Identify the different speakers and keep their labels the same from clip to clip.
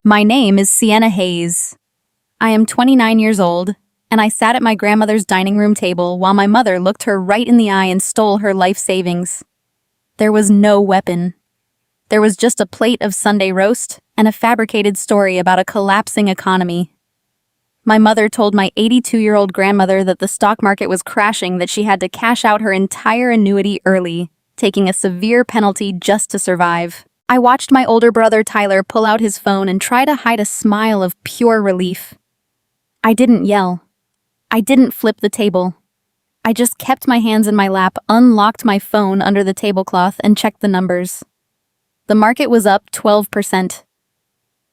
Speaker 1: My name is Sienna Hayes. I am 29 years old, and I sat at my grandmother's dining room table while my mother looked her right in the eye and stole her life savings. There was no weapon. There was just a plate of Sunday roast and a fabricated story about a collapsing economy. My mother told my 82-year-old grandmother that the stock market was crashing, that she had to cash out her entire annuity early, taking a severe penalty just to survive. I watched my older brother Tyler pull out his phone and try to hide a smile of pure relief. I didn't yell. I didn't flip the table. I just kept my hands in my lap, unlocked my phone under the tablecloth, and checked the numbers. The market was up 12%.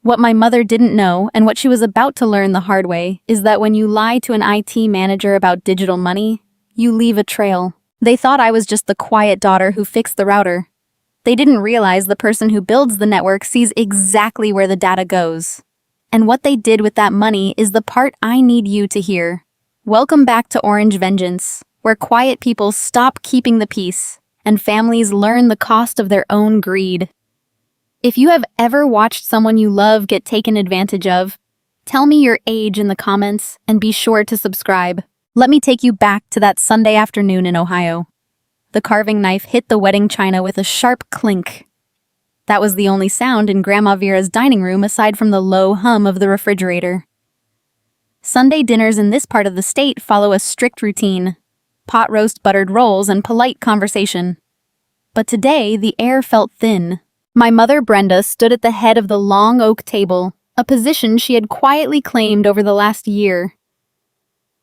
Speaker 1: What my mother didn't know, and what she was about to learn the hard way, is that when you lie to an IT manager about digital money, you leave a trail. They thought I was just the quiet daughter who fixed the router. They didn't realize the person who builds the network sees exactly where the data goes. And what they did with that money is the part I need you to hear. Welcome back to RevengeStories, where quiet people stop keeping the peace and families learn the cost of their own greed. If you have ever watched someone you love get taken advantage of, tell me your age in the comments and be sure to subscribe. Let me take you back to that Sunday afternoon in Ohio. The carving knife hit the wedding china with a sharp clink. That was the only sound in Grandma Vera's dining room aside from the low hum of the refrigerator. Sunday dinners in this part of the state follow a strict routine: pot roast buttered rolls and polite conversation. But today, the air felt thin. My mother Brenda stood at the head of the long oak table, a position she had quietly claimed over the last year.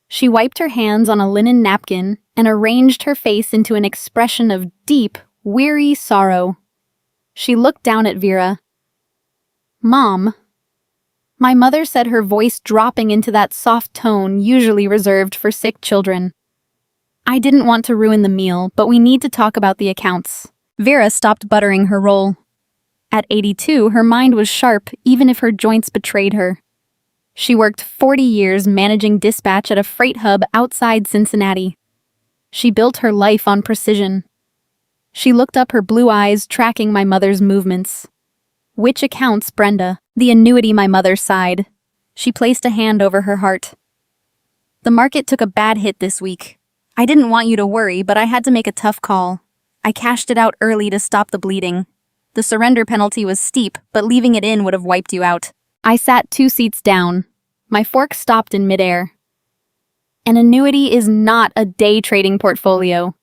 Speaker 1: She wiped her hands on a linen napkin and arranged her face into an expression of deep, weary sorrow. She looked down at Vera. "Mom," my mother said, her voice dropping into that soft tone usually reserved for sick children. "I didn't want to ruin the meal, but we need to talk about the accounts." Vera stopped buttering her roll. At 82, her mind was sharp, even if her joints betrayed her. She worked 40 years managing dispatch at a freight hub outside Cincinnati. She built her life on precision. She looked up, her blue eyes tracking my mother's movements. "Which accounts, Brenda?" "The annuity," my mother sighed. She placed a hand over her heart. "The market took a bad hit this week. I didn't want you to worry, but I had to make a tough call. I cashed it out early to stop the bleeding. The surrender penalty was steep, but leaving it in would have wiped you out." I sat 2 seats down. My fork stopped in midair. An annuity is not a day trading portfolio.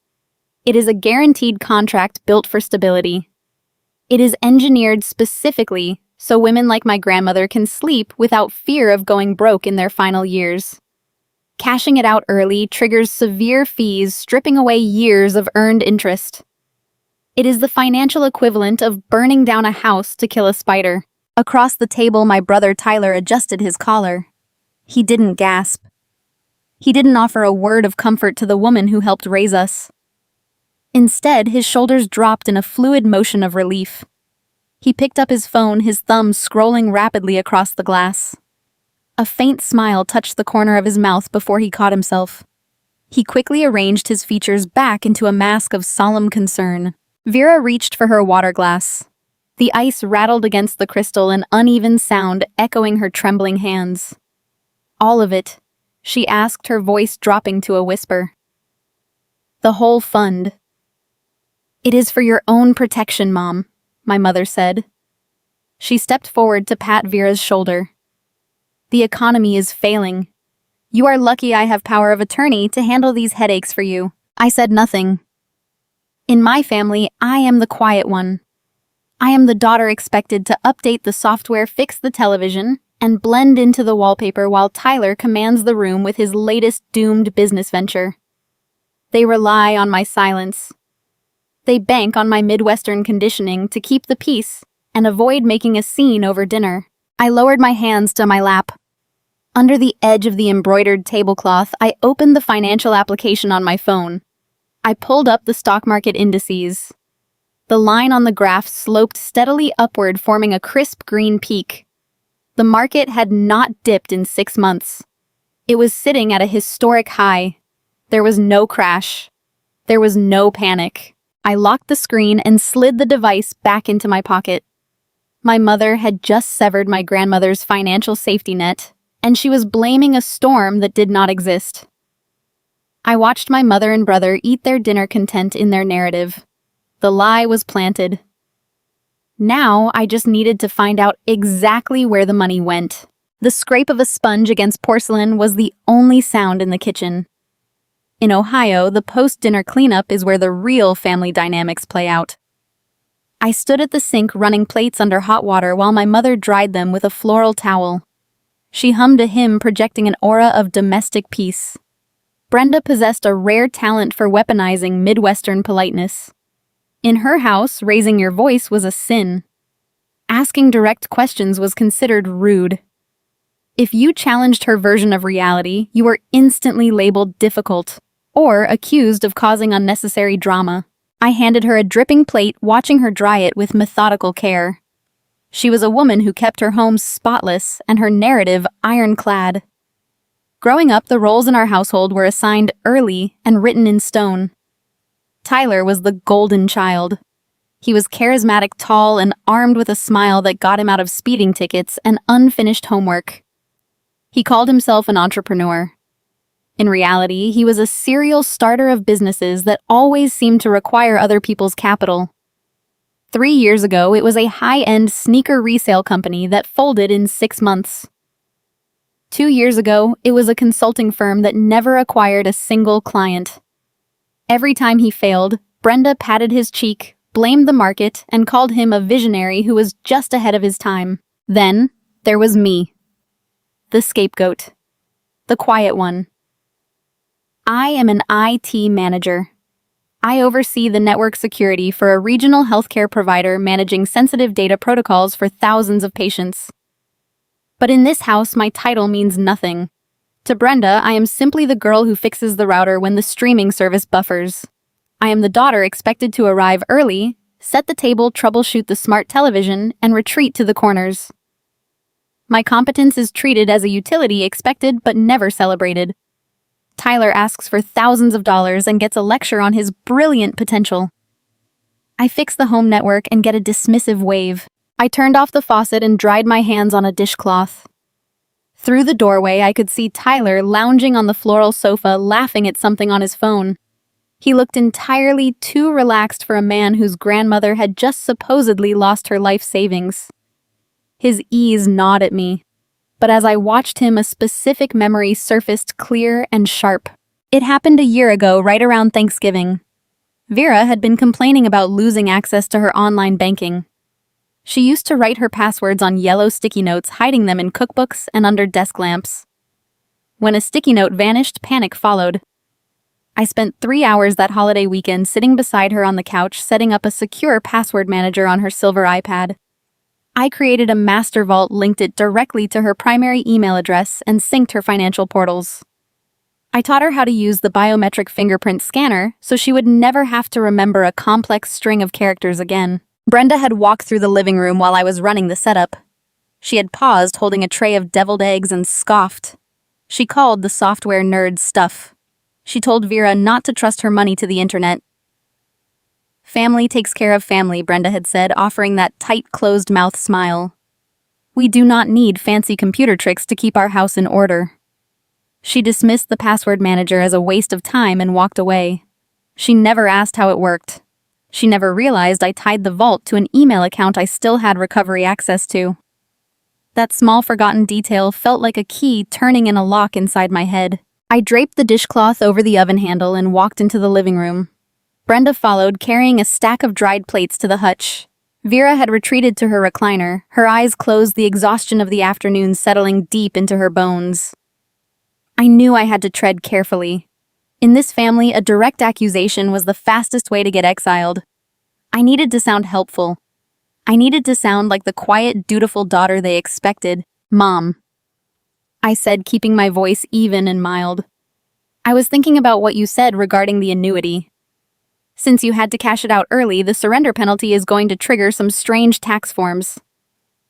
Speaker 1: It is a guaranteed contract built for stability. It is engineered specifically so women like my grandmother can sleep without fear of going broke in their final years. Cashing it out early triggers severe fees, stripping away years of earned interest. It is the financial equivalent of burning down a house to kill a spider. Across the table, my brother Tyler adjusted his collar. He didn't gasp. He didn't offer a word of comfort to the woman who helped raise us. Instead, his shoulders dropped in a fluid motion of relief. He picked up his phone, his thumbs scrolling rapidly across the glass. A faint smile touched the corner of his mouth before he caught himself. He quickly arranged his features back into a mask of solemn concern. Vera reached for her water glass. The ice rattled against the crystal, an uneven sound echoing her trembling hands. "All of it?" she asked, her voice dropping to a whisper. "The whole fund." "It is for your own protection, Mom," my mother said. She stepped forward to pat Vera's shoulder. "The economy is failing. You are lucky I have power of attorney to handle these headaches for you." I said nothing. In my family, I am the quiet one. I am the daughter expected to update the software, fix the television, and blend into the wallpaper while Tyler commands the room with his latest doomed business venture. They rely on my silence. They bank on my Midwestern conditioning to keep the peace and avoid making a scene over dinner. I lowered my hands to my lap. Under the edge of the embroidered tablecloth, I opened the financial application on my phone. I pulled up the stock market indices. The line on the graph sloped steadily upward, forming a crisp green peak. The market had not dipped in 6 months. It was sitting at a historic high. There was no crash. There was no panic. I locked the screen and slid the device back into my pocket. My mother had just severed my grandmother's financial safety net, and she was blaming a storm that did not exist. I watched my mother and brother eat their dinner content in their narrative. The lie was planted. Now I just needed to find out exactly where the money went. The scrape of a sponge against porcelain was the only sound in the kitchen. In Ohio, the post-dinner cleanup is where the real family dynamics play out. I stood at the sink running plates under hot water while my mother dried them with a floral towel. She hummed a hymn projecting an aura of domestic peace. Brenda possessed a rare talent for weaponizing Midwestern politeness. In her house, raising your voice was a sin. Asking direct questions was considered rude. If you challenged her version of reality, you were instantly labeled difficult, or accused of causing unnecessary drama. I handed her a dripping plate, watching her dry it with methodical care. She was a woman who kept her home spotless and her narrative ironclad. Growing up, the roles in our household were assigned early and written in stone. Tyler was the golden child. He was charismatic, tall, and armed with a smile that got him out of speeding tickets and unfinished homework. He called himself an entrepreneur. In reality, he was a serial starter of businesses that always seemed to require other people's capital. 3 years ago, it was a high-end sneaker resale company that folded in 6 months. 2 years ago, it was a consulting firm that never acquired a single client. Every time he failed, Brenda patted his cheek, blamed the market, and called him a visionary who was just ahead of his time. Then, there was me. The scapegoat. The quiet one. I am an IT manager. I oversee the network security for a regional healthcare provider managing sensitive data protocols for thousands of patients. But in this house, my title means nothing. To Brenda, I am simply the girl who fixes the router when the streaming service buffers. I am the daughter expected to arrive early, set the table, troubleshoot the smart television, and retreat to the corners. My competence is treated as a utility expected but never celebrated. Tyler asks for thousands of dollars and gets a lecture on his brilliant potential. I fix the home network and get a dismissive wave. I turned off the faucet and dried my hands on a dishcloth. Through the doorway, I could see Tyler lounging on the floral sofa, laughing at something on his phone. He looked entirely too relaxed for a man whose grandmother had just supposedly lost her life savings. His ease gnawed at me, but as I watched him, a specific memory surfaced clear and sharp. It happened a year ago, right around Thanksgiving. Vera had been complaining about losing access to her online banking. She used to write her passwords on yellow sticky notes, hiding them in cookbooks and under desk lamps. When a sticky note vanished, panic followed. I spent 3 hours that holiday weekend sitting beside her on the couch, setting up a secure password manager on her silver iPad. I created a master vault, linked it directly to her primary email address, and synced her financial portals. I taught her how to use the biometric fingerprint scanner so she would never have to remember a complex string of characters again. Brenda had walked through the living room while I was running the setup. She had paused, holding a tray of deviled eggs, and scoffed. She called the software nerd stuff. She told Vera not to trust her money to the internet. Family takes care of family, Brenda had said, offering that tight, closed-mouth smile. We do not need fancy computer tricks to keep our house in order. She dismissed the password manager as a waste of time and walked away. She never asked how it worked. She never realized I tied the vault to an email account I still had recovery access to. That small forgotten detail felt like a key turning in a lock inside my head. I draped the dishcloth over the oven handle and walked into the living room. Brenda followed, carrying a stack of dried plates to the hutch. Vera had retreated to her recliner, her eyes closed, the exhaustion of the afternoon settling deep into her bones. I knew I had to tread carefully. In this family, a direct accusation was the fastest way to get exiled. I needed to sound helpful. I needed to sound like the quiet, dutiful daughter they expected. Mom, I said, keeping my voice even and mild. I was thinking about what you said regarding the annuity. Since you had to cash it out early, the surrender penalty is going to trigger some strange tax forms.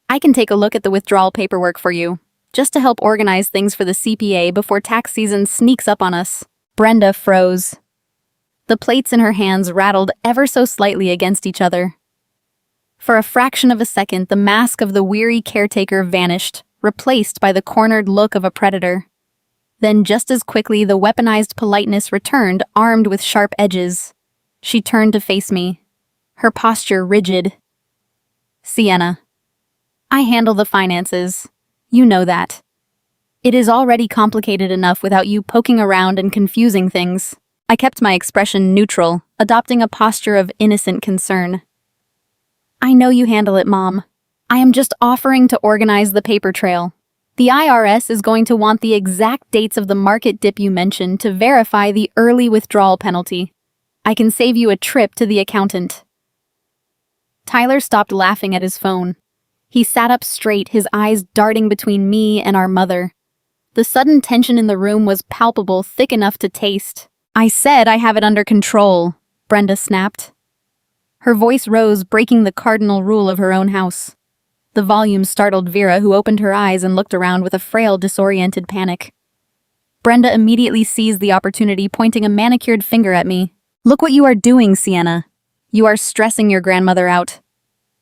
Speaker 1: I can take a look at the withdrawal paperwork for you, just to help organize things for the CPA before tax season sneaks up on us. Brenda froze. The plates in her hands rattled ever so slightly against each other. For a fraction of a second, the mask of the weary caretaker vanished, replaced by the cornered look of a predator. Then just as quickly, the weaponized politeness returned, armed with sharp edges. She turned to face me, her posture rigid. Sienna, I handle the finances. You know that. It is already complicated enough without you poking around and confusing things. I kept my expression neutral, adopting a posture of innocent concern. I know you handle it, Mom. I am just offering to organize the paper trail. The IRS is going to want the exact dates of the market dip you mentioned to verify the early withdrawal penalty. I can save you a trip to the accountant. Tyler stopped laughing at his phone. He sat up straight, his eyes darting between me and our mother. The sudden tension in the room was palpable, thick enough to taste. I said I have it under control, Brenda snapped. Her voice rose, breaking the cardinal rule of her own house. The volume startled Vera, who opened her eyes and looked around with a frail, disoriented panic. Brenda immediately seized the opportunity, pointing a manicured finger at me. Look what you are doing, Sienna. You are stressing your grandmother out.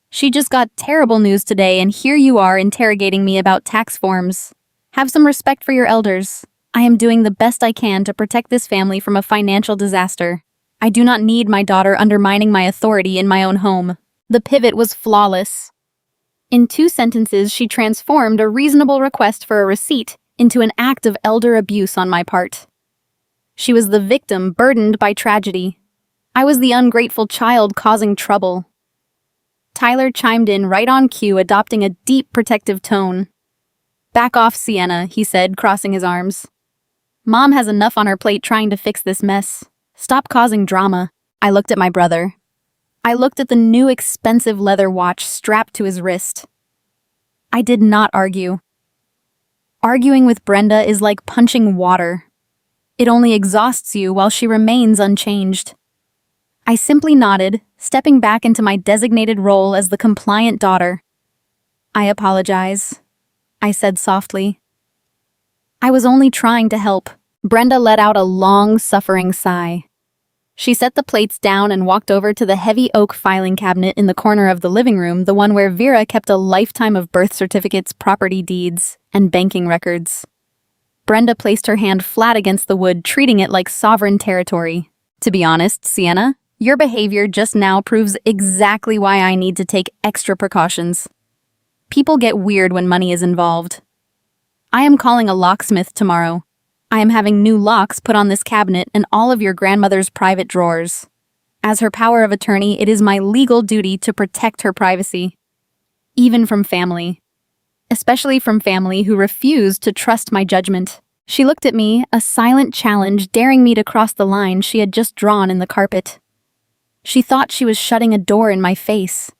Speaker 1: She just got terrible news today, and here you are interrogating me about tax forms. Have some respect for your elders. I am doing the best I can to protect this family from a financial disaster. I do not need my daughter undermining my authority in my own home. The pivot was flawless. In 2 sentences, she transformed a reasonable request for a receipt into an act of elder abuse on my part. She was the victim burdened by tragedy. I was the ungrateful child causing trouble. Tyler chimed in right on cue, adopting a deep protective tone. Back off, Sienna, he said, crossing his arms. Mom has enough on her plate trying to fix this mess. Stop causing drama. I looked at my brother. I looked at the new expensive leather watch strapped to his wrist. I did not argue. Arguing with Brenda is like punching water. It only exhausts you while she remains unchanged. I simply nodded, stepping back into my designated role as the compliant daughter. I apologize, I said softly. I was only trying to help. Brenda let out a long, suffering sigh. She set the plates down and walked over to the heavy oak filing cabinet in the corner of the living room, the one where Vera kept a lifetime of birth certificates, property deeds, and banking records. Brenda placed her hand flat against the wood, treating it like sovereign territory. To be honest, Sienna, your behavior just now proves exactly why I need to take extra precautions. People get weird when money is involved. I am calling a locksmith tomorrow. I am having new locks put on this cabinet and all of your grandmother's private drawers. As her power of attorney, it is my legal duty to protect her privacy. Even from family. Especially from family who refuse to trust my judgment. She looked at me, a silent challenge, daring me to cross the line she had just drawn in the carpet. She thought she was shutting a door in my face.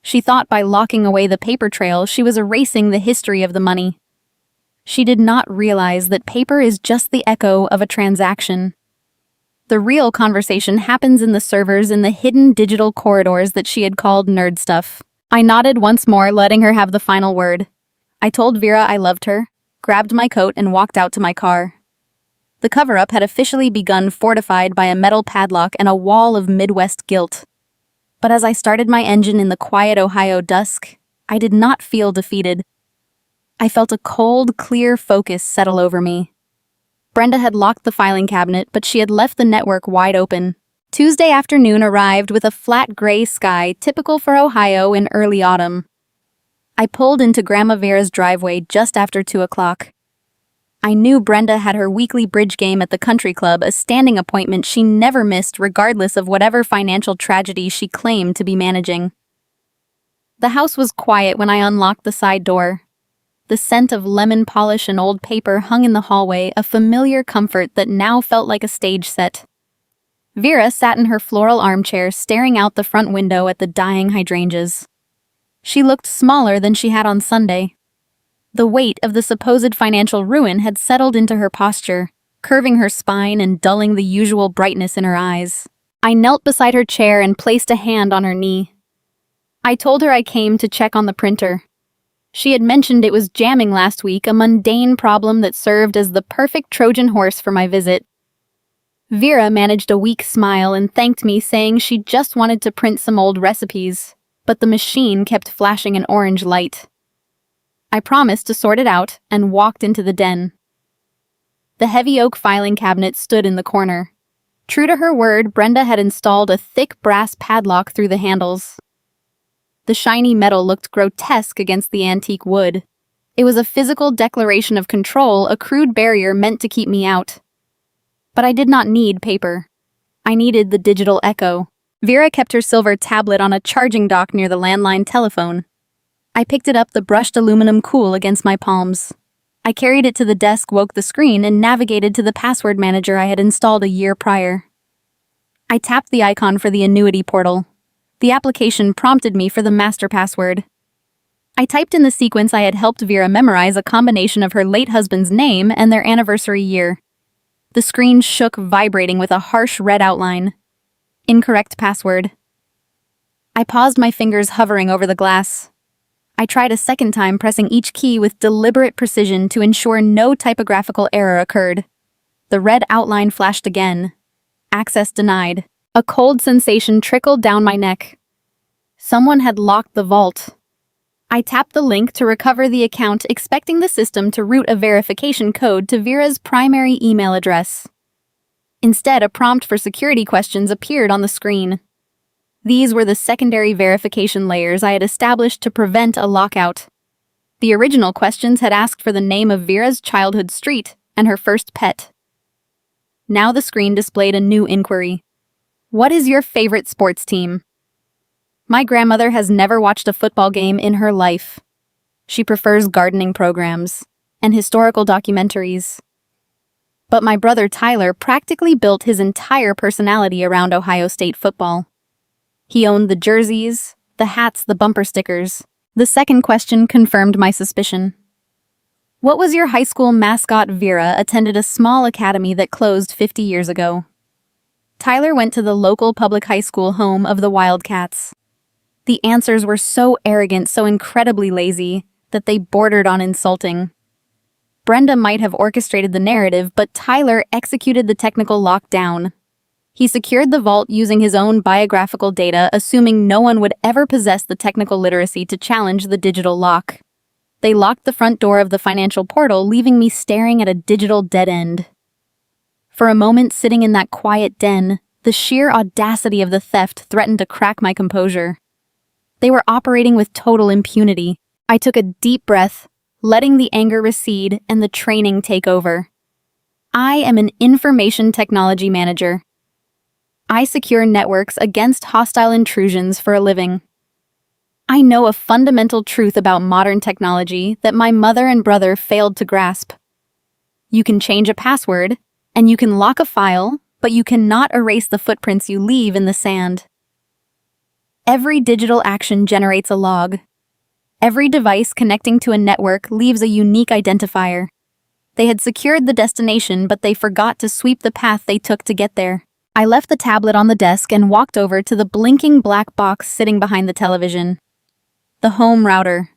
Speaker 1: She thought by locking away the paper trail, she was erasing the history of the money. She did not realize that paper is just the echo of a transaction. The real conversation happens in the servers in the hidden digital corridors that she had called nerd stuff. I nodded once more, letting her have the final word. I told Vera I loved her, grabbed my coat, and walked out to my car. The cover-up had officially begun, fortified by a metal padlock and a wall of Midwest guilt. But as I started my engine in the quiet Ohio dusk, I did not feel defeated. I felt a cold, clear focus settle over me. Brenda had locked the filing cabinet, but she had left the network wide open. Tuesday afternoon arrived with a flat gray sky typical for Ohio in early autumn. I pulled into Grandma Vera's driveway just after 2 o'clock. I knew Brenda had her weekly bridge game at the country club, a standing appointment she never missed regardless of whatever financial tragedy she claimed to be managing. The house was quiet when I unlocked the side door. The scent of lemon polish and old paper hung in the hallway, a familiar comfort that now felt like a stage set. Vera sat in her floral armchair, staring out the front window at the dying hydrangeas. She looked smaller than she had on Sunday. The weight of the supposed financial ruin had settled into her posture, curving her spine and dulling the usual brightness in her eyes. I knelt beside her chair and placed a hand on her knee. I told her I came to check on the printer. She had mentioned it was jamming last week, a mundane problem that served as the perfect Trojan horse for my visit. Vera managed a weak smile and thanked me, saying she just wanted to print some old recipes. but the machine kept flashing an orange light. I promised to sort it out and walked into the den. The heavy oak filing cabinet stood in the corner. True to her word, Brenda had installed a thick brass padlock through the handles. The shiny metal looked grotesque against the antique wood. It was a physical declaration of control, a crude barrier meant to keep me out. But I did not need paper. I needed the digital echo. Vera kept her silver tablet on a charging dock near the landline telephone. I picked it up, the brushed aluminum cool against my palms. I carried it to the desk, woke the screen, and navigated to the password manager I had installed a year prior. I tapped the icon for the Annuity portal. The application prompted me for the master password. I typed in the sequence I had helped Vera memorize, a combination of her late husband's name and their anniversary year. The screen shook, vibrating with a harsh red outline. Incorrect password. I paused, my fingers hovering over the glass. I tried a second time, pressing each key with deliberate precision to ensure no typographical error occurred. The red outline flashed again. Access denied. A cold sensation trickled down my neck. Someone had locked the vault. I tapped the link to recover the account, expecting the system to route a verification code to Vera's primary email address. Instead, a prompt for security questions appeared on the screen. These were the secondary verification layers I had established to prevent a lockout. The original questions had asked for the name of Vera's childhood street and her first pet. Now the screen displayed a new inquiry. What is your favorite sports team? My grandmother has never watched a football game in her life. She prefers gardening programs and historical documentaries. But my brother Tyler practically built his entire personality around Ohio State football. He owned the jerseys, the hats, the bumper stickers. The second question confirmed my suspicion. What was your high school mascot? Vera attended a small academy that closed 50 years ago. Tyler went to the local public high school, home of the Wildcats. The answers were so arrogant, so incredibly lazy, that they bordered on insulting. Brenda might have orchestrated the narrative, but Tyler executed the technical lockdown. He secured the vault using his own biographical data, assuming no one would ever possess the technical literacy to challenge the digital lock. They locked the front door of the financial portal, leaving me staring at a digital dead end. For a moment, sitting in that quiet den, the sheer audacity of the theft threatened to crack my composure. They were operating with total impunity. I took a deep breath, letting the anger recede and the training take over. I am an information technology manager. I secure networks against hostile intrusions for a living. I know a fundamental truth about modern technology that my mother and brother failed to grasp. You can change a password, and you can lock a file, but you cannot erase the footprints you leave in the sand. Every digital action generates a log. Every device connecting to a network leaves a unique identifier. They had secured the destination, but they forgot to sweep the path they took to get there. I left the tablet on the desk and walked over to the blinking black box sitting behind the television. The home router.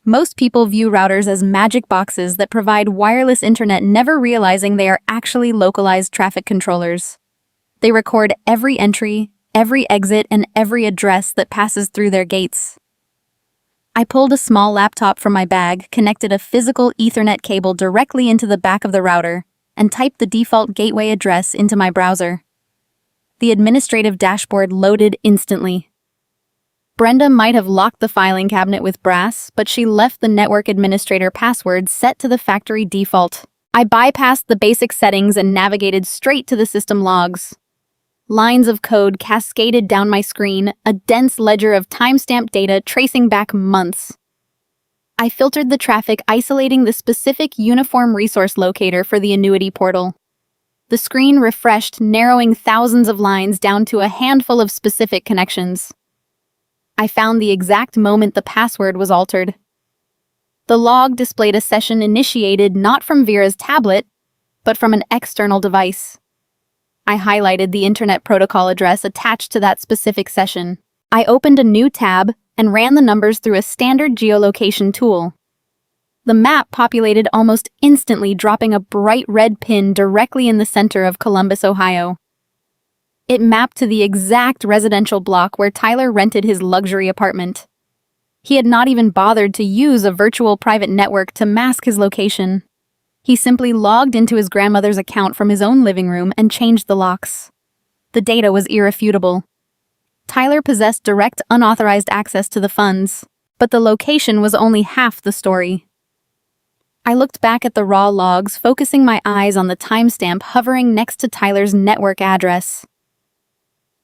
Speaker 1: Most people view routers as magic boxes that provide wireless internet, never realizing they are actually localized traffic controllers. They record every entry, every exit, and every address that passes through their gates. I pulled a small laptop from my bag, connected a physical Ethernet cable directly into the back of the router, and typed the default gateway address into my browser. The administrative dashboard loaded instantly. Brenda might have locked the filing cabinet with brass, but she left the network administrator password set to the factory default. I bypassed the basic settings and navigated straight to the system logs. Lines of code cascaded down my screen, a dense ledger of timestamped data tracing back months. I filtered the traffic, isolating the specific uniform resource locator for the Annuity portal. The screen refreshed, narrowing thousands of lines down to a handful of specific connections. I found the exact moment the password was altered. The log displayed a session initiated not from Vera's tablet, but from an external device. I highlighted the Internet Protocol address attached to that specific session. I opened a new tab and ran the numbers through a standard geolocation tool. The map populated almost instantly, dropping a bright red pin directly in the center of Columbus, Ohio. It mapped to the exact residential block where Tyler rented his luxury apartment. He had not even bothered to use a virtual private network to mask his location. He simply logged into his grandmother's account from his own living room and changed the locks. The data was irrefutable. Tyler possessed direct, unauthorized access to the funds, but the location was only half the story. I looked back at the raw logs, focusing my eyes on the timestamp hovering next to Tyler's network address.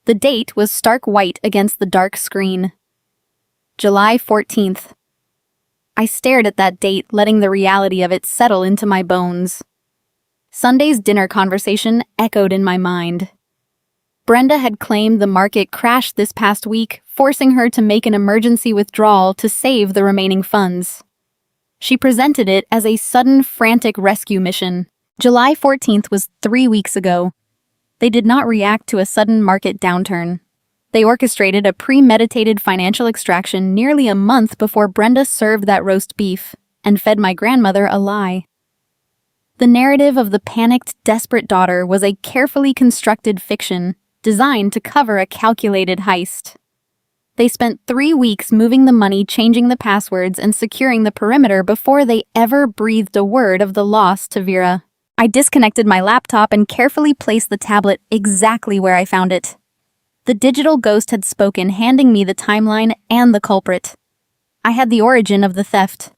Speaker 1: The date was stark white against the dark screen. July 14th. I stared at that date, letting the reality of it settle into my bones. Sunday's dinner conversation echoed in my mind. Brenda had claimed the market crashed this past week, forcing her to make an emergency withdrawal to save the remaining funds. She presented it as a sudden, frantic rescue mission. July 14th was 3 weeks ago. They did not react to a sudden market downturn. They orchestrated a premeditated financial extraction nearly a month before Brenda served that roast beef and fed my grandmother a lie. The narrative of the panicked, desperate daughter was a carefully constructed fiction designed to cover a calculated heist. They spent 3 weeks moving the money, changing the passwords, and securing the perimeter before they ever breathed a word of the loss to Vera. I disconnected my laptop and carefully placed the tablet exactly where I found it. The digital ghost had spoken, handing me the timeline and the culprit. I had the origin of the theft.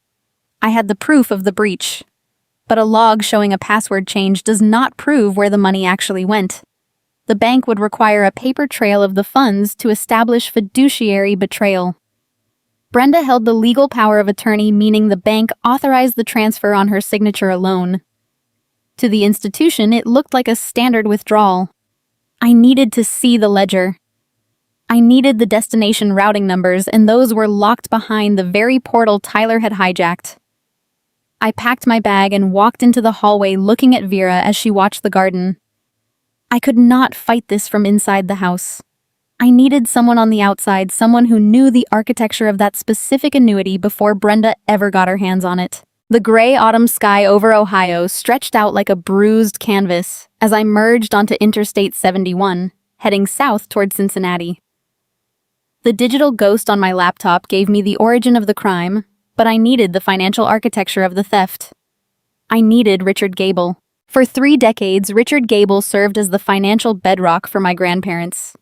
Speaker 1: I had the proof of the breach. But a log showing a password change does not prove where the money actually went. The bank would require a paper trail of the funds to establish fiduciary betrayal. Brenda held the legal power of attorney, meaning the bank authorized the transfer on her signature alone. To the institution, it looked like a standard withdrawal. I needed to see the ledger. I needed the destination routing numbers, and those were locked behind the very portal Tyler had hijacked. I packed my bag and walked into the hallway, looking at Vera as she watched the garden. I could not fight this from inside the house. I needed someone on the outside, someone who knew the architecture of that specific annuity before Brenda ever got her hands on it. The gray autumn sky over Ohio stretched out like a bruised canvas as I merged onto Interstate 71, heading south toward Cincinnati. The digital ghost on my laptop gave me the origin of the crime, but I needed the financial architecture of the theft. I needed Richard Gable. For 3 decades, Richard Gable served as the financial bedrock for my grandparents.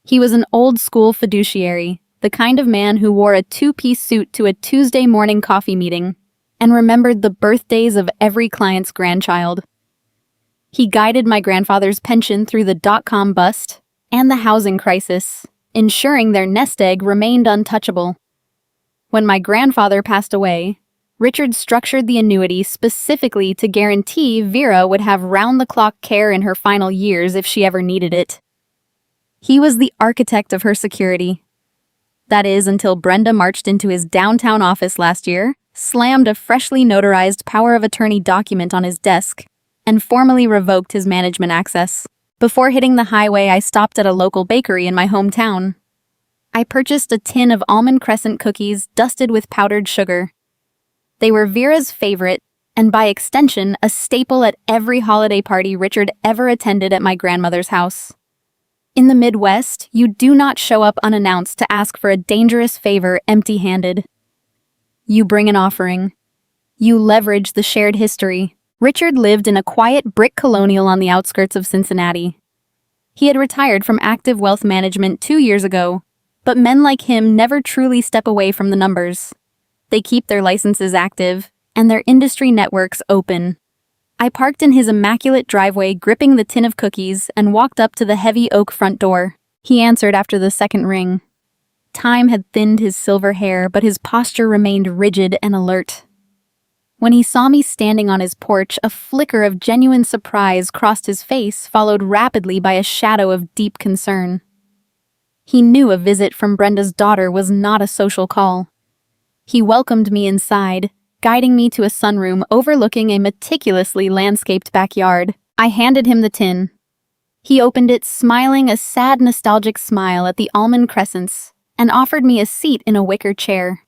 Speaker 1: He was an old-school fiduciary, the kind of man who wore a 2-piece suit to a Tuesday morning coffee meeting and remembered the birthdays of every client's grandchild. He guided my grandfather's pension through the dot-com bust and the housing crisis, ensuring their nest egg remained untouchable. When my grandfather passed away, Richard structured the annuity specifically to guarantee Vera would have round-the-clock care in her final years if she ever needed it. He was the architect of her security. That is, until Brenda marched into his downtown office last year, slammed a freshly notarized power of attorney document on his desk, and formally revoked his management access. Before hitting the highway, I stopped at a local bakery in my hometown. I purchased a tin of almond crescent cookies dusted with powdered sugar. They were Vera's favorite, and by extension, a staple at every holiday party Richard ever attended at my grandmother's house. In the Midwest, you do not show up unannounced to ask for a dangerous favor empty-handed. You bring an offering. You leverage the shared history. Richard lived in a quiet brick colonial on the outskirts of Cincinnati. He had retired from active wealth management 2 years ago, but men like him never truly step away from the numbers. They keep their licenses active and their industry networks open. I parked in his immaculate driveway, gripping the tin of cookies, and walked up to the heavy oak front door. He answered after the second ring. Time had thinned his silver hair, but his posture remained rigid and alert. When he saw me standing on his porch, a flicker of genuine surprise crossed his face, followed rapidly by a shadow of deep concern. He knew a visit from Brenda's daughter was not a social call. He welcomed me inside, guiding me to a sunroom overlooking a meticulously landscaped backyard. I handed him the tin. He opened it, smiling a sad, nostalgic smile at the almond crescents, and offered me a seat in a wicker chair.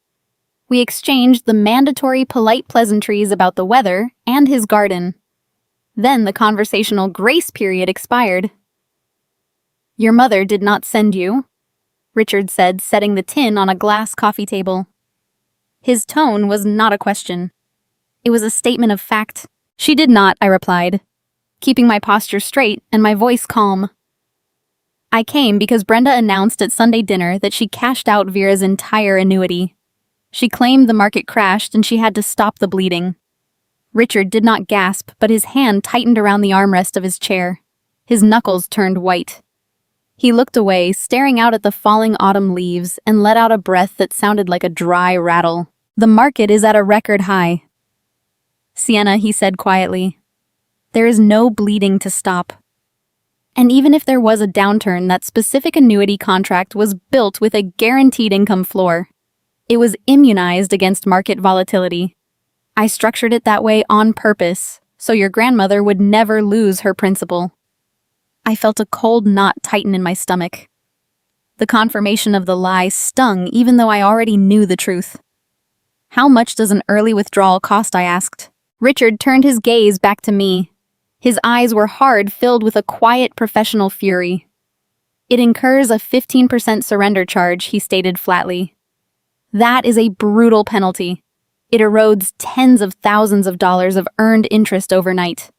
Speaker 1: We exchanged the mandatory polite pleasantries about the weather and his garden. Then the conversational grace period expired. "Your mother did not send you," Richard said, setting the tin on a glass coffee table. His tone was not a question. It was a statement of fact. "She did not," I replied, keeping my posture straight and my voice calm. "I came because Brenda announced at Sunday dinner that she cashed out Vera's entire annuity. She claimed the market crashed and she had to stop the bleeding." Richard did not gasp, but his hand tightened around the armrest of his chair. His knuckles turned white. He looked away, staring out at the falling autumn leaves, and let out a breath that sounded like a dry rattle. "The market is at a record high." "Sienna," he said quietly, "there is no bleeding to stop. And even if there was a downturn, that specific annuity contract was built with a guaranteed income floor. It was immunized against market volatility. I structured it that way on purpose, so your grandmother would never lose her principal." I felt a cold knot tighten in my stomach. The confirmation of the lie stung even though I already knew the truth. "How much does an early withdrawal cost?" I asked. Richard turned his gaze back to me. His eyes were hard, filled with a quiet professional fury. "It incurs a 15% surrender charge," he stated flatly. "That is a brutal penalty. It erodes tens of thousands of dollars of earned interest overnight.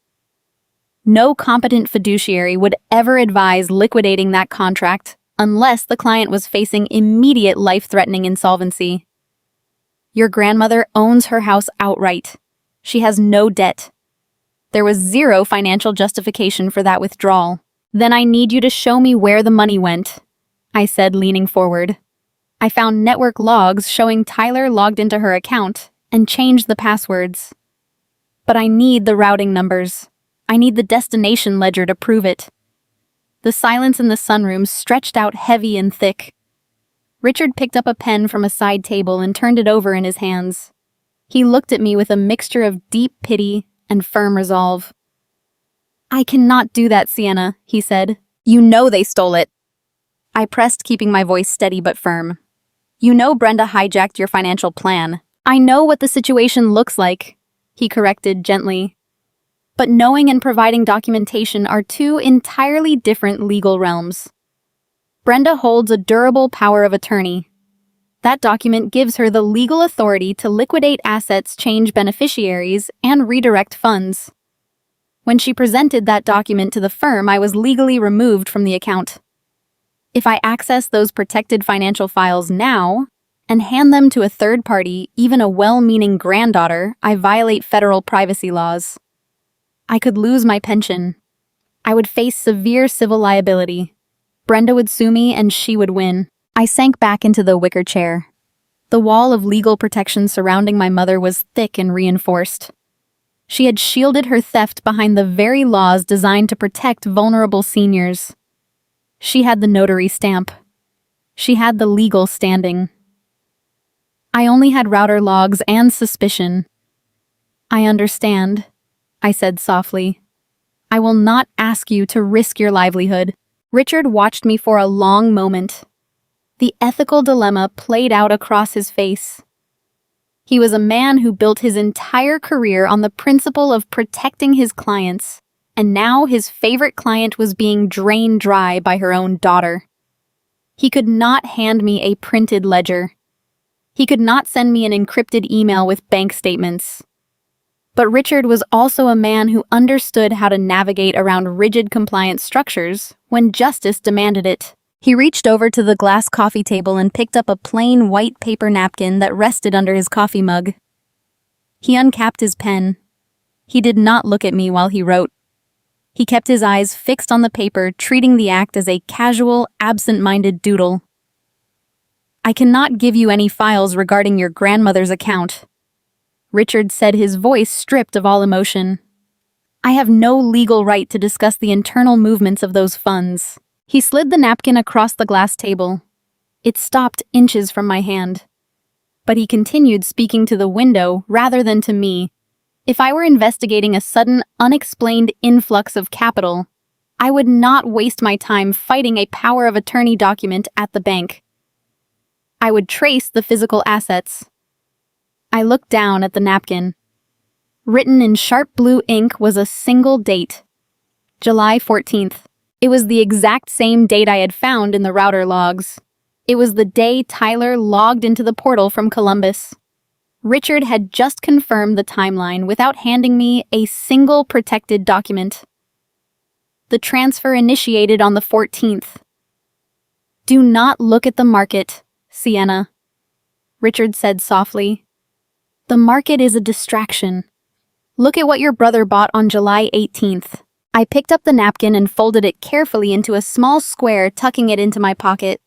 Speaker 1: No competent fiduciary would ever advise liquidating that contract unless the client was facing immediate life-threatening insolvency. Your grandmother owns her house outright. She has no debt. There was zero financial justification for that withdrawal." "Then I need you to show me where the money went," I said, leaning forward. "I found network logs showing Tyler logged into her account and changed the passwords. But I need the routing numbers. I need the destination ledger to prove it." The silence in the sunroom stretched out heavy and thick. Richard picked up a pen from a side table and turned it over in his hands. He looked at me with a mixture of deep pity and firm resolve. "I cannot do that, Sienna," he said. "You know they stole it." I pressed, keeping my voice steady but firm. "You know Brenda hijacked your financial plan." "I know what the situation looks like," he corrected gently. "But knowing and providing documentation are two entirely different legal realms. Brenda holds a durable power of attorney. That document gives her the legal authority to liquidate assets, change beneficiaries, and redirect funds. When she presented that document to the firm, I was legally removed from the account. If I access those protected financial files now and hand them to a third party, even a well-meaning granddaughter, I violate federal privacy laws. I could lose my pension. I would face severe civil liability. Brenda would sue me and she would win." I sank back into the wicker chair. The wall of legal protection surrounding my mother was thick and reinforced. She had shielded her theft behind the very laws designed to protect vulnerable seniors. She had the notary stamp. She had the legal standing. I only had router logs and suspicion. "I understand," I said softly. "I will not ask you to risk your livelihood." Richard watched me for a long moment. The ethical dilemma played out across his face. He was a man who built his entire career on the principle of protecting his clients, and now his favorite client was being drained dry by her own daughter. He could not hand me a printed ledger. He could not send me an encrypted email with bank statements. But Richard was also a man who understood how to navigate around rigid compliance structures when justice demanded it. He reached over to the glass coffee table and picked up a plain white paper napkin that rested under his coffee mug. He uncapped his pen. He did not look at me while he wrote. He kept his eyes fixed on the paper, treating the act as a casual, absent-minded doodle. "I cannot give you any files regarding your grandmother's account," Richard said, his voice stripped of all emotion. "I have no legal right to discuss the internal movements of those funds." He slid the napkin across the glass table. It stopped inches from my hand. But he continued, speaking to the window rather than to me. If I were investigating a sudden, unexplained influx of capital, I would not waste my time fighting a power of attorney document at the bank. I would trace the physical assets. I looked down at the napkin. Written in sharp blue ink was a single date: July 14th. It was the exact same date I had found in the router logs. It was the day Tyler logged into the portal from Columbus. Richard had just confirmed the timeline without handing me a single protected document. The transfer initiated on the 14th. "Do not look at the market, Sienna," Richard said softly. "The market is a distraction. Look at what your brother bought on July 18th. I picked up the napkin and folded it carefully into a small square, tucking it into my pocket.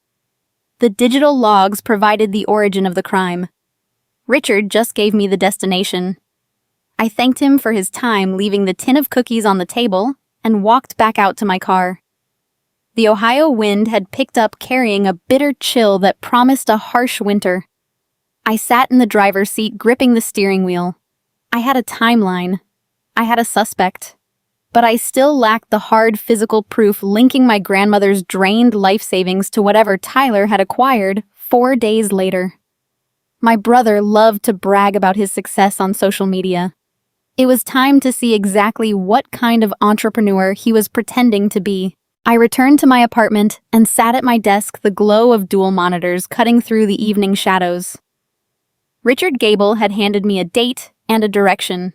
Speaker 1: The digital logs provided the origin of the crime. Richard just gave me the destination. I thanked him for his time, leaving the tin of cookies on the table, and walked back out to my car. The Ohio wind had picked up, carrying a bitter chill that promised a harsh winter. I sat in the driver's seat, gripping the steering wheel. I had a timeline. I had a suspect. But I still lacked the hard physical proof linking my grandmother's drained life savings to whatever Tyler had acquired 4 days later. My brother loved to brag about his success on social media. It was time to see exactly what kind of entrepreneur he was pretending to be. I returned to my apartment and sat at my desk, the glow of dual monitors cutting through the evening shadows. Richard Gable had handed me a date and a direction.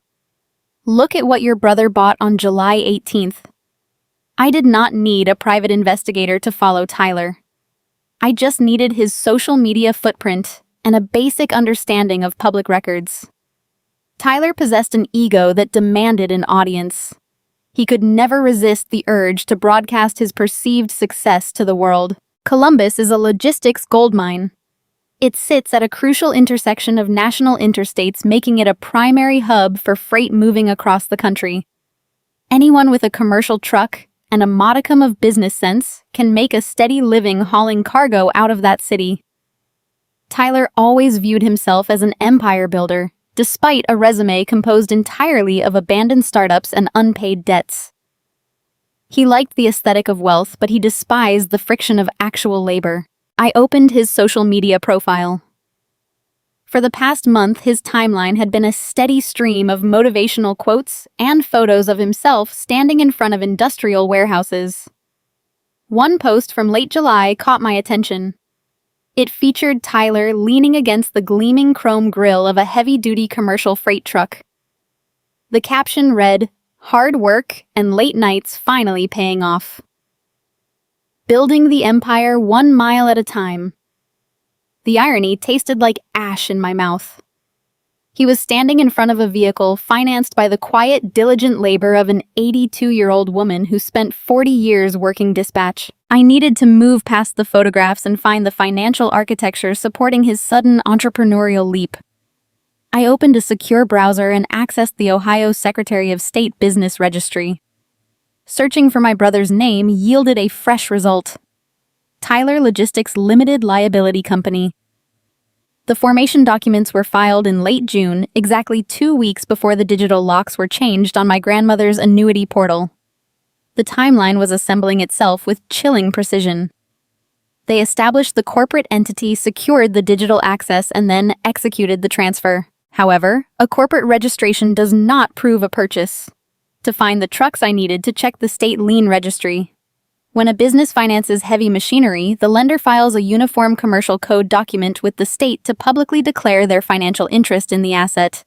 Speaker 1: "Look at what your brother bought on July 18th. I did not need a private investigator to follow Tyler. I just needed his social media footprint and a basic understanding of public records. Tyler possessed an ego that demanded an audience. He could never resist the urge to broadcast his perceived success to the world. Columbus is a logistics goldmine. It sits at a crucial intersection of national interstates, making it a primary hub for freight moving across the country. Anyone with a commercial truck and a modicum of business sense can make a steady living hauling cargo out of that city. Tyler always viewed himself as an empire builder, despite a resume composed entirely of abandoned startups and unpaid debts. He liked the aesthetic of wealth, but he despised the friction of actual labor. I opened his social media profile. For the past month, his timeline had been a steady stream of motivational quotes and photos of himself standing in front of industrial warehouses. One post from late July caught my attention. It featured Tyler leaning against the gleaming chrome grille of a heavy-duty commercial freight truck. The caption read, "Hard work and late nights finally paying off. Building the empire 1 mile at a time." The irony tasted like ash in my mouth. He was standing in front of a vehicle financed by the quiet, diligent labor of an 82-year-old woman who spent 40 years working dispatch. I needed to move past the photographs and find the financial architecture supporting his sudden entrepreneurial leap. I opened a secure browser and accessed the Ohio Secretary of State Business Registry. Searching for my brother's name yielded a fresh result. Tyler Logistics Limited Liability Company. The formation documents were filed in late June, exactly 2 weeks before the digital locks were changed on my grandmother's Annuity portal. The timeline was assembling itself with chilling precision. They established the corporate entity, secured the digital access, and then executed the transfer. However, a corporate registration does not prove a purchase. To find the trucks I needed to check the state lien registry. When a business finances heavy machinery, the lender files a uniform commercial code document with the state to publicly declare their financial interest in the asset.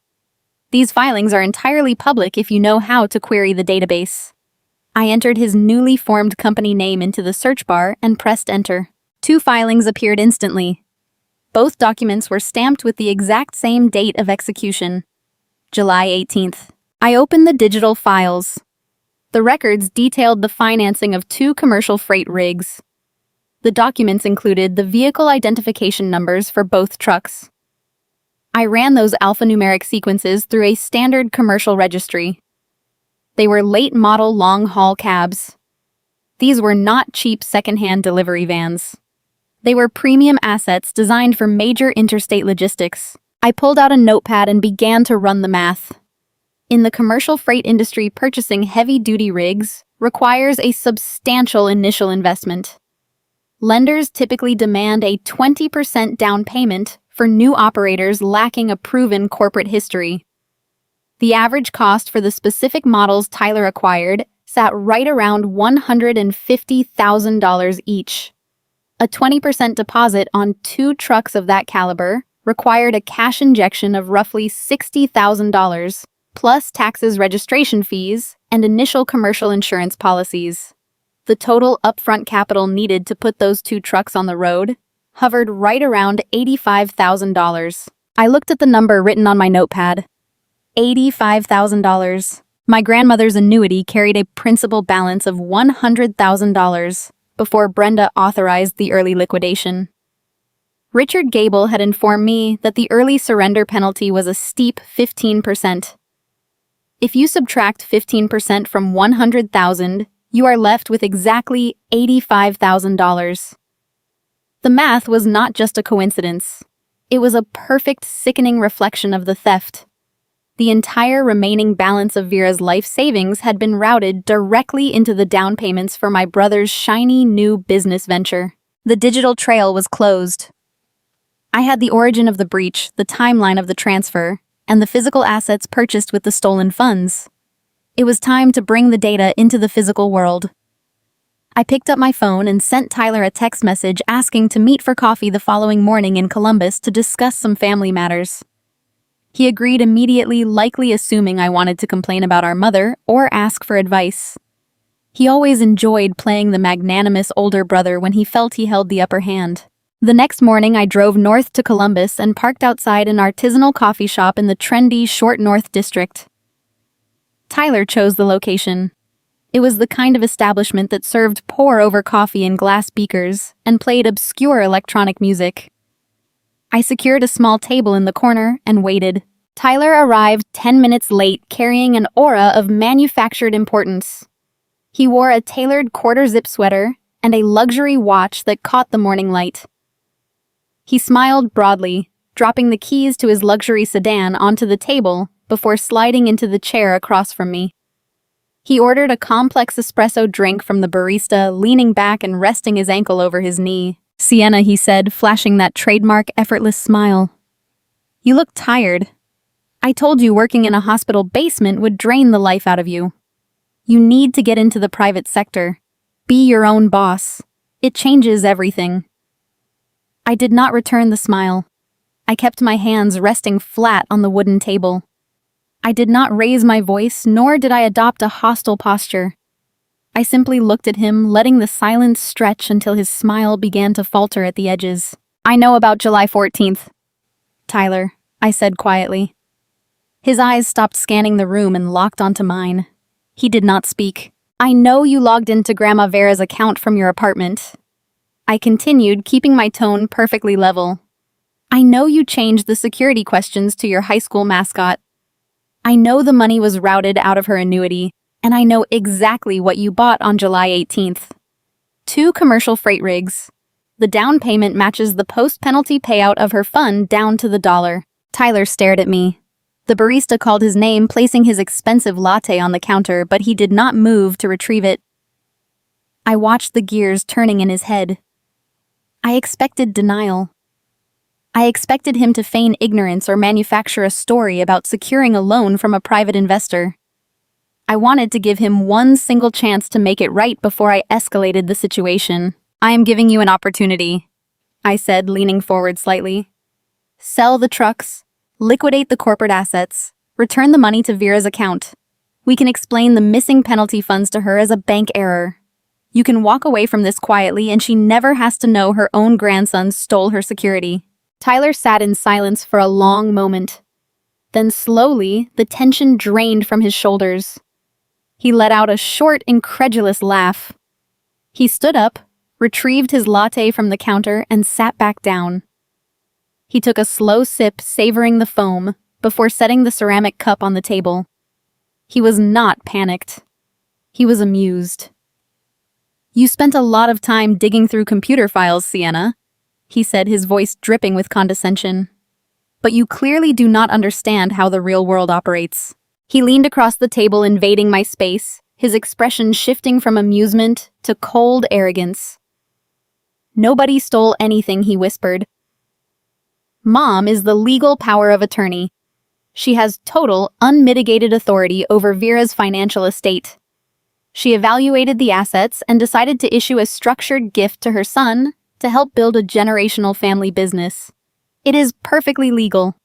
Speaker 1: These filings are entirely public if you know how to query the database. I entered his newly formed company name into the search bar and pressed enter. 2 filings appeared instantly. Both documents were stamped with the exact same date of execution, July 18th. I opened the digital files. The records detailed the financing of 2 commercial freight rigs. The documents included the vehicle identification numbers for both trucks. I ran those alphanumeric sequences through a standard commercial registry. They were late-model long-haul cabs. These were not cheap second-hand delivery vans. They were premium assets designed for major interstate logistics. I pulled out a notepad and began to run the math. In the commercial freight industry, purchasing heavy-duty rigs requires a substantial initial investment. Lenders typically demand a 20% down payment for new operators lacking a proven corporate history. The average cost for the specific models Tyler acquired sat right around $150,000 each. A 20% deposit on 2 trucks of that caliber required a cash injection of roughly $60,000, plus taxes, registration fees, and initial commercial insurance policies. The total upfront capital needed to put those 2 trucks on the road hovered right around $85,000. I looked at the number written on my notepad. $85,000. My grandmother's annuity carried a principal balance of $100,000 before Brenda authorized the early liquidation. Richard Gable had informed me that the early surrender penalty was a steep 15%. If you subtract 15% from $100,000, you are left with exactly $85,000. The math was not just a coincidence. It was a perfect, sickening reflection of the theft. The entire remaining balance of Vera's life savings had been routed directly into the down payments for my brother's shiny new business venture. The digital trail was closed. I had the origin of the breach, the timeline of the transfer, and the physical assets purchased with the stolen funds. It was time to bring the data into the physical world. I picked up my phone and sent Tyler a text message asking to meet for coffee the following morning in Columbus to discuss some family matters. He agreed immediately, likely assuming I wanted to complain about our mother or ask for advice. He always enjoyed playing the magnanimous older brother when he felt he held the upper hand. The next morning, I drove north to Columbus and parked outside an artisanal coffee shop in the trendy Short North District. Tyler chose the location. It was the kind of establishment that served pour-over coffee in glass beakers and played obscure electronic music. I secured a small table in the corner and waited. Tyler arrived 10 minutes late, carrying an aura of manufactured importance. He wore a tailored quarter-zip sweater and a luxury watch that caught the morning light. He smiled broadly, dropping the keys to his luxury sedan onto the table before sliding into the chair across from me. He ordered a complex espresso drink from the barista, leaning back and resting his ankle over his knee. "Sienna," he said, flashing that trademark effortless smile. "You look tired. I told you working in a hospital basement would drain the life out of you. You need to get into the private sector. Be your own boss. It changes everything." I did not return the smile. I kept my hands resting flat on the wooden table. I did not raise my voice, nor did I adopt a hostile posture. I simply looked at him, letting the silence stretch until his smile began to falter at the edges. "I know about July 14th. Tyler," I said quietly. His eyes stopped scanning the room and locked onto mine. He did not speak. "I know you logged into Grandma Vera's account from your apartment." I continued, keeping my tone perfectly level. "I know you changed the security questions to your high school mascot. I know the money was routed out of her annuity, and I know exactly what you bought on July 18th. 2 commercial freight rigs. The down payment matches the post-penalty payout of her fund down to the dollar." Tyler stared at me. The barista called his name, placing his expensive latte on the counter, but he did not move to retrieve it. I watched the gears turning in his head. I expected denial. I expected him to feign ignorance or manufacture a story about securing a loan from a private investor. I wanted to give him one single chance to make it right before I escalated the situation. "I am giving you an opportunity," I said, leaning forward slightly. "Sell the trucks, liquidate the corporate assets, return the money to Vera's account. We can explain the missing penalty funds to her as a bank error. You can walk away from this quietly and she never has to know her own grandson stole her security." Tyler sat in silence for a long moment. Then slowly, the tension drained from his shoulders. He let out a short, incredulous laugh. He stood up, retrieved his latte from the counter, and sat back down. He took a slow sip, savoring the foam, before setting the ceramic cup on the table. He was not panicked. He was amused. "You spent a lot of time digging through computer files, Sienna," he said, his voice dripping with condescension. "But you clearly do not understand how the real world operates." He leaned across the table, invading my space, his expression shifting from amusement to cold arrogance. "Nobody stole anything," he whispered. "Mom is the legal power of attorney. She has total, unmitigated authority over Vera's financial estate. She evaluated the assets and decided to issue a structured gift to her son to help build a generational family business. It is perfectly legal.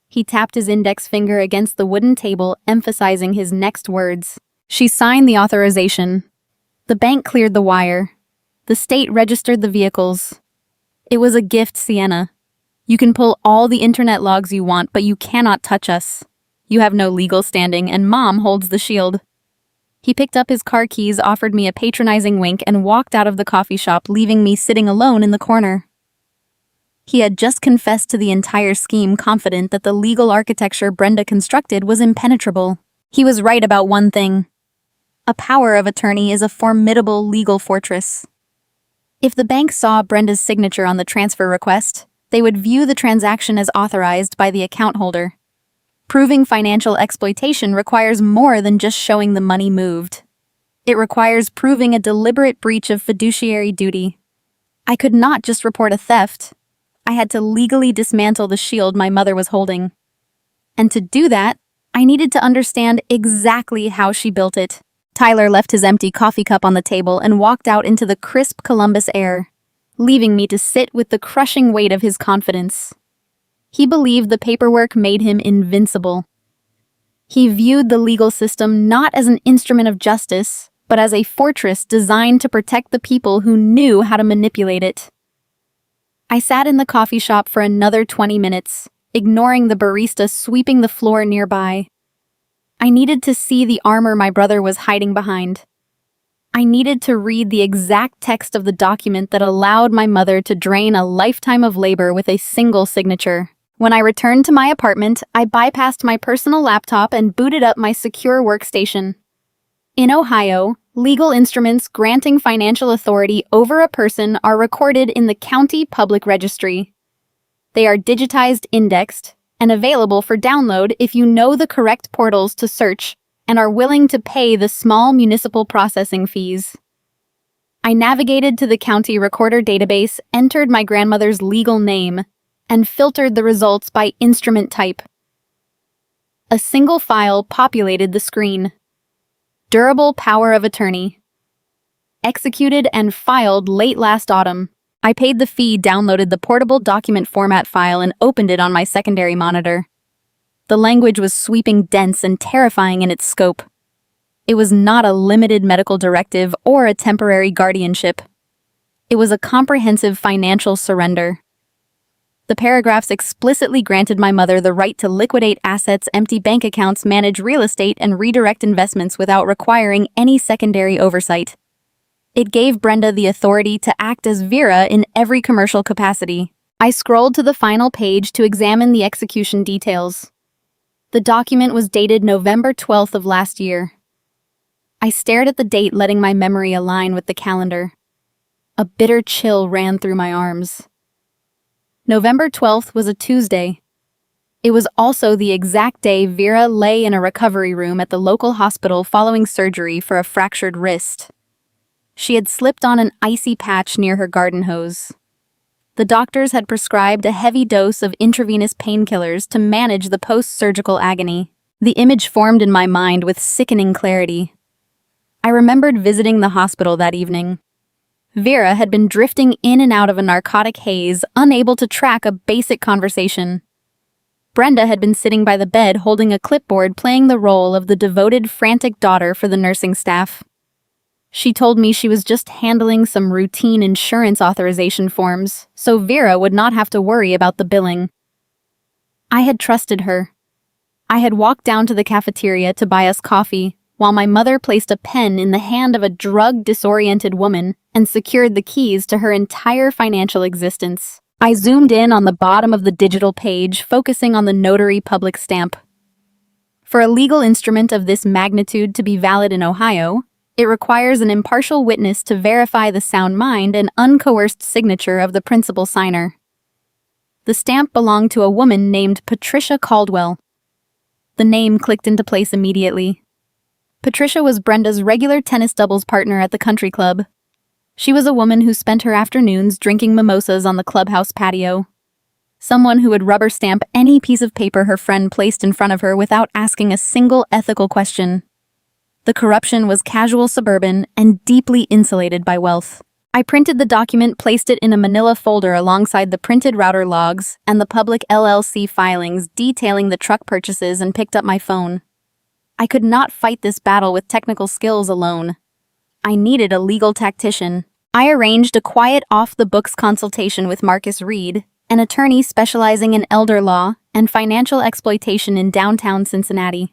Speaker 1: He tapped his index finger against the wooden table, emphasizing his next words. She signed the authorization. The bank cleared the wire. The state registered the vehicles. It was a gift, Sienna. You can pull all the internet logs you want, but you cannot touch us. You have no legal standing, and Mom holds the shield. He picked up his car keys, offered me a patronizing wink, and walked out of the coffee shop, leaving me sitting alone in the corner. He had just confessed to the entire scheme, confident that the legal architecture Brenda constructed was impenetrable. He was right about one thing. A power of attorney is a formidable legal fortress. If the bank saw Brenda's signature on the transfer request, they would view the transaction as authorized by the account holder. Proving financial exploitation requires more than just showing the money moved. It requires proving a deliberate breach of fiduciary duty. I could not just report a theft. I had to legally dismantle the shield my mother was holding. And to do that, I needed to understand exactly how she built it. Tyler left his empty coffee cup on the table and walked out into the crisp Columbus air, leaving me to sit with the crushing weight of his confidence. He believed the paperwork made him invincible. He viewed the legal system not as an instrument of justice, but as a fortress designed to protect the people who knew how to manipulate it. I sat in the coffee shop for another 20 minutes, ignoring the barista sweeping the floor nearby. I needed to see the armor my brother was hiding behind. I needed to read the exact text of the document that allowed my mother to drain a lifetime of labor with a single signature. When I returned to my apartment, I bypassed my personal laptop and booted up my secure workstation. In Ohio, legal instruments granting financial authority over a person are recorded in the county public registry. They are digitized, indexed, and available for download if you know the correct portals to search and are willing to pay the small municipal processing fees. I navigated to the county recorder database, entered my grandmother's legal name, and filtered the results by instrument type. A single file populated the screen. Durable power of attorney. Executed and filed late last autumn. I paid the fee, downloaded the portable document format file, and opened it on my secondary monitor. The language was sweeping, dense, and terrifying in its scope. It was not a limited medical directive or a temporary guardianship. It was a comprehensive financial surrender. The paragraphs explicitly granted my mother the right to liquidate assets, empty bank accounts, manage real estate, and redirect investments without requiring any secondary oversight. It gave Brenda the authority to act as Vera in every commercial capacity. I scrolled to the final page to examine the execution details. The document was dated November 12th of last year. I stared at the date, letting my memory align with the calendar. A bitter chill ran through my arms. November 12th was a Tuesday. It was also the exact day Vera lay in a recovery room at the local hospital following surgery for a fractured wrist. She had slipped on an icy patch near her garden hose. The doctors had prescribed a heavy dose of intravenous painkillers to manage the post-surgical agony. The image formed in my mind with sickening clarity. I remembered visiting the hospital that evening. Vera had been drifting in and out of a narcotic haze, unable to track a basic conversation. Brenda had been sitting by the bed holding a clipboard, playing the role of the devoted, frantic daughter for the nursing staff. She told me she was just handling some routine insurance authorization forms, so Vera would not have to worry about the billing. I had trusted her. I had walked down to the cafeteria to buy us coffee, while my mother placed a pen in the hand of a drug-disoriented woman and secured the keys to her entire financial existence. I zoomed in on the bottom of the digital page, focusing on the notary public stamp. For a legal instrument of this magnitude to be valid in Ohio, it requires an impartial witness to verify the sound mind and uncoerced signature of the principal signer. The stamp belonged to a woman named Patricia Caldwell. The name clicked into place immediately. Patricia was Brenda's regular tennis doubles partner at the country club. She was a woman who spent her afternoons drinking mimosas on the clubhouse patio. Someone who would rubber stamp any piece of paper her friend placed in front of her without asking a single ethical question. The corruption was casual suburban and deeply insulated by wealth. I printed the document, placed it in a manila folder alongside the printed router logs and the public LLC filings detailing the truck purchases, and picked up my phone. I could not fight this battle with technical skills alone. I needed a legal tactician. I arranged a quiet off-the-books consultation with Marcus Reed, an attorney specializing in elder law and financial exploitation in downtown Cincinnati.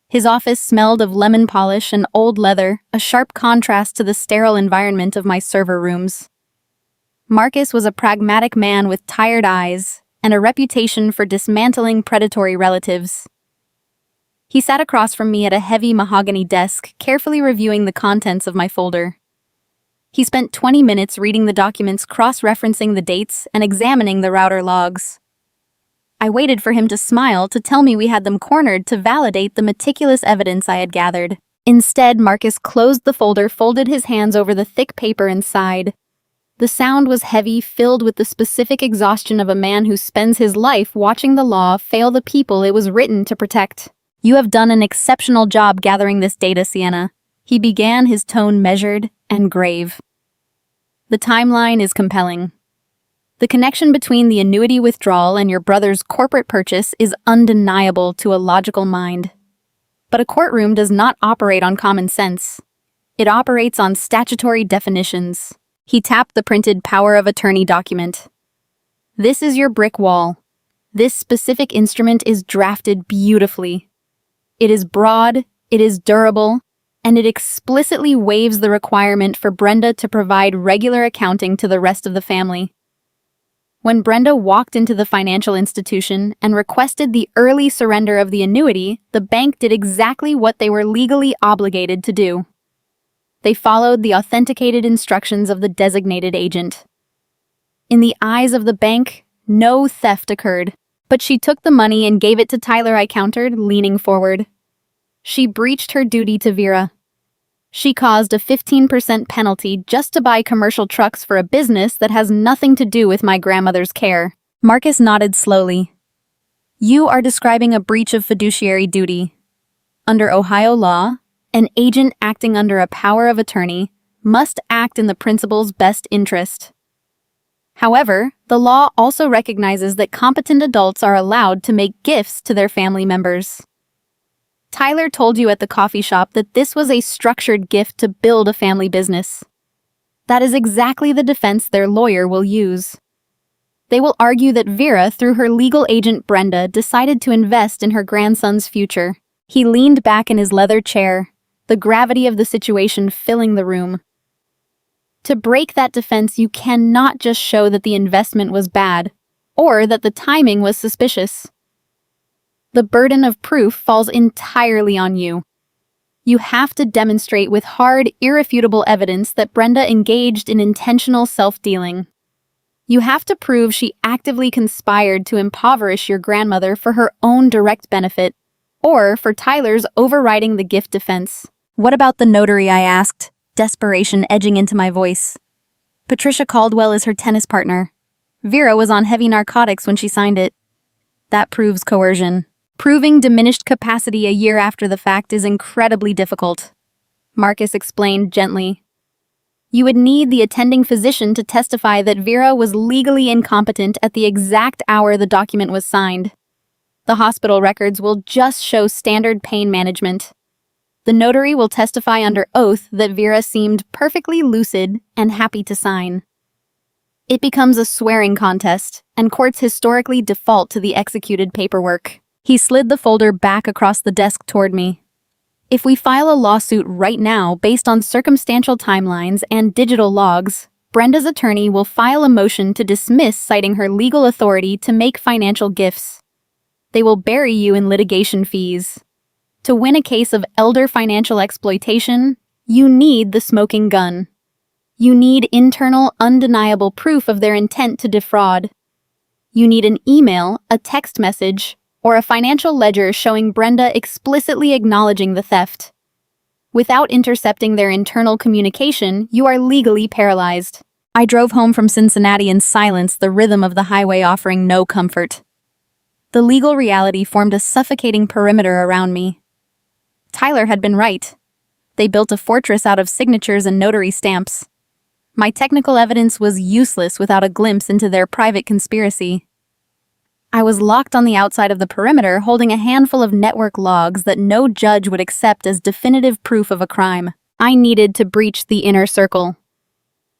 Speaker 1: His office smelled of lemon polish and old leather, a sharp contrast to the sterile environment of my server rooms. Marcus was a pragmatic man with tired eyes and a reputation for dismantling predatory relatives. He sat across from me at a heavy mahogany desk, carefully reviewing the contents of my folder. He spent 20 minutes reading the documents, cross-referencing the dates, and examining the router logs. I waited for him to smile, to tell me we had them cornered, to validate the meticulous evidence I had gathered. Instead, Marcus closed the folder, folded his hands over the thick paper, and sighed. The sound was heavy, filled with the specific exhaustion of a man who spends his life watching the law fail the people it was written to protect. "You have done an exceptional job gathering this data, Sienna," he began, his tone measured and grave. "The timeline is compelling. The connection between the annuity withdrawal and your brother's corporate purchase is undeniable to a logical mind. But a courtroom does not operate on common sense. It operates on statutory definitions." He tapped the printed power of attorney document. "This is your brick wall. This specific instrument is drafted beautifully. It is broad, it is durable, and it explicitly waives the requirement for Brenda to provide regular accounting to the rest of the family. When Brenda walked into the financial institution and requested the early surrender of the annuity, the bank did exactly what they were legally obligated to do. They followed the authenticated instructions of the designated agent. In the eyes of the bank, no theft occurred, but she took the money and gave it to Tyler, I countered, leaning forward. She breached her duty to Vera. She caused a 15% penalty just to buy commercial trucks for a business that has nothing to do with my grandmother's care." Marcus nodded slowly. "You are describing a breach of fiduciary duty. Under Ohio law, an agent acting under a power of attorney must act in the principal's best interest. However, the law also recognizes that competent adults are allowed to make gifts to their family members. Tyler told you at the coffee shop that this was a structured gift to build a family business. That is exactly the defense their lawyer will use. They will argue that Vera, through her legal agent Brenda, decided to invest in her grandson's future." He leaned back in his leather chair, the gravity of the situation filling the room. "To break that defense, you cannot just show that the investment was bad, or that the timing was suspicious. The burden of proof falls entirely on you. You have to demonstrate with hard, irrefutable evidence that Brenda engaged in intentional self-dealing. You have to prove she actively conspired to impoverish your grandmother for her own direct benefit, or for Tyler's overriding the gift defense." "What about the notary?" I asked, desperation edging into my voice. "Patricia Caldwell is her tennis partner. Vera was on heavy narcotics when she signed it. That proves coercion. Proving diminished capacity a year after the fact is incredibly difficult," Marcus explained gently. "You would need the attending physician to testify that Vera was legally incompetent at the exact hour the document was signed. The hospital records will just show standard pain management. The notary will testify under oath that Vera seemed perfectly lucid and happy to sign. It becomes a swearing contest, and courts historically default to the executed paperwork." He slid the folder back across the desk toward me. "If we file a lawsuit right now based on circumstantial timelines and digital logs, Brenda's attorney will file a motion to dismiss, citing her legal authority to make financial gifts. They will bury you in litigation fees. To win a case of elder financial exploitation, you need the smoking gun. You need internal, undeniable proof of their intent to defraud. You need an email, a text message, or a financial ledger showing Brenda explicitly acknowledging the theft. Without intercepting their internal communication, you are legally paralyzed." I drove home from Cincinnati in silence, the rhythm of the highway offering no comfort. The legal reality formed a suffocating perimeter around me. Tyler had been right. They built a fortress out of signatures and notary stamps. My technical evidence was useless without a glimpse into their private conspiracy. I was locked on the outside of the perimeter, holding a handful of network logs that no judge would accept as definitive proof of a crime. I needed to breach the inner circle.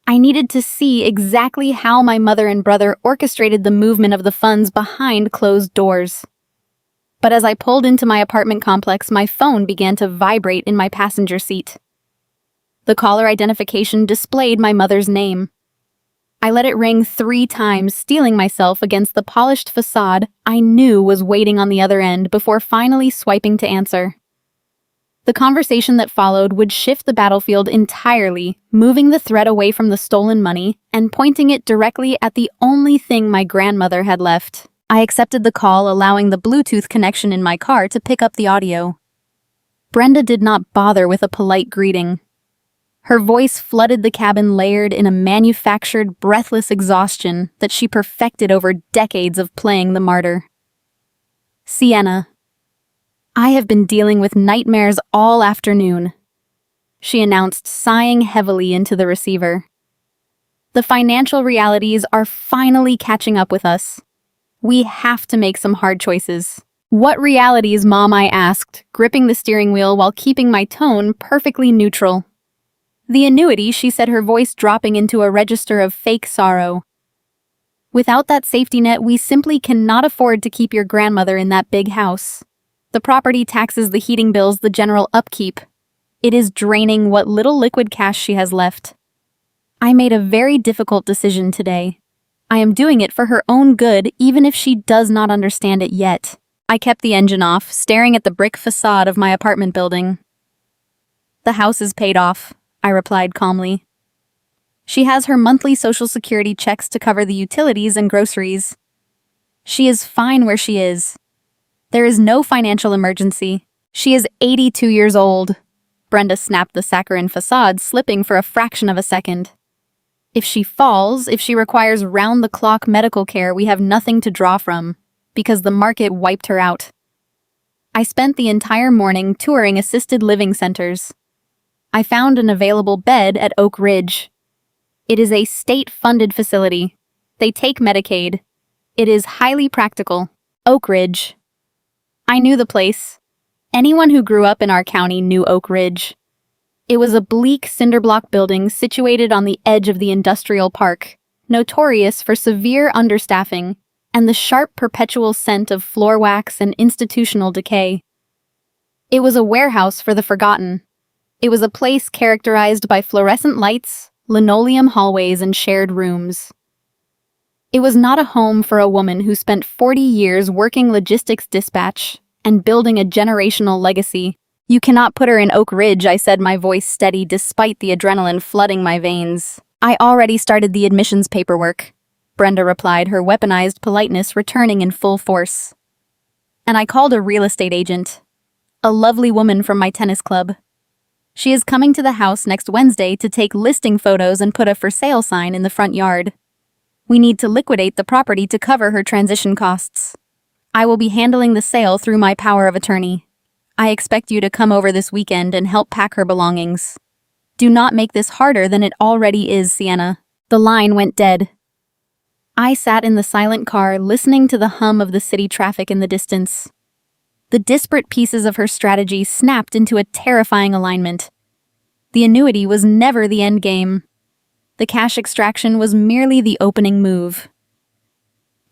Speaker 1: I needed to see exactly how my mother and brother orchestrated the movement of the funds behind closed doors. But as I pulled into my apartment complex, my phone began to vibrate in my passenger seat. The caller identification displayed my mother's name. I let it ring 3 times, steeling myself against the polished facade I knew was waiting on the other end before finally swiping to answer. The conversation that followed would shift the battlefield entirely, moving the threat away from the stolen money and pointing it directly at the only thing my grandmother had left. I accepted the call, allowing the Bluetooth connection in my car to pick up the audio. Brenda did not bother with a polite greeting. Her voice flooded the cabin, layered in a manufactured, breathless exhaustion that she perfected over decades of playing the martyr. "Sienna, I have been dealing with nightmares all afternoon," she announced, sighing heavily into the receiver. "The financial realities are finally catching up with us. We have to make some hard choices." "What realities, Mom?" I asked, gripping the steering wheel while keeping my tone perfectly neutral. "The annuity," she said, her voice dropping into a register of fake sorrow. "Without that safety net, we simply cannot afford to keep your grandmother in that big house. The property taxes, the heating bills, the general upkeep. It is draining what little liquid cash she has left. I made a very difficult decision today. I am doing it for her own good, even if she does not understand it yet." I kept the engine off, staring at the brick facade of my apartment building. "The house is paid off," I replied calmly. "She has her monthly Social Security checks to cover the utilities and groceries. She is fine where she is. There is no financial emergency. She is 82 years old." Brenda snapped the saccharine facade, slipping for a fraction of a second. "If she falls, if she requires round-the-clock medical care, we have nothing to draw from, because the market wiped her out." I spent the entire morning touring assisted living centers. I found an available bed at Oak Ridge. It is a state-funded facility. They take Medicaid. It is highly practical. Oak Ridge. I knew the place. Anyone who grew up in our county knew Oak Ridge. It was a bleak cinderblock building situated on the edge of the industrial park, notorious for severe understaffing and the sharp perpetual scent of floor wax and institutional decay. It was a warehouse for the forgotten. It was a place characterized by fluorescent lights, linoleum hallways, and shared rooms. It was not a home for a woman who spent 40 years working logistics dispatch and building a generational legacy. "You cannot put her in Oak Ridge," I said, my voice steady despite the adrenaline flooding my veins. "I already started the admissions paperwork," Brenda replied, her weaponized politeness returning in full force. "And I called a real estate agent, a lovely woman from my tennis club. She is coming to the house next Wednesday to take listing photos and put a for sale sign in the front yard. We need to liquidate the property to cover her transition costs. I will be handling the sale through my power of attorney. I expect you to come over this weekend and help pack her belongings. Do not make this harder than it already is, Sienna." The line went dead. I sat in the silent car, listening to the hum of the city traffic in the distance. The disparate pieces of her strategy snapped into a terrifying alignment. The annuity was never the end game. The cash extraction was merely the opening move.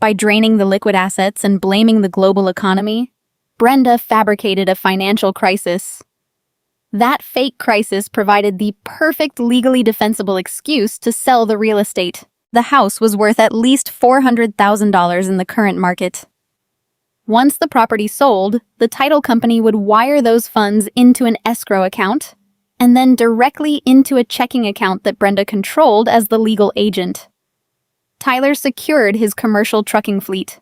Speaker 1: By draining the liquid assets and blaming the global economy, Brenda fabricated a financial crisis. That fake crisis provided the perfect legally defensible excuse to sell the real estate. The house was worth at least $400,000 in the current market. Once the property sold, the title company would wire those funds into an escrow account and then directly into a checking account that Brenda controlled as the legal agent. Tyler secured his commercial trucking fleet.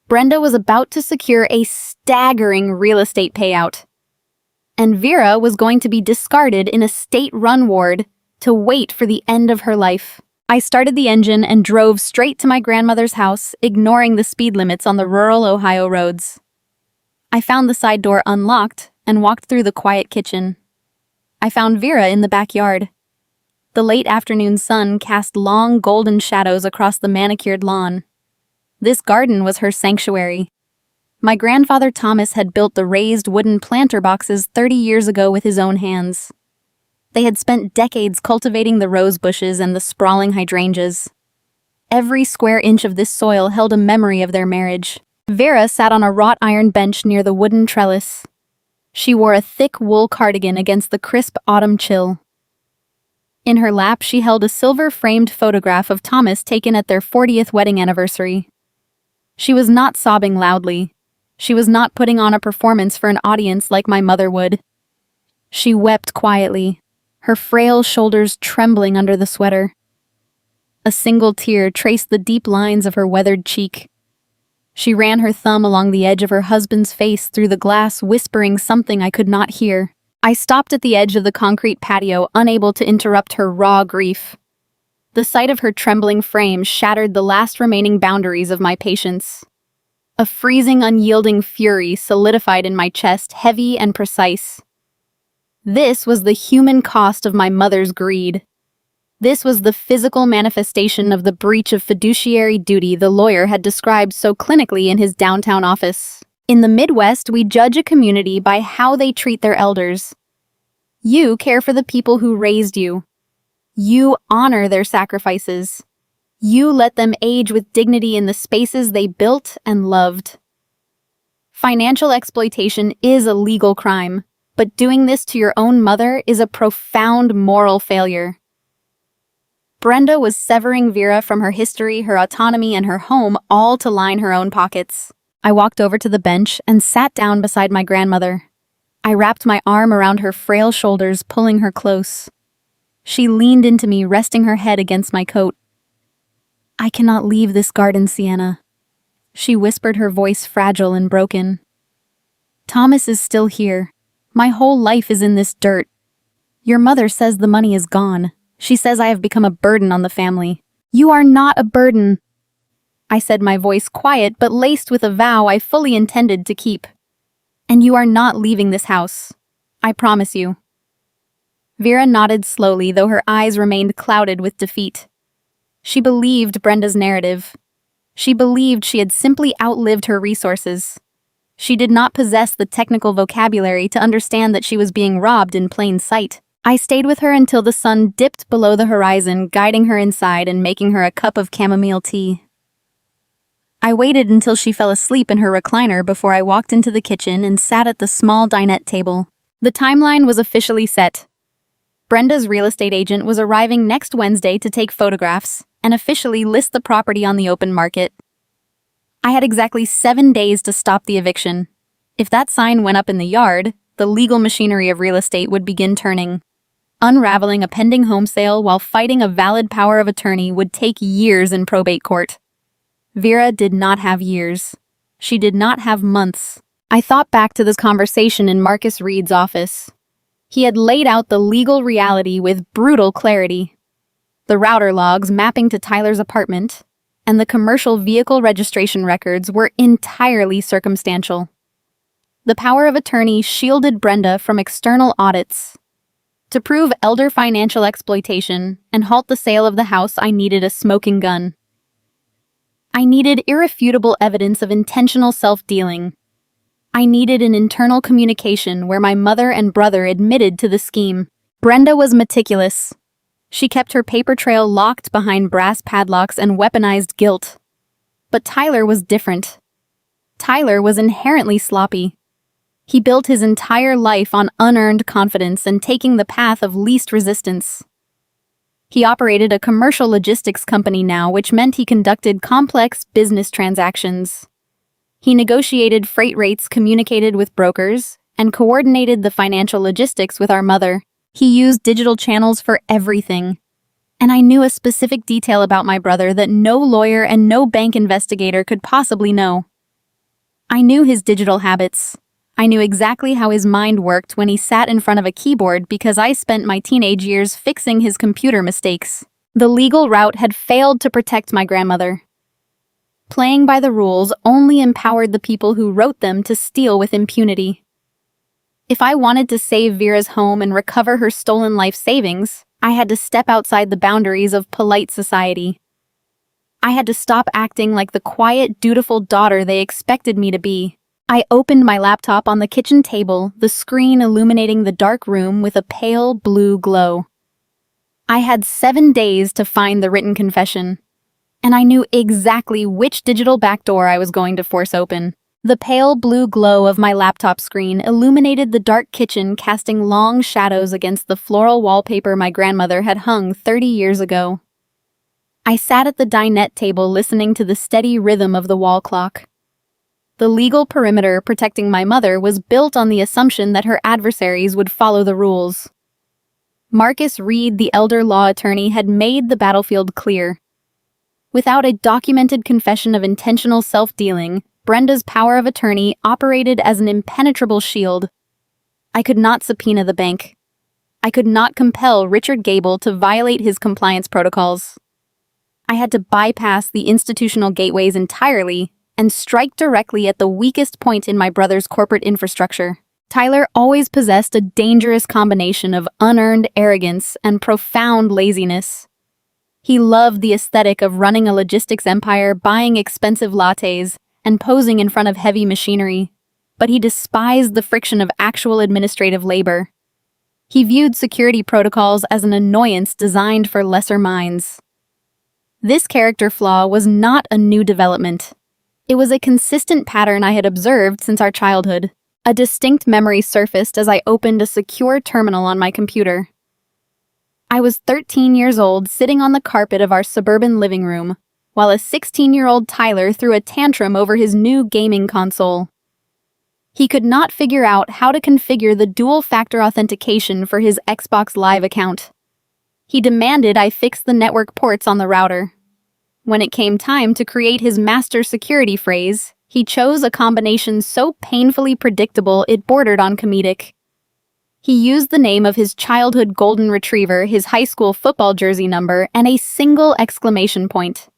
Speaker 1: Brenda was about to secure a staggering real estate payout. And Vera was going to be discarded in a state-run ward to wait for the end of her life. I started the engine and drove straight to my grandmother's house, ignoring the speed limits on the rural Ohio roads. I found the side door unlocked and walked through the quiet kitchen. I found Vera in the backyard. The late afternoon sun cast long golden shadows across the manicured lawn. This garden was her sanctuary. My grandfather Thomas had built the raised wooden planter boxes 30 years ago with his own hands. They had spent decades cultivating the rose bushes and the sprawling hydrangeas. Every square inch of this soil held a memory of their marriage. Vera sat on a wrought iron bench near the wooden trellis. She wore a thick wool cardigan against the crisp autumn chill. In her lap, she held a silver-framed photograph of Thomas taken at their 40th wedding anniversary. She was not sobbing loudly. She was not putting on a performance for an audience like my mother would. She wept quietly, her frail shoulders trembling under the sweater. A single tear traced the deep lines of her weathered cheek. She ran her thumb along the edge of her husband's face through the glass, whispering something I could not hear. I stopped at the edge of the concrete patio, unable to interrupt her raw grief. The sight of her trembling frame shattered the last remaining boundaries of my patience. A freezing, unyielding fury solidified in my chest, heavy and precise. This was the human cost of my mother's greed. This was the physical manifestation of the breach of fiduciary duty the lawyer had described so clinically in his downtown office. In the Midwest, we judge a community by how they treat their elders. You care for the people who raised you. You honor their sacrifices. You let them age with dignity in the spaces they built and loved. Financial exploitation is a legal crime, but doing this to your own mother is a profound moral failure. Brenda was severing Vera from her history, her autonomy, and her home, all to line her own pockets. I walked over to the bench and sat down beside my grandmother. I wrapped my arm around her frail shoulders, pulling her close. She leaned into me, resting her head against my coat. "I cannot leave this garden, Sienna," she whispered, her voice fragile and broken. "Thomas is still here. My whole life is in this dirt. Your mother says the money is gone. She says I have become a burden on the family. You are not a burden," I said, my voice quiet but laced with a vow I fully intended to keep. "And you are not leaving this house. I promise you." Vera nodded slowly, though her eyes remained clouded with defeat. She believed Brenda's narrative. She believed she had simply outlived her resources. She did not possess the technical vocabulary to understand that she was being robbed in plain sight. I stayed with her until the sun dipped below the horizon, guiding her inside and making her a cup of chamomile tea. I waited until she fell asleep in her recliner before I walked into the kitchen and sat at the small dinette table. The timeline was officially set. Brenda's real estate agent was arriving next Wednesday to take photographs and officially list the property on the open market. I had exactly 7 days to stop the eviction. If that sign went up in the yard, the legal machinery of real estate would begin turning. Unraveling a pending home sale while fighting a valid power of attorney would take years in probate court. Vera did not have years. She did not have months. I thought back to this conversation in Marcus Reed's office. He had laid out the legal reality with brutal clarity. The router logs mapping to Tyler's apartment and the commercial vehicle registration records were entirely circumstantial. The power of attorney shielded Brenda from external audits. To prove elder financial exploitation and halt the sale of the house, I needed a smoking gun. I needed irrefutable evidence of intentional self-dealing. I needed an internal communication where my mother and brother admitted to the scheme. Brenda was meticulous. She kept her paper trail locked behind brass padlocks and weaponized guilt. But Tyler was different. Tyler was inherently sloppy. He built his entire life on unearned confidence and taking the path of least resistance. He operated a commercial logistics company now, which meant he conducted complex business transactions. He negotiated freight rates, communicated with brokers, and coordinated the financial logistics with our mother. He used digital channels for everything. And I knew a specific detail about my brother that no lawyer and no bank investigator could possibly know. I knew his digital habits. I knew exactly how his mind worked when he sat in front of a keyboard because I spent my teenage years fixing his computer mistakes. The legal route had failed to protect my grandmother. Playing by the rules only empowered the people who wrote them to steal with impunity. If I wanted to save Vera's home and recover her stolen life savings, I had to step outside the boundaries of polite society. I had to stop acting like the quiet, dutiful daughter they expected me to be. I opened my laptop on the kitchen table, the screen illuminating the dark room with a pale blue glow. I had 7 days to find the written confession, and I knew exactly which digital backdoor I was going to force open. The pale blue glow of my laptop screen illuminated the dark kitchen, casting long shadows against the floral wallpaper my grandmother had hung 30 years ago. I sat at the dinette table listening to the steady rhythm of the wall clock. The legal perimeter protecting my mother was built on the assumption that her adversaries would follow the rules. Marcus Reed, the elder law attorney, had made the battlefield clear. Without a documented confession of intentional self-dealing, Brenda's power of attorney operated as an impenetrable shield. I could not subpoena the bank. I could not compel Richard Gable to violate his compliance protocols. I had to bypass the institutional gateways entirely and strike directly at the weakest point in my brother's corporate infrastructure. Tyler always possessed a dangerous combination of unearned arrogance and profound laziness. He loved the aesthetic of running a logistics empire, buying expensive lattes, and posing in front of heavy machinery, but he despised the friction of actual administrative labor. He viewed security protocols as an annoyance designed for lesser minds. This character flaw was not a new development. It was a consistent pattern I had observed since our childhood. A distinct memory surfaced as I opened a secure terminal on my computer. I was 13 years old, sitting on the carpet of our suburban living room, while a 16-year-old Tyler threw a tantrum over his new gaming console. He could not figure out how to configure the dual-factor authentication for his Xbox Live account. He demanded I fix the network ports on the router. When it came time to create his master security phrase, he chose a combination so painfully predictable it bordered on comedic. He used the name of his childhood golden retriever, his high school football jersey number, and a single exclamation point.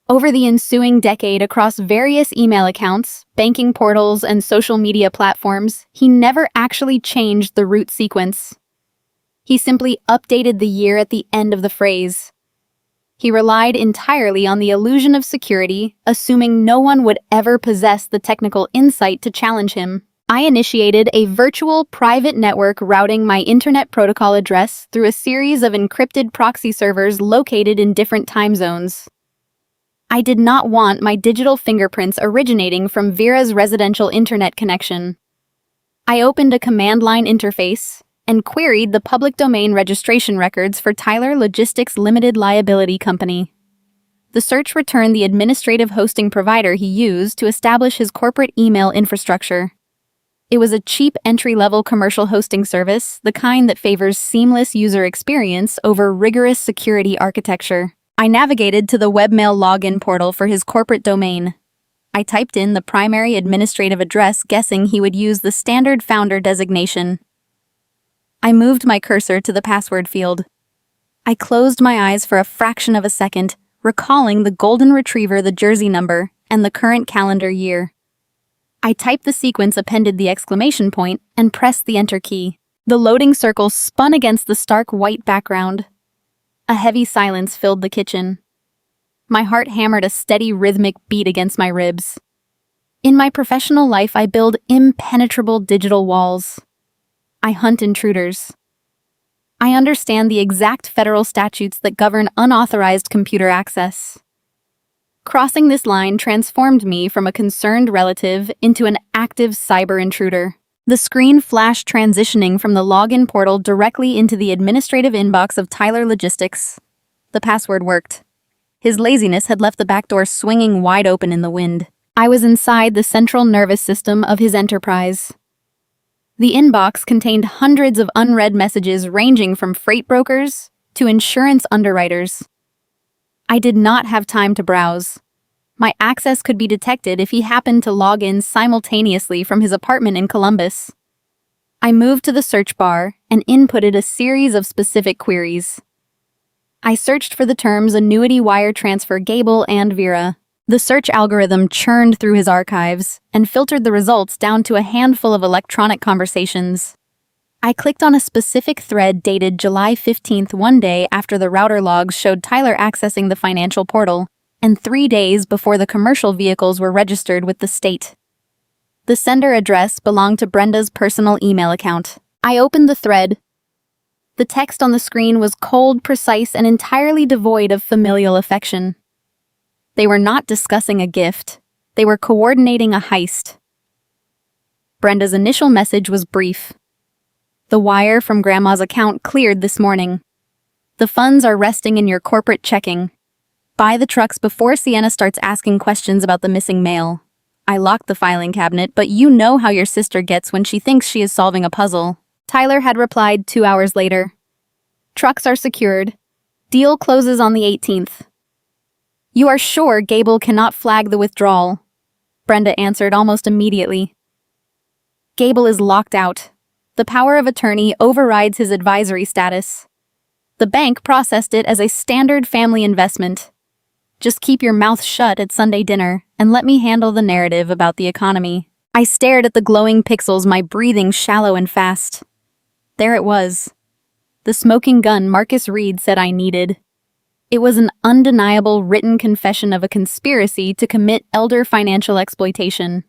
Speaker 1: Over the ensuing decade, across various email accounts, banking portals, and social media platforms, he never actually changed the root sequence. He simply updated the year at the end of the phrase. He relied entirely on the illusion of security, assuming no one would ever possess the technical insight to challenge him. I initiated a virtual private network routing my internet protocol address through a series of encrypted proxy servers located in different time zones. I did not want my digital fingerprints originating from Vera's residential internet connection. I opened a command line interface and queried the public domain registration records for Tyler Logistics Limited Liability Company. The search returned the administrative hosting provider he used to establish his corporate email infrastructure. It was a cheap entry-level commercial hosting service, the kind that favors seamless user experience over rigorous security architecture. I navigated to the webmail login portal for his corporate domain. I typed in the primary administrative address, guessing he would use the standard founder designation. I moved my cursor to the password field. I closed my eyes for a fraction of a second, recalling the golden retriever, the jersey number, and the current calendar year. I typed the sequence, appended the exclamation point, and pressed the enter key. The loading circle spun against the stark white background. A heavy silence filled the kitchen. My heart hammered a steady rhythmic beat against my ribs. In my professional life, I build impenetrable digital walls. I hunt intruders. I understand the exact federal statutes that govern unauthorized computer access. Crossing this line transformed me from a concerned relative into an active cyber intruder. The screen flashed, transitioning from the login portal directly into the administrative inbox of Tyler Logistics. The password worked. His laziness had left the back door swinging wide open in the wind. I was inside the central nervous system of his enterprise. The inbox contained hundreds of unread messages ranging from freight brokers to insurance underwriters. I did not have time to browse. My access could be detected if he happened to log in simultaneously from his apartment in Columbus. I moved to the search bar and inputted a series of specific queries. I searched for the terms Annuity, wire transfer, Gable, and Vera. The search algorithm churned through his archives and filtered the results down to a handful of electronic conversations. I clicked on a specific thread dated July 15th, one day after the router logs showed Tyler accessing the financial portal, and 3 days before the commercial vehicles were registered with the state. The sender address belonged to Brenda's personal email account. I opened the thread. The text on the screen was cold, precise, and entirely devoid of familial affection. They were not discussing a gift. They were coordinating a heist. Brenda's initial message was brief. The wire from Grandma's account cleared this morning. The funds are resting in your corporate checking. Buy the trucks before Sienna starts asking questions about the missing mail. I locked the filing cabinet, but you know how your sister gets when she thinks she is solving a puzzle. Tyler had replied 2 hours later. Trucks are secured. Deal closes on the 18th. You are sure Gable cannot flag the withdrawal? Brenda answered almost immediately. Gable is locked out. The power of attorney overrides his advisory status. The bank processed it as a standard family investment. Just keep your mouth shut at Sunday dinner and let me handle the narrative about the economy. I stared at the glowing pixels, my breathing shallow and fast. There it was. The smoking gun Marcus Reed said I needed. It was an undeniable written confession of a conspiracy to commit elder financial exploitation.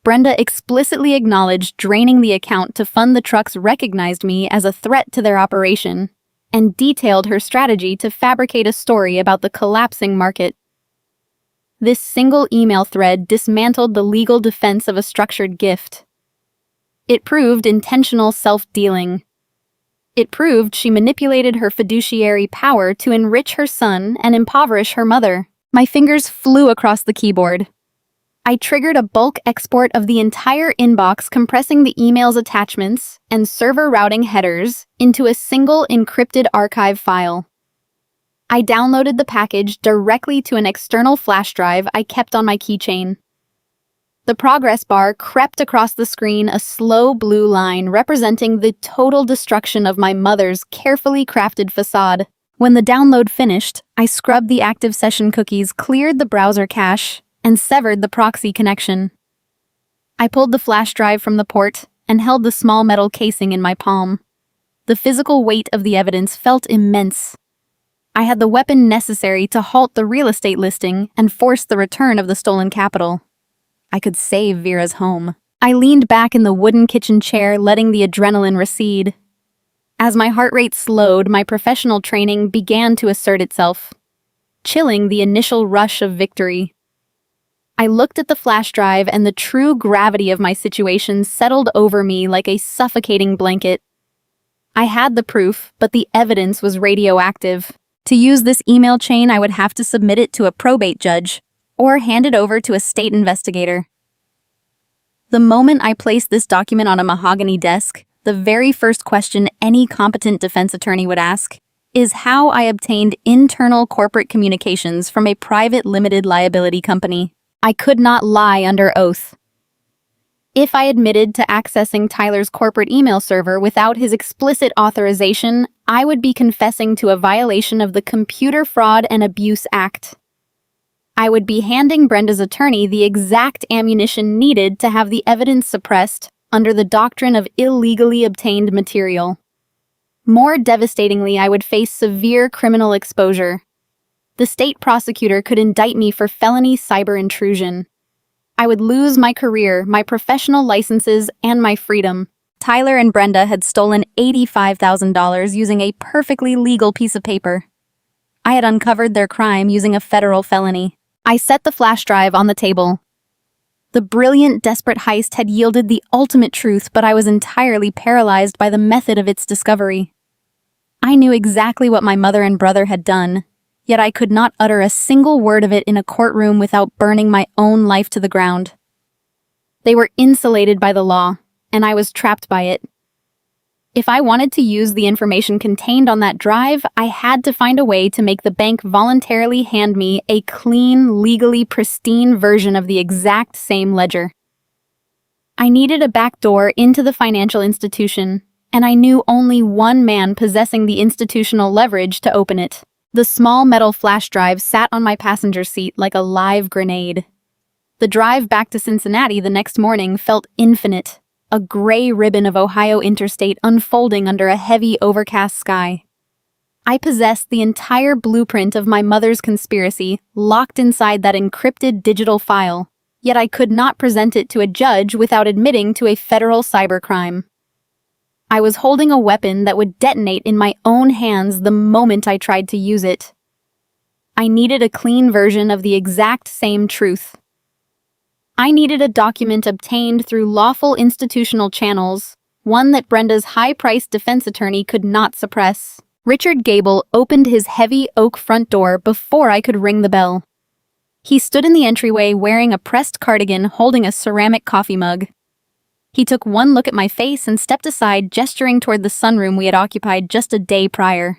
Speaker 1: Brenda explicitly acknowledged draining the account to fund the trucks, recognized me as a threat to their operation, and detailed her strategy to fabricate a story about the collapsing market. This single email thread dismantled the legal defense of a structured gift. It proved intentional self-dealing. It proved she manipulated her fiduciary power to enrich her son and impoverish her mother. My fingers flew across the keyboard. I triggered a bulk export of the entire inbox, compressing the email's attachments and server routing headers into a single encrypted archive file. I downloaded the package directly to an external flash drive I kept on my keychain. The progress bar crept across the screen, a slow blue line representing the total destruction of my mother's carefully crafted facade. When the download finished, I scrubbed the active session cookies, cleared the browser cache, and severed the proxy connection. I pulled the flash drive from the port and held the small metal casing in my palm. The physical weight of the evidence felt immense. I had the weapon necessary to halt the real estate listing and force the return of the stolen capital. I could save Vera's home. I leaned back in the wooden kitchen chair, letting the adrenaline recede. As my heart rate slowed, my professional training began to assert itself, chilling the initial rush of victory. I looked at the flash drive, and the true gravity of my situation settled over me like a suffocating blanket. I had the proof, but the evidence was radioactive. To use this email chain, I would have to submit it to a probate judge, or hand it over to a state investigator. The moment I placed this document on a mahogany desk, the very first question any competent defense attorney would ask is how I obtained internal corporate communications from a private limited liability company. I could not lie under oath. If I admitted to accessing Tyler's corporate email server without his explicit authorization, I would be confessing to a violation of the Computer Fraud and Abuse Act. I would be handing Brenda's attorney the exact ammunition needed to have the evidence suppressed under the doctrine of illegally obtained material. More devastatingly, I would face severe criminal exposure. The state prosecutor could indict me for felony cyber intrusion. I would lose my career, my professional licenses, and my freedom. Tyler and Brenda had stolen $85,000 using a perfectly legal piece of paper. I had uncovered their crime using a federal felony. I set the flash drive on the table. The brilliant, desperate heist had yielded the ultimate truth, but I was entirely paralyzed by the method of its discovery. I knew exactly what my mother and brother had done, yet I could not utter a single word of it in a courtroom without burning my own life to the ground. They were insulated by the law, and I was trapped by it. If I wanted to use the information contained on that drive, I had to find a way to make the bank voluntarily hand me a clean, legally pristine version of the exact same ledger. I needed a back door into the financial institution, and I knew only one man possessing the institutional leverage to open it. The small metal flash drive sat on my passenger seat like a live grenade. The drive back to Cincinnati the next morning felt infinite, a gray ribbon of Ohio interstate unfolding under a heavy, overcast sky. I possessed the entire blueprint of my mother's conspiracy locked inside that encrypted digital file, yet I could not present it to a judge without admitting to a federal cybercrime. I was holding a weapon that would detonate in my own hands the moment I tried to use it. I needed a clean version of the exact same truth. I needed a document obtained through lawful institutional channels, one that Brenda's high-priced defense attorney could not suppress. Richard Gable opened his heavy oak front door before I could ring the bell. He stood in the entryway wearing a pressed cardigan holding a ceramic coffee mug. He took one look at my face and stepped aside, gesturing toward the sunroom we had occupied just a day prior.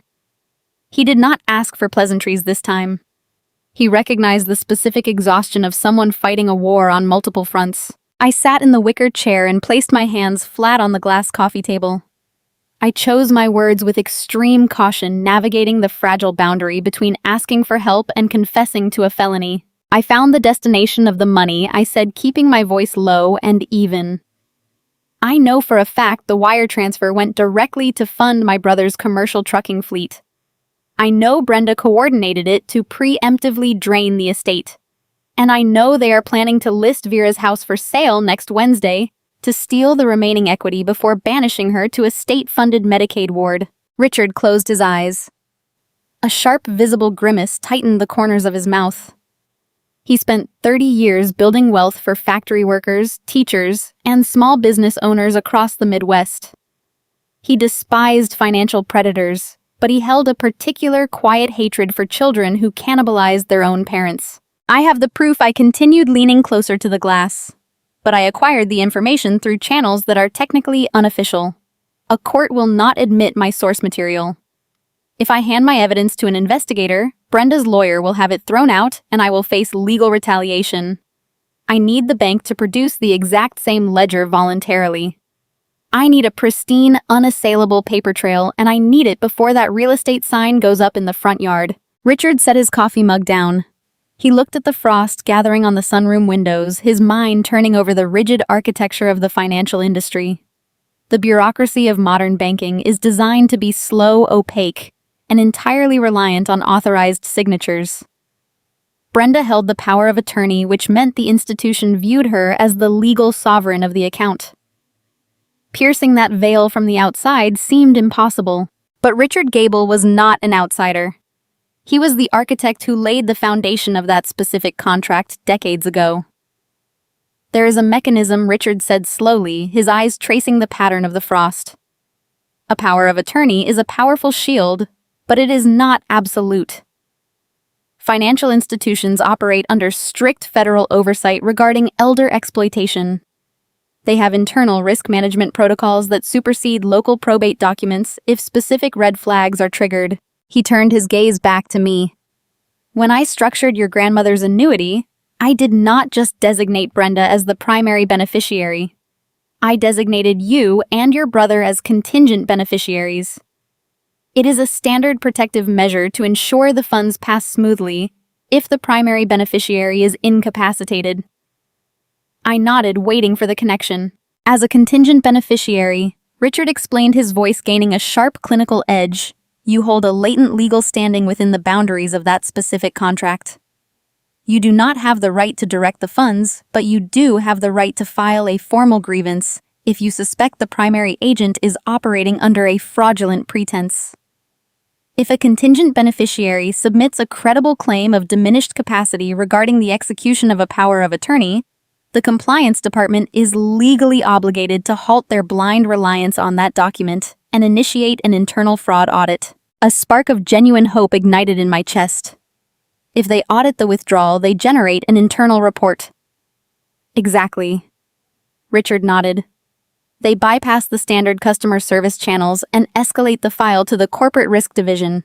Speaker 1: He did not ask for pleasantries this time. He recognized the specific exhaustion of someone fighting a war on multiple fronts. I sat in the wicker chair and placed my hands flat on the glass coffee table. I chose my words with extreme caution, navigating the fragile boundary between asking for help and confessing to a felony. I found the destination of the money, I said, keeping my voice low and even. I know for a fact the wire transfer went directly to fund my brother's commercial trucking fleet. I know Brenda coordinated it to preemptively drain the estate. And I know they are planning to list Vera's house for sale next Wednesday to steal the remaining equity before banishing her to a state-funded Medicaid ward. Richard closed his eyes. A sharp, visible grimace tightened the corners of his mouth. He spent 30 years building wealth for factory workers, teachers, and small business owners across the Midwest. He despised financial predators, but he held a particular quiet hatred for children who cannibalized their own parents. I have the proof. I continued, leaning closer to the glass. But I acquired the information through channels that are technically unofficial. A court will not admit my source material. If I hand my evidence to an investigator, Brenda's lawyer will have it thrown out and I will face legal retaliation. I need the bank to produce the exact same ledger voluntarily. I need a pristine, unassailable paper trail, and I need it before that real estate sign goes up in the front yard. Richard set his coffee mug down. He looked at the frost gathering on the sunroom windows, his mind turning over the rigid architecture of the financial industry. The bureaucracy of modern banking is designed to be slow, opaque, and entirely reliant on authorized signatures. Brenda held the power of attorney, which meant the institution viewed her as the legal sovereign of the account. Piercing that veil from the outside seemed impossible, but Richard Gable was not an outsider. He was the architect who laid the foundation of that specific contract decades ago. There is a mechanism, Richard said slowly, his eyes tracing the pattern of the frost. A power of attorney is a powerful shield, but it is not absolute. Financial institutions operate under strict federal oversight regarding elder exploitation. They have internal risk management protocols that supersede local probate documents if specific red flags are triggered. He turned his gaze back to me. When I structured your grandmother's annuity, I did not just designate Brenda as the primary beneficiary. I designated you and your brother as contingent beneficiaries. It is a standard protective measure to ensure the funds pass smoothly if the primary beneficiary is incapacitated. I nodded, waiting for the connection. As a contingent beneficiary, Richard explained, his voice gaining a sharp clinical edge, you hold a latent legal standing within the boundaries of that specific contract. You do not have the right to direct the funds, but you do have the right to file a formal grievance if you suspect the primary agent is operating under a fraudulent pretense. If a contingent beneficiary submits a credible claim of diminished capacity regarding the execution of a power of attorney, the compliance department is legally obligated to halt their blind reliance on that document and initiate an internal fraud audit. A spark of genuine hope ignited in my chest. If they audit the withdrawal, they generate an internal report. Exactly. Richard nodded. They bypass the standard customer service channels and escalate the file to the corporate risk division.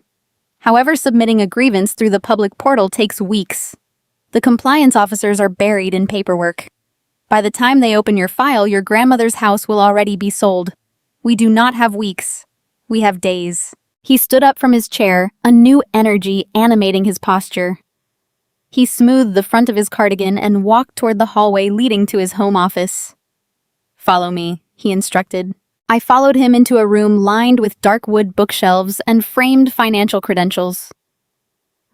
Speaker 1: However, submitting a grievance through the public portal takes weeks. The compliance officers are buried in paperwork. By the time they open your file, your grandmother's house will already be sold. We do not have weeks. We have days. He stood up from his chair, a new energy animating his posture. He smoothed the front of his cardigan and walked toward the hallway leading to his home office. "Follow me," he instructed. I followed him into a room lined with dark wood bookshelves and framed financial credentials.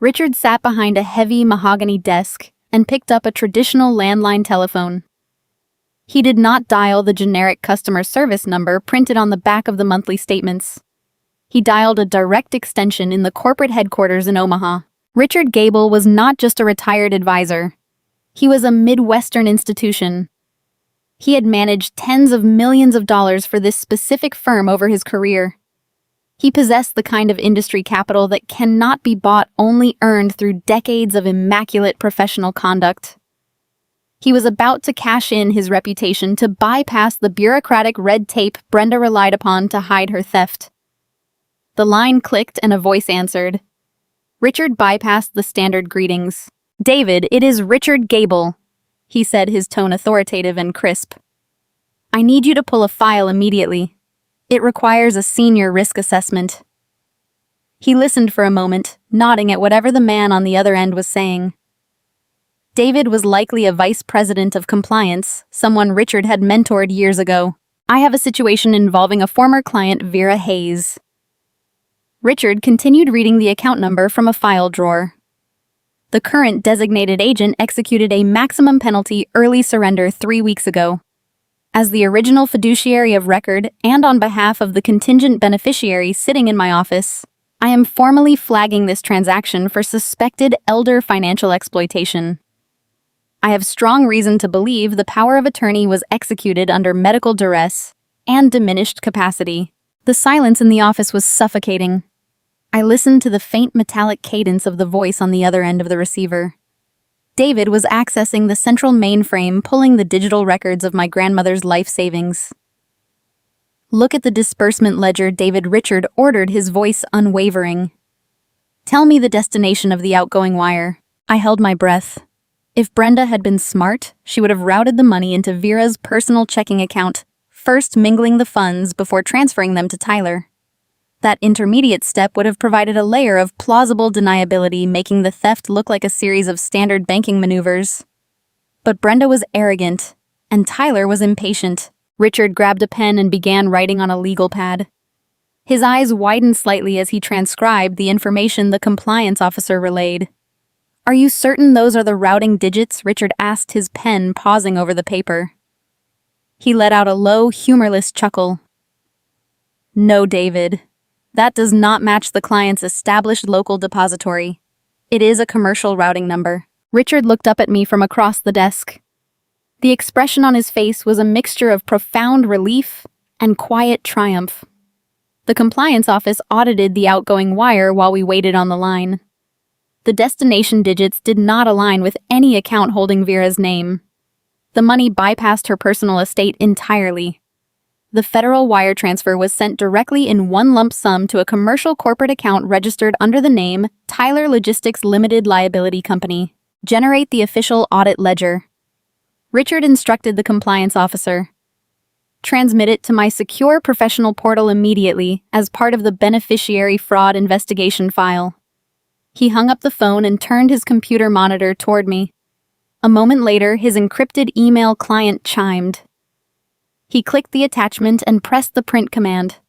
Speaker 1: Richard sat behind a heavy mahogany desk and picked up a traditional landline telephone. He did not dial the generic customer service number printed on the back of the monthly statements. He dialed a direct extension in the corporate headquarters in Omaha. Richard Gable was not just a retired advisor. He was a Midwestern institution. He had managed tens of millions of dollars for this specific firm over his career. He possessed the kind of industry capital that cannot be bought, only earned through decades of immaculate professional conduct. He was about to cash in his reputation to bypass the bureaucratic red tape Brenda relied upon to hide her theft. The line clicked and a voice answered. Richard bypassed the standard greetings. "David, it is Richard Gable," he said, his tone authoritative and crisp. "I need you to pull a file immediately. It requires a senior risk assessment." He listened for a moment, nodding at whatever the man on the other end was saying. David was likely a vice president of compliance, someone Richard had mentored years ago. "I have a situation involving a former client, Vera Hayes." Richard continued reading the account number from a file drawer. The current designated agent executed a maximum penalty early surrender 3 weeks ago. As the original fiduciary of record and on behalf of the contingent beneficiary sitting in my office, I am formally flagging this transaction for suspected elder financial exploitation. I have strong reason to believe the power of attorney was executed under medical duress and diminished capacity. The silence in the office was suffocating. I listened to the faint metallic cadence of the voice on the other end of the receiver. David was accessing the central mainframe, pulling the digital records of my grandmother's life savings. "Look at the disbursement ledger, David." Richard ordered, his voice unwavering. "Tell me the destination of the outgoing wire." I held my breath. If Brenda had been smart, she would have routed the money into Vera's personal checking account, first mingling the funds before transferring them to Tyler. That intermediate step would have provided a layer of plausible deniability, making the theft look like a series of standard banking maneuvers. But Brenda was arrogant, and Tyler was impatient. Richard grabbed a pen and began writing on a legal pad. His eyes widened slightly as he transcribed the information the compliance officer relayed. "Are you certain those are the routing digits?" Richard asked, his pen pausing over the paper. He let out a low, humorless chuckle. "No, David. That does not match the client's established local depository. It is a commercial routing number." Richard looked up at me from across the desk. The expression on his face was a mixture of profound relief and quiet triumph. The compliance office audited the outgoing wire while we waited on the line. The destination digits did not align with any account holding Vera's name. The money bypassed her personal estate entirely. The federal wire transfer was sent directly in one lump sum to a commercial corporate account registered under the name Tyler Logistics Limited Liability Company. "Generate the official audit ledger." Richard instructed the compliance officer. "Transmit it to my secure professional portal immediately as part of the beneficiary fraud investigation file." He hung up the phone and turned his computer monitor toward me. A moment later, his encrypted email client chimed. He clicked the attachment and pressed the print command.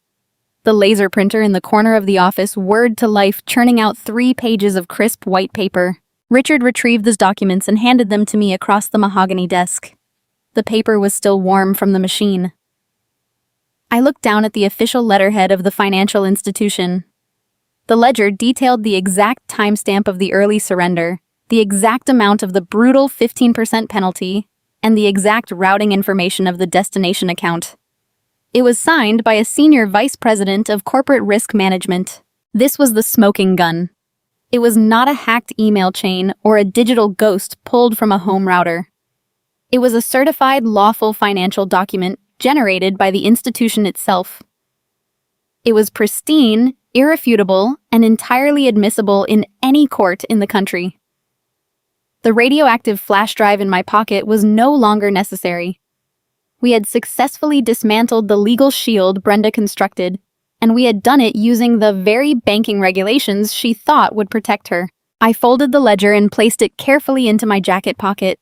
Speaker 1: The laser printer in the corner of the office whirred to life, churning out 3 pages of crisp white paper. Richard retrieved those documents and handed them to me across the mahogany desk. The paper was still warm from the machine. I looked down at the official letterhead of the financial institution. The ledger detailed the exact timestamp of the early surrender, the exact amount of the brutal 15% penalty, and the exact routing information of the destination account. It was signed by a senior vice president of corporate risk management. This was the smoking gun. It was not a hacked email chain or a digital ghost pulled from a home router. It was a certified lawful financial document generated by the institution itself. It was pristine, irrefutable, and entirely admissible in any court in the country. The radioactive flash drive in my pocket was no longer necessary. We had successfully dismantled the legal shield Brenda constructed, and we had done it using the very banking regulations she thought would protect her. I folded the ledger and placed it carefully into my jacket pocket.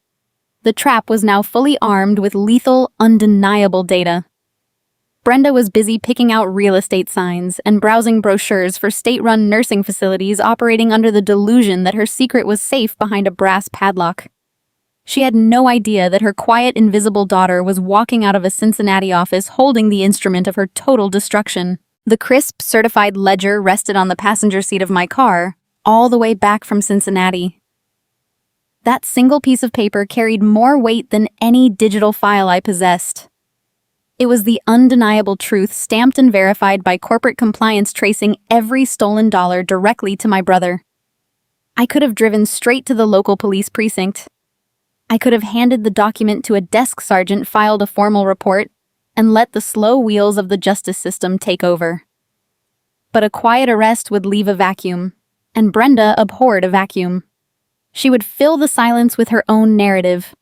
Speaker 1: The trap was now fully armed with lethal, undeniable data. Brenda was busy picking out real estate signs and browsing brochures for state-run nursing facilities operating under the delusion that her secret was safe behind a brass padlock. She had no idea that her quiet, invisible daughter was walking out of a Cincinnati office holding the instrument of her total destruction. The crisp, certified ledger rested on the passenger seat of my car, all the way back from Cincinnati. That single piece of paper carried more weight than any digital file I possessed. It was the undeniable truth stamped and verified by corporate compliance tracing every stolen dollar directly to my brother. I could have driven straight to the local police precinct. I could have handed the document to a desk sergeant, filed a formal report, and let the slow wheels of the justice system take over. But a quiet arrest would leave a vacuum, and Brenda abhorred a vacuum. She would fill the silence with her own narrative.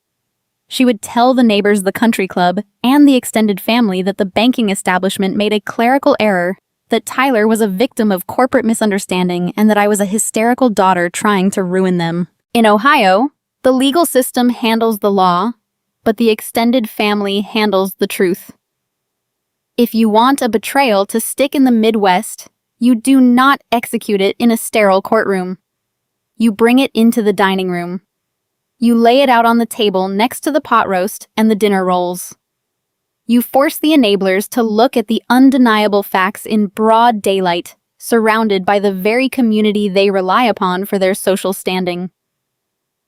Speaker 1: She would tell the neighbors, the country club, and the extended family that the banking establishment made a clerical error, that Tyler was a victim of corporate misunderstanding, and that I was a hysterical daughter trying to ruin them. In Ohio, the legal system handles the law, but the extended family handles the truth. If you want a betrayal to stick in the Midwest, you do not execute it in a sterile courtroom. You bring it into the dining room. You lay it out on the table next to the pot roast and the dinner rolls. You force the enablers to look at the undeniable facts in broad daylight, surrounded by the very community they rely upon for their social standing.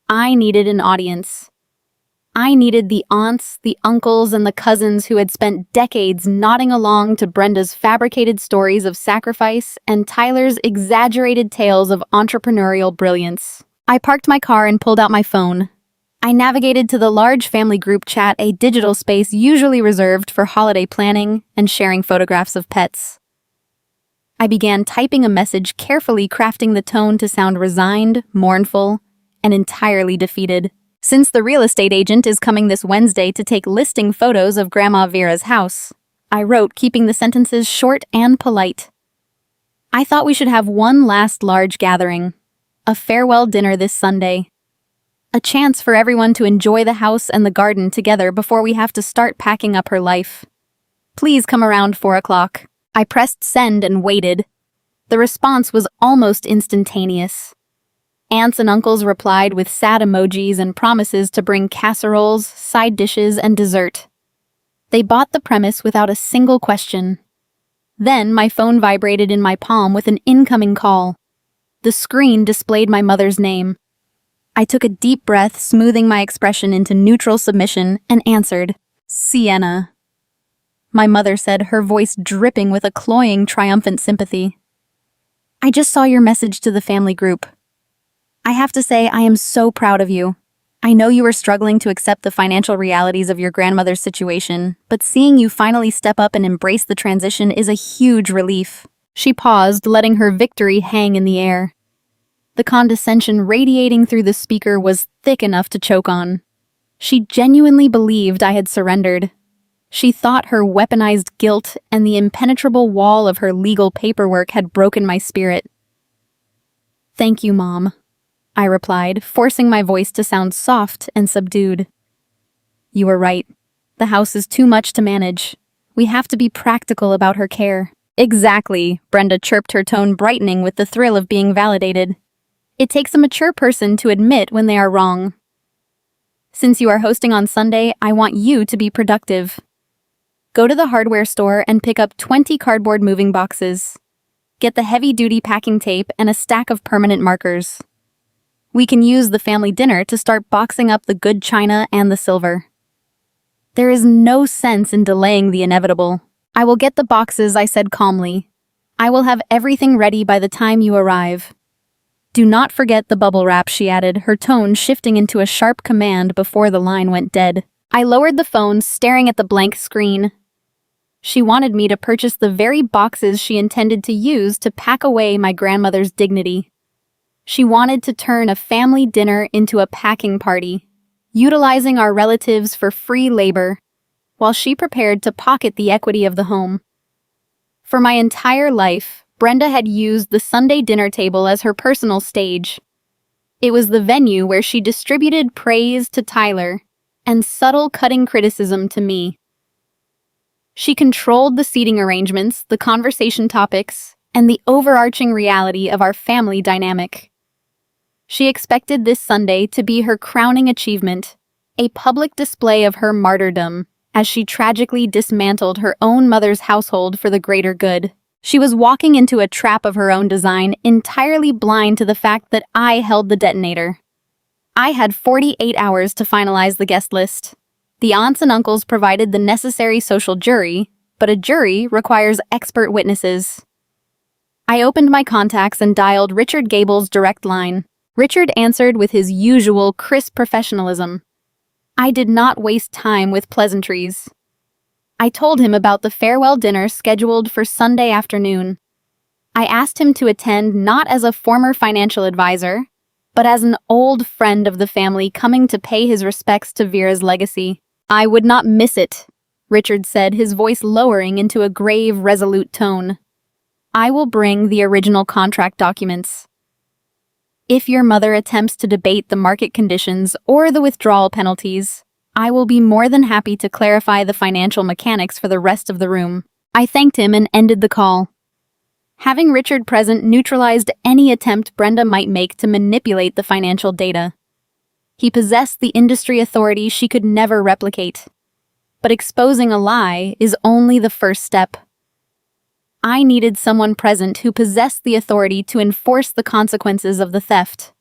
Speaker 1: I needed an audience. I needed the aunts, the uncles, and the cousins who had spent decades nodding along to Brenda's fabricated stories of sacrifice and Tyler's exaggerated tales of entrepreneurial brilliance. I parked my car and pulled out my phone. I navigated to the large family group chat, a digital space usually reserved for holiday planning and sharing photographs of pets. I began typing a message, carefully crafting the tone to sound resigned, mournful, and entirely defeated. Since the real estate agent is coming this Wednesday to take listing photos of Grandma Vera's house, I wrote, keeping the sentences short and polite. I thought we should have one last large gathering, a farewell dinner this Sunday. A chance for everyone to enjoy the house and the garden together before we have to start packing up her life. Please come around 4 o'clock. I pressed send and waited. The response was almost instantaneous. Aunts and uncles replied with sad emojis and promises to bring casseroles, side dishes, and dessert. They bought the premise without a single question. Then my phone vibrated in my palm with an incoming call. The screen displayed my mother's name. I took a deep breath, smoothing my expression into neutral submission, and answered, "Sienna." My mother said, her voice dripping with a cloying, triumphant sympathy. "I just saw your message to the family group. I have to say, I am so proud of you. I know you were struggling to accept the financial realities of your grandmother's situation, but seeing you finally step up and embrace the transition is a huge relief." She paused, letting her victory hang in the air. The condescension radiating through the speaker was thick enough to choke on. She genuinely believed I had surrendered. She thought her weaponized guilt and the impenetrable wall of her legal paperwork had broken my spirit. "Thank you, Mom," I replied, forcing my voice to sound soft and subdued. "You were right. The house is too much to manage. We have to be practical about her care." "Exactly," Brenda chirped, her tone brightening with the thrill of being validated. "It takes a mature person to admit when they are wrong. Since you are hosting on Sunday, I want you to be productive. Go to the hardware store and pick up 20 cardboard moving boxes. Get the heavy-duty packing tape and a stack of permanent markers. We can use the family dinner to start boxing up the good china and the silver. There is no sense in delaying the inevitable." "I will get the boxes," I said calmly. "I will have everything ready by the time you arrive. Do not forget the bubble wrap," she added, her tone shifting into a sharp command before the line went dead. I lowered the phone, staring at the blank screen. She wanted me to purchase the very boxes she intended to use to pack away my grandmother's dignity. She wanted to turn a family dinner into a packing party, utilizing our relatives for free labor, while she prepared to pocket the equity of the home. For my entire life, Brenda had used the Sunday dinner table as her personal stage. It was the venue where she distributed praise to Tyler and subtle cutting criticism to me. She controlled the seating arrangements, the conversation topics, and the overarching reality of our family dynamic. She expected this Sunday to be her crowning achievement, a public display of her martyrdom, as she tragically dismantled her own mother's household for the greater good. She was walking into a trap of her own design, entirely blind to the fact that I held the detonator. I had 48 hours to finalize the guest list. The aunts and uncles provided the necessary social jury, but a jury requires expert witnesses. I opened my contacts and dialed Richard Gable's direct line. Richard answered with his usual crisp professionalism. I did not waste time with pleasantries. I told him about the farewell dinner scheduled for Sunday afternoon. I asked him to attend not as a former financial advisor, but as an old friend of the family coming to pay his respects to Vera's legacy. I would not miss it, Richard said, his voice lowering into a grave, resolute tone. I will bring the original contract documents. If your mother attempts to debate the market conditions or the withdrawal penalties, I will be more than happy to clarify the financial mechanics for the rest of the room. I thanked him and ended the call. Having Richard present neutralized any attempt Brenda might make to manipulate the financial data. He possessed the industry authority she could never replicate. But exposing a lie is only the first step. I needed someone present who possessed the authority to enforce the consequences of the theft.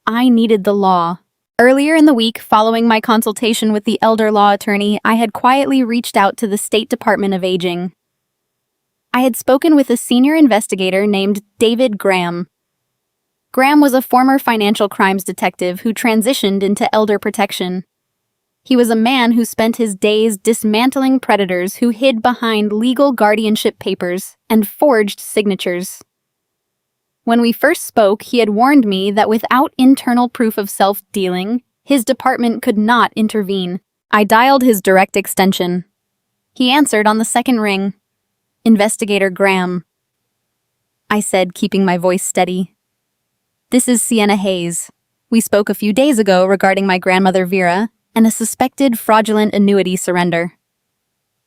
Speaker 1: I needed the law. Earlier in the week, following my consultation with the elder law attorney, I had quietly reached out to the State Department of Aging. I had spoken with a senior investigator named David Graham. Graham was a former financial crimes detective who transitioned into elder protection. He was a man who spent his days dismantling predators who hid behind legal guardianship papers and forged signatures. When we first spoke, he had warned me that without internal proof of self-dealing, his department could not intervene. I dialed his direct extension. He answered on the second ring. Investigator Graham. I said, keeping my voice steady. This is Sienna Hayes. We spoke a few days ago regarding my grandmother Vera and a suspected fraudulent annuity surrender.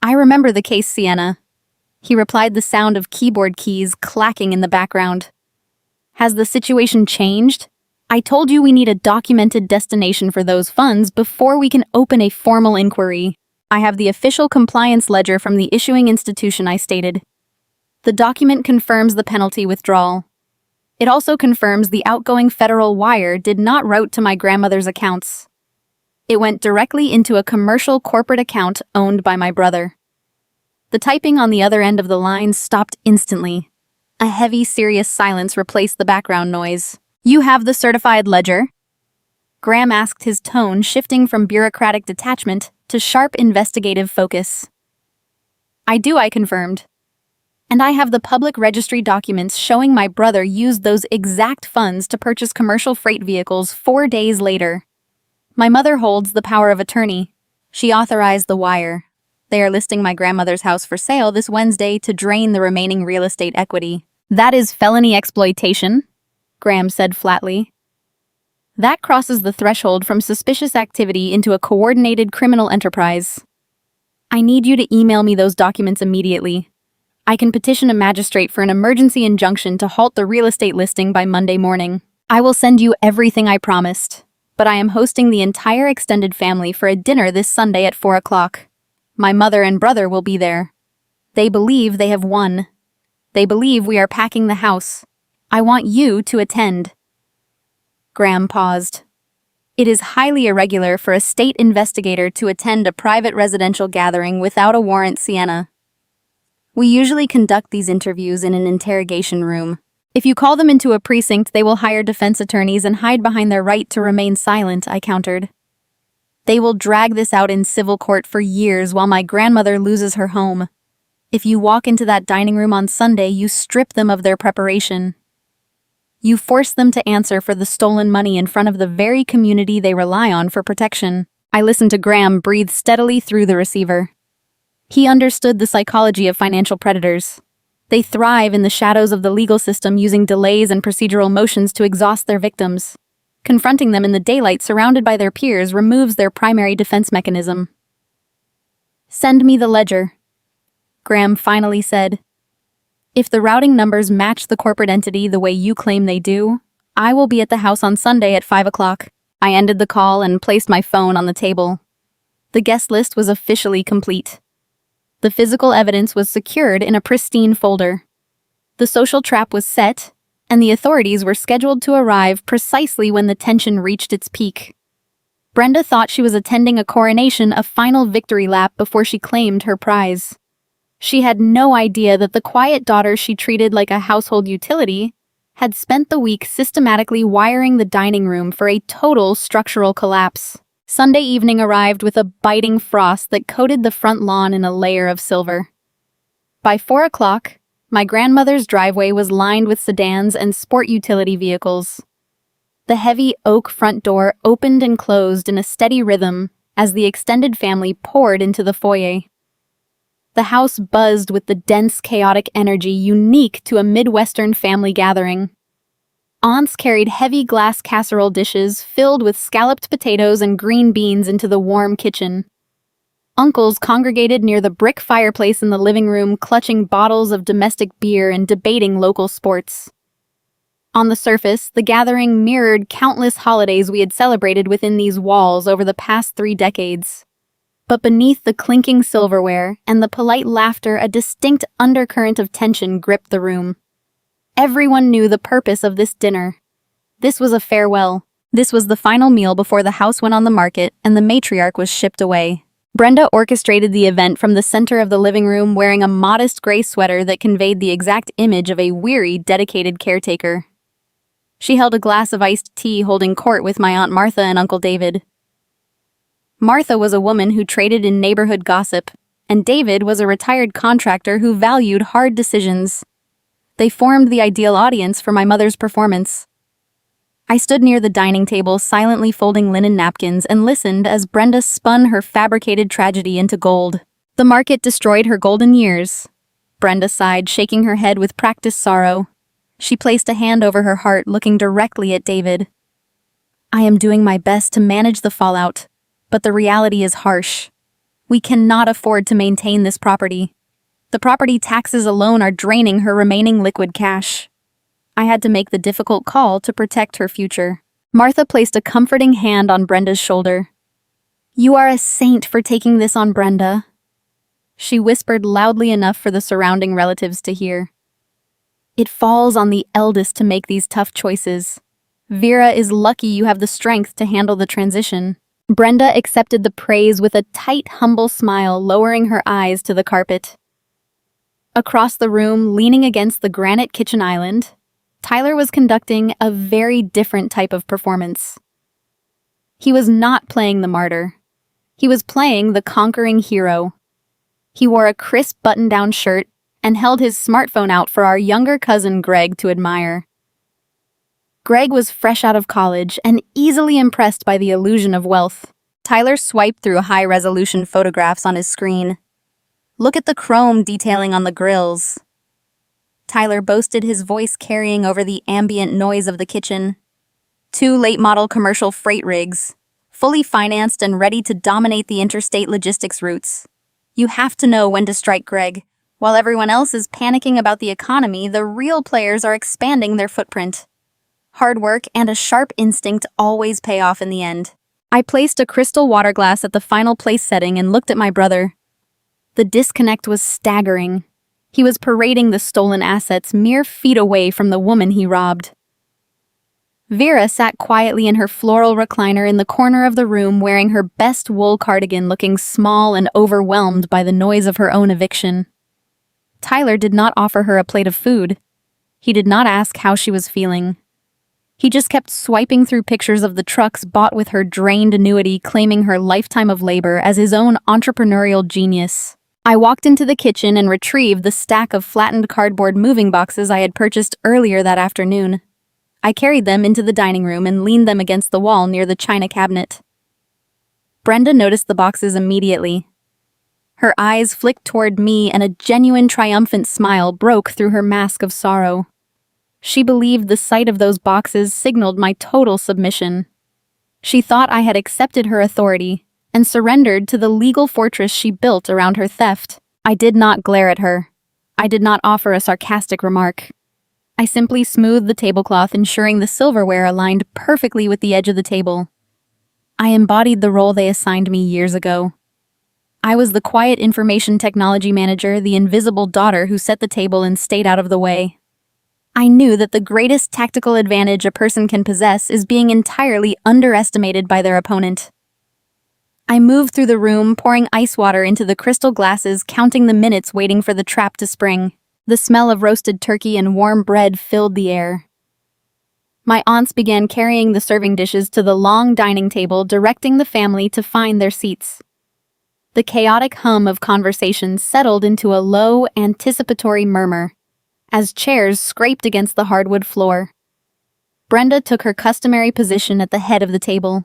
Speaker 1: I remember the case, Sienna. He replied, the sound of keyboard keys clacking in the background. Has the situation changed? I told you we need a documented destination for those funds before we can open a formal inquiry. I have the official compliance ledger from the issuing institution, I stated. The document confirms the penalty withdrawal. It also confirms the outgoing federal wire did not route to my grandmother's accounts. It went directly into a commercial corporate account owned by my brother. The typing on the other end of the line stopped instantly. A heavy, serious silence replaced the background noise. You have the certified ledger? Graham asked, his tone shifting from bureaucratic detachment to sharp investigative focus. I do, I confirmed. And I have the public registry documents showing my brother used those exact funds to purchase commercial freight vehicles 4 days later. My mother holds the power of attorney. She authorized the wire. They are listing my grandmother's house for sale this Wednesday to drain the remaining real estate equity. That is felony exploitation, Graham said flatly. That crosses the threshold from suspicious activity into a coordinated criminal enterprise. I need you to email me those documents immediately. I can petition a magistrate for an emergency injunction to halt the real estate listing by Monday morning. I will send you everything I promised, but I am hosting the entire extended family for a dinner this Sunday at 4 o'clock. My mother and brother will be there. They believe they have won. They believe we are packing the house. I want you to attend. Graham paused. It is highly irregular for a state investigator to attend a private residential gathering without a warrant, Sienna. We usually conduct these interviews in an interrogation room. If you call them into a precinct, they will hire defense attorneys and hide behind their right to remain silent, I countered. They will drag this out in civil court for years while my grandmother loses her home. If you walk into that dining room on Sunday, you strip them of their preparation. You force them to answer for the stolen money in front of the very community they rely on for protection. I listened to Graham breathe steadily through the receiver. He understood the psychology of financial predators. They thrive in the shadows of the legal system, using delays and procedural motions to exhaust their victims. Confronting them in the daylight surrounded by their peers removes their primary defense mechanism. "Send me the ledger," Graham finally said. "If the routing numbers match the corporate entity the way you claim they do, I will be at the house on Sunday at 5 o'clock. I ended the call and placed my phone on the table. The guest list was officially complete. The physical evidence was secured in a pristine folder. The social trap was set, and the authorities were scheduled to arrive precisely when the tension reached its peak. Brenda thought she was attending a coronation, a final victory lap before she claimed her prize. She had no idea that the quiet daughter she treated like a household utility had spent the week systematically wiring the dining room for a total structural collapse. Sunday evening arrived with a biting frost that coated the front lawn in a layer of silver. By 4 o'clock, my grandmother's driveway was lined with sedans and sport utility vehicles. The heavy oak front door opened and closed in a steady rhythm as the extended family poured into the foyer. The house buzzed with the dense, chaotic energy unique to a Midwestern family gathering. Aunts carried heavy glass casserole dishes filled with scalloped potatoes and green beans into the warm kitchen. Uncles congregated near the brick fireplace in the living room, clutching bottles of domestic beer and debating local sports. On the surface, the gathering mirrored countless holidays we had celebrated within these walls over the past 3 decades. But beneath the clinking silverware and the polite laughter, a distinct undercurrent of tension gripped the room. Everyone knew the purpose of this dinner. This was a farewell. This was the final meal before the house went on the market and the matriarch was shipped away. Brenda orchestrated the event from the center of the living room, wearing a modest gray sweater that conveyed the exact image of a weary, dedicated caretaker. She held a glass of iced tea, holding court with my Aunt Martha and Uncle David. Martha was a woman who traded in neighborhood gossip, and David was a retired contractor who valued hard decisions. They formed the ideal audience for my mother's performance. I stood near the dining table, silently folding linen napkins, and listened as Brenda spun her fabricated tragedy into gold. "The market destroyed her golden years," Brenda sighed, shaking her head with practiced sorrow. She placed a hand over her heart, looking directly at David. "I am doing my best to manage the fallout, but the reality is harsh. We cannot afford to maintain this property. The property taxes alone are draining her remaining liquid cash. I had to make the difficult call to protect her future." Martha placed a comforting hand on Brenda's shoulder. "You are a saint for taking this on, Brenda," she whispered loudly enough for the surrounding relatives to hear. "It falls on the eldest to make these tough choices. Vera is lucky you have the strength to handle the transition." Brenda accepted the praise with a tight, humble smile, lowering her eyes to the carpet. Across the room, leaning against the granite kitchen island, Tyler was conducting a very different type of performance. He was not playing the martyr. He was playing the conquering hero. He wore a crisp button-down shirt and held his smartphone out for our younger cousin Greg to admire. Greg was fresh out of college and easily impressed by the illusion of wealth. Tyler swiped through high-resolution photographs on his screen. "Look at the chrome detailing on the grills," Tyler boasted, his voice carrying over the ambient noise of the kitchen. 2 late-model commercial freight rigs, fully financed and ready to dominate the interstate logistics routes. You have to know when to strike, Greg. While everyone else is panicking about the economy, the real players are expanding their footprint. Hard work and a sharp instinct always pay off in the end. I placed a crystal water glass at the final place setting and looked at my brother. The disconnect was staggering. He was parading the stolen assets mere feet away from the woman he robbed. Vera sat quietly in her floral recliner in the corner of the room, wearing her best wool cardigan, looking small and overwhelmed by the noise of her own eviction. Tyler did not offer her a plate of food. He did not ask how she was feeling. He just kept swiping through pictures of the trucks bought with her drained annuity, claiming her lifetime of labor as his own entrepreneurial genius. I walked into the kitchen and retrieved the stack of flattened cardboard moving boxes I had purchased earlier that afternoon. I carried them into the dining room and leaned them against the wall near the china cabinet. Brenda noticed the boxes immediately. Her eyes flicked toward me and a genuine triumphant smile broke through her mask of sorrow. She believed the sight of those boxes signaled my total submission. She thought I had accepted her authority and surrendered to the legal fortress she built around her theft. I did not glare at her. I did not offer a sarcastic remark. I simply smoothed the tablecloth, ensuring the silverware aligned perfectly with the edge of the table. I embodied the role they assigned me years ago. I was the quiet information technology manager, the invisible daughter who set the table and stayed out of the way. I knew that the greatest tactical advantage a person can possess is being entirely underestimated by their opponent. I moved through the room, pouring ice water into the crystal glasses, counting the minutes waiting for the trap to spring. The smell of roasted turkey and warm bread filled the air. My aunts began carrying the serving dishes to the long dining table, directing the family to find their seats. The chaotic hum of conversation settled into a low, anticipatory murmur as chairs scraped against the hardwood floor. Brenda took her customary position at the head of the table.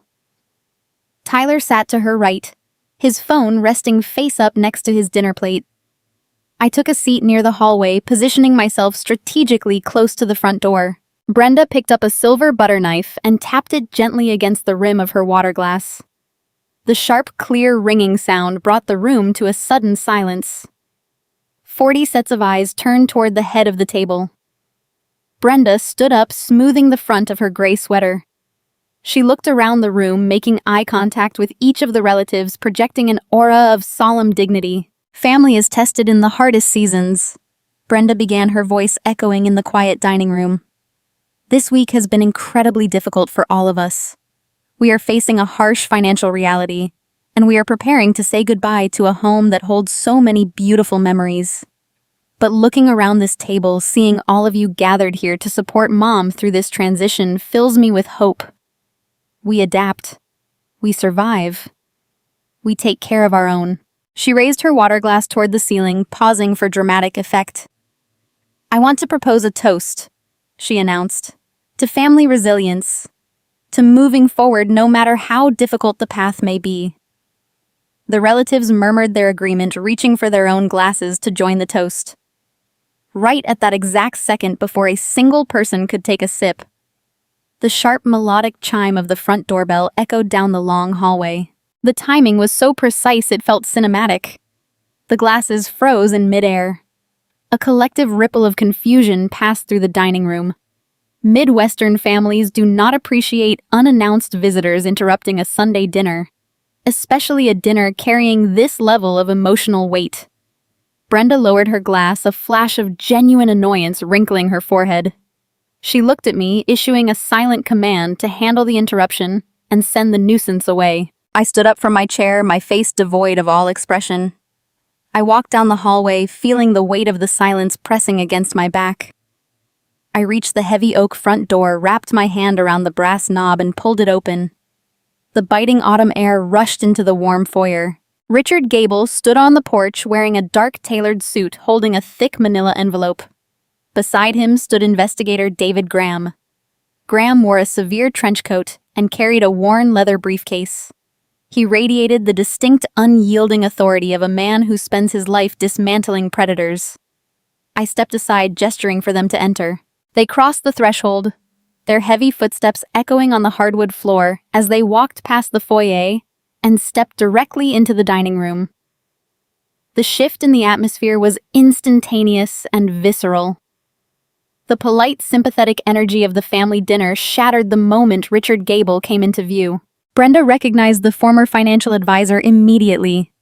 Speaker 1: Tyler sat to her right, his phone resting face up next to his dinner plate. I took a seat near the hallway, positioning myself strategically close to the front door. Brenda picked up a silver butter knife and tapped it gently against the rim of her water glass. The sharp, clear ringing sound brought the room to a sudden silence. 40 sets of eyes turned toward the head of the table. Brenda stood up, smoothing the front of her gray sweater. She looked around the room, making eye contact with each of the relatives, projecting an aura of solemn dignity. Family is tested in the hardest seasons. Brenda began, her voice echoing in the quiet dining room. This week has been incredibly difficult for all of us. We are facing a harsh financial reality, and we are preparing to say goodbye to a home that holds so many beautiful memories. But looking around this table, seeing all of you gathered here to support Mom through this transition fills me with hope. We adapt. We survive. We take care of our own. She raised her water glass toward the ceiling, pausing for dramatic effect. I want to propose a toast, she announced, to family resilience, to moving forward no matter how difficult the path may be. The relatives murmured their agreement, reaching for their own glasses to join the toast. Right at that exact second, before a single person could take a sip, the sharp melodic chime of the front doorbell echoed down the long hallway. The timing was so precise it felt cinematic. The glasses froze in midair. A collective ripple of confusion passed through the dining room. Midwestern families do not appreciate unannounced visitors interrupting a Sunday dinner, especially a dinner carrying this level of emotional weight. Brenda lowered her glass, a flash of genuine annoyance wrinkling her forehead. She looked at me, issuing a silent command to handle the interruption and send the nuisance away. I stood up from my chair, my face devoid of all expression. I walked down the hallway, feeling the weight of the silence pressing against my back. I reached the heavy oak front door, wrapped my hand around the brass knob and pulled it open. The biting autumn air rushed into the warm foyer. Richard Gable stood on the porch wearing a dark tailored suit, holding a thick manila envelope. Beside him stood investigator David Graham. Graham wore a severe trench coat and carried a worn leather briefcase. He radiated the distinct, unyielding authority of a man who spends his life dismantling predators. I stepped aside, gesturing for them to enter. They crossed the threshold, their heavy footsteps echoing on the hardwood floor as they walked past the foyer and stepped directly into the dining room. The shift in the atmosphere was instantaneous and visceral. The polite, sympathetic energy of the family dinner shattered the moment Richard Gable came into view. Brenda recognized the former financial advisor immediately.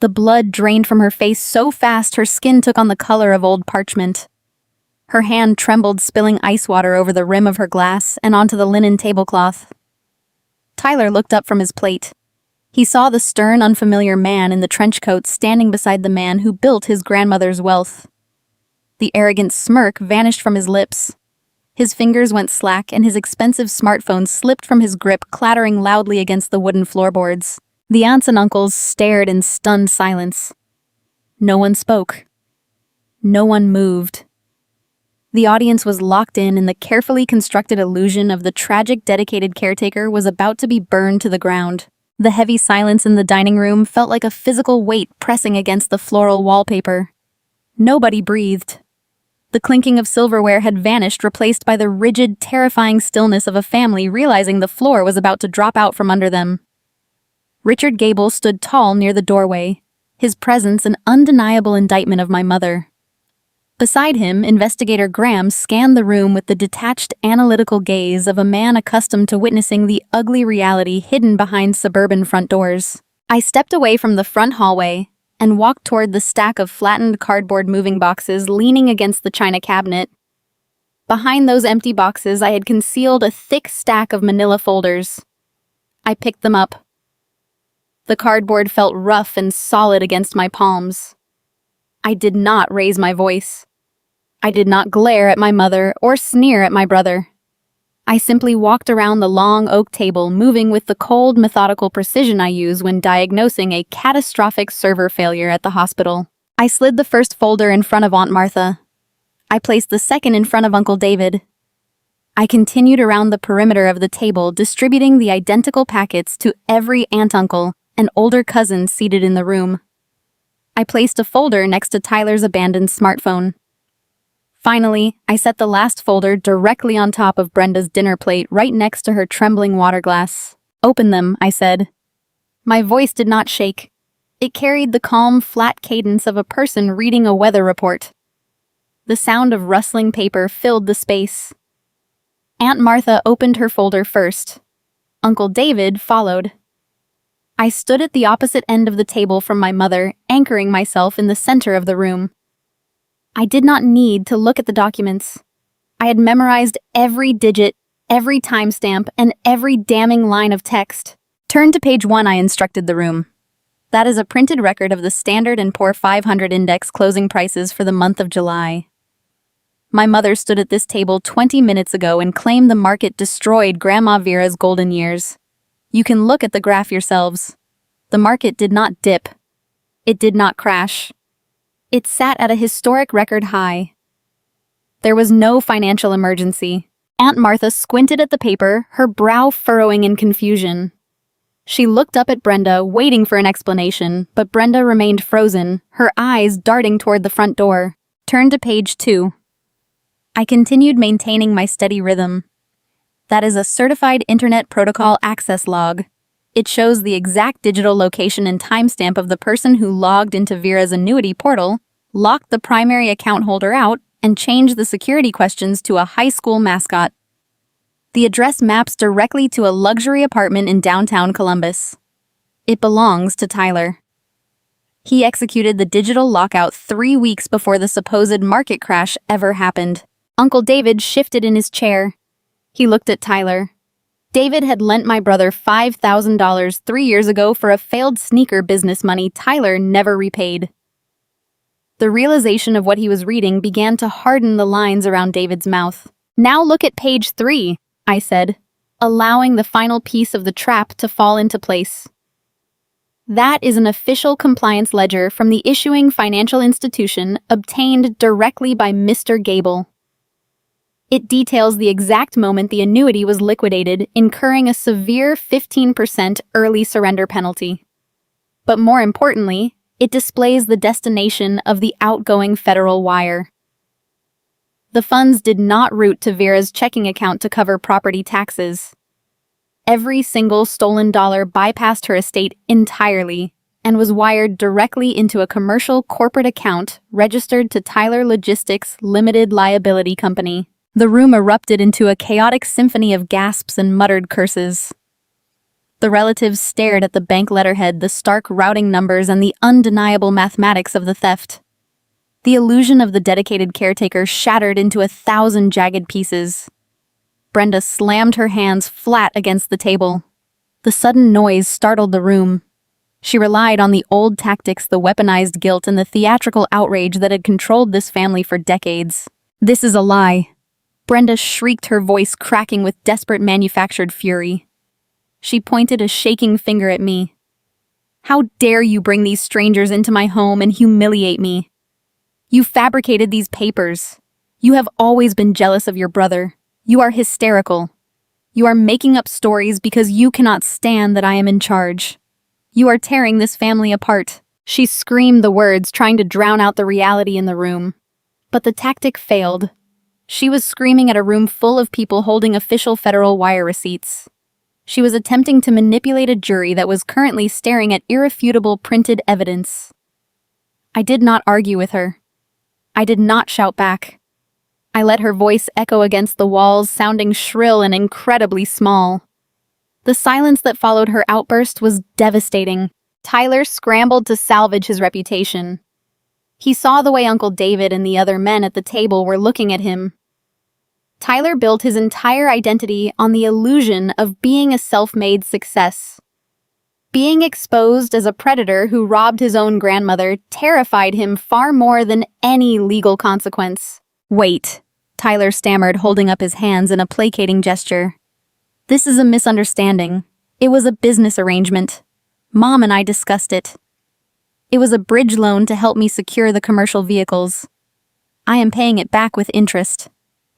Speaker 1: The blood drained from her face so fast her skin took on the color of old parchment. Her hand trembled, spilling ice water over the rim of her glass and onto the linen tablecloth. Tyler looked up from his plate. He saw the stern, unfamiliar man in the trench coat standing beside the man who built his grandmother's wealth. The arrogant smirk vanished from his lips. His fingers went slack and his expensive smartphone slipped from his grip, clattering loudly against the wooden floorboards. The aunts and uncles stared in stunned silence. No one spoke. No one moved. The audience was locked in the carefully constructed illusion of the tragic dedicated caretaker was about to be burned to the ground. The heavy silence in the dining room felt like a physical weight pressing against the floral wallpaper. Nobody breathed. The clinking of silverware had vanished, replaced by the rigid, terrifying stillness of a family realizing the floor was about to drop out from under them. Richard Gable stood tall near the doorway, his presence an undeniable indictment of my mother. Beside him, Investigator Graham scanned the room with the detached, analytical gaze of a man accustomed to witnessing the ugly reality hidden behind suburban front doors. I stepped away from the front hallway and walked toward the stack of flattened cardboard moving boxes leaning against the china cabinet. Behind those empty boxes, I had concealed a thick stack of manila folders. I picked them up. The cardboard felt rough and solid against my palms. I did not raise my voice. I did not glare at my mother or sneer at my brother. I simply walked around the long oak table, moving with the cold, methodical precision I use when diagnosing a catastrophic server failure at the hospital. I slid the first folder in front of Aunt Martha. I placed the second in front of Uncle David. I continued around the perimeter of the table, distributing the identical packets to every aunt-uncle and older cousin seated in the room. I placed a folder next to Tyler's abandoned smartphone. Finally, I set the last folder directly on top of Brenda's dinner plate, right next to her trembling water glass. "Open them," I said. My voice did not shake. It carried the calm, flat cadence of a person reading a weather report. The sound of rustling paper filled the space. Aunt Martha opened her folder first. Uncle David followed. I stood at the opposite end of the table from my mother, anchoring myself in the center of the room. I did not need to look at the documents. I had memorized every digit, every timestamp, and every damning line of text. "Turn to page 1, I instructed the room. That is a printed record of the Standard & Poor 500 index closing prices for the month of July. My mother stood at this table 20 minutes ago and claimed the market destroyed Grandma Vera's golden years. You can look at the graph yourselves. The market did not dip. It did not crash. It sat at a historic record high. There was no financial emergency." Aunt Martha squinted at the paper, her brow furrowing in confusion. She looked up at Brenda, waiting for an explanation, but Brenda remained frozen, her eyes darting toward the front door. "Turn to page 2. I continued maintaining my steady rhythm. That is a certified Internet Protocol access log. It shows the exact digital location and timestamp of the person who logged into Vera's Annuity portal, locked the primary account holder out, and changed the security questions to a high school mascot. The address maps directly to a luxury apartment in downtown Columbus. It belongs to Tyler. He executed the digital lockout 3 weeks before the supposed market crash ever happened." Uncle David shifted in his chair. He looked at Tyler. David had lent my brother $5,000 3 years ago for a failed sneaker business money Tyler never repaid. The realization of what he was reading began to harden the lines around David's mouth. "Now look at page 3, I said, allowing the final piece of the trap to fall into place. That is an official compliance ledger from the issuing financial institution obtained directly by Mr. Gable. It details the exact moment the annuity was liquidated, incurring a severe 15% early surrender penalty. But more importantly, it displays the destination of the outgoing federal wire. The funds did not route to Vera's checking account to cover property taxes. Every single stolen dollar bypassed her estate entirely and was wired directly into a commercial corporate account registered to Tyler Logistics Limited Liability Company." The room erupted into a chaotic symphony of gasps and muttered curses. The relatives stared at the bank letterhead, the stark routing numbers, and the undeniable mathematics of the theft. The illusion of the dedicated caretaker shattered into 1,000 jagged pieces. Brenda slammed her hands flat against the table. The sudden noise startled the room. She relied on the old tactics, the weaponized guilt, and the theatrical outrage that had controlled this family for decades. "This is a lie." Brenda shrieked, her voice cracking with desperate manufactured fury. She pointed a shaking finger at me. "How dare you bring these strangers into my home and humiliate me? You fabricated these papers. You have always been jealous of your brother. You are hysterical. You are making up stories because you cannot stand that I am in charge. You are tearing this family apart." She screamed the words, trying to drown out the reality in the room. But the tactic failed. She was screaming at a room full of people holding official federal wire receipts. She was attempting to manipulate a jury that was currently staring at irrefutable printed evidence. I did not argue with her. I did not shout back. I let her voice echo against the walls, sounding shrill and incredibly small. The silence that followed her outburst was devastating. Tyler scrambled to salvage his reputation. He saw the way Uncle David and the other men at the table were looking at him. Tyler built his entire identity on the illusion of being a self-made success. Being exposed as a predator who robbed his own grandmother terrified him far more than any legal consequence. "Wait," Tyler stammered, holding up his hands in a placating gesture. "This is a misunderstanding. It was a business arrangement. Mom and I discussed it. It was a bridge loan to help me secure the commercial vehicles. I am paying it back with interest.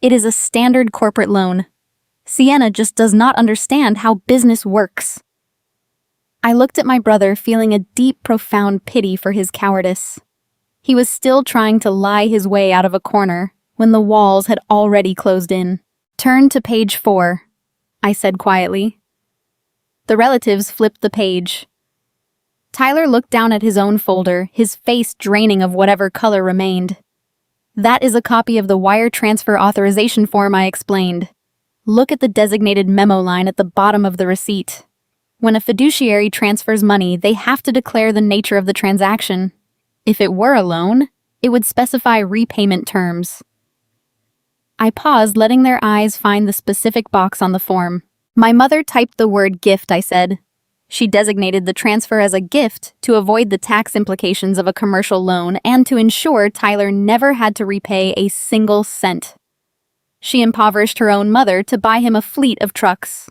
Speaker 1: It is a standard corporate loan. Sienna just does not understand how business works." I looked at my brother, feeling a deep, profound pity for his cowardice. He was still trying to lie his way out of a corner when the walls had already closed in. "Turn to page 4, I said quietly. The relatives flipped the page. Tyler looked down at his own folder, his face draining of whatever color remained. "That is a copy of the wire transfer authorization form," I explained. "Look at the designated memo line at the bottom of the receipt. When a fiduciary transfers money, they have to declare the nature of the transaction. If it were a loan, it would specify repayment terms." I paused, letting their eyes find the specific box on the form. "My mother typed the word gift," I said. She designated the transfer as a gift to avoid the tax implications of a commercial loan and to ensure Tyler never had to repay a single cent. She impoverished her own mother to buy him a fleet of trucks.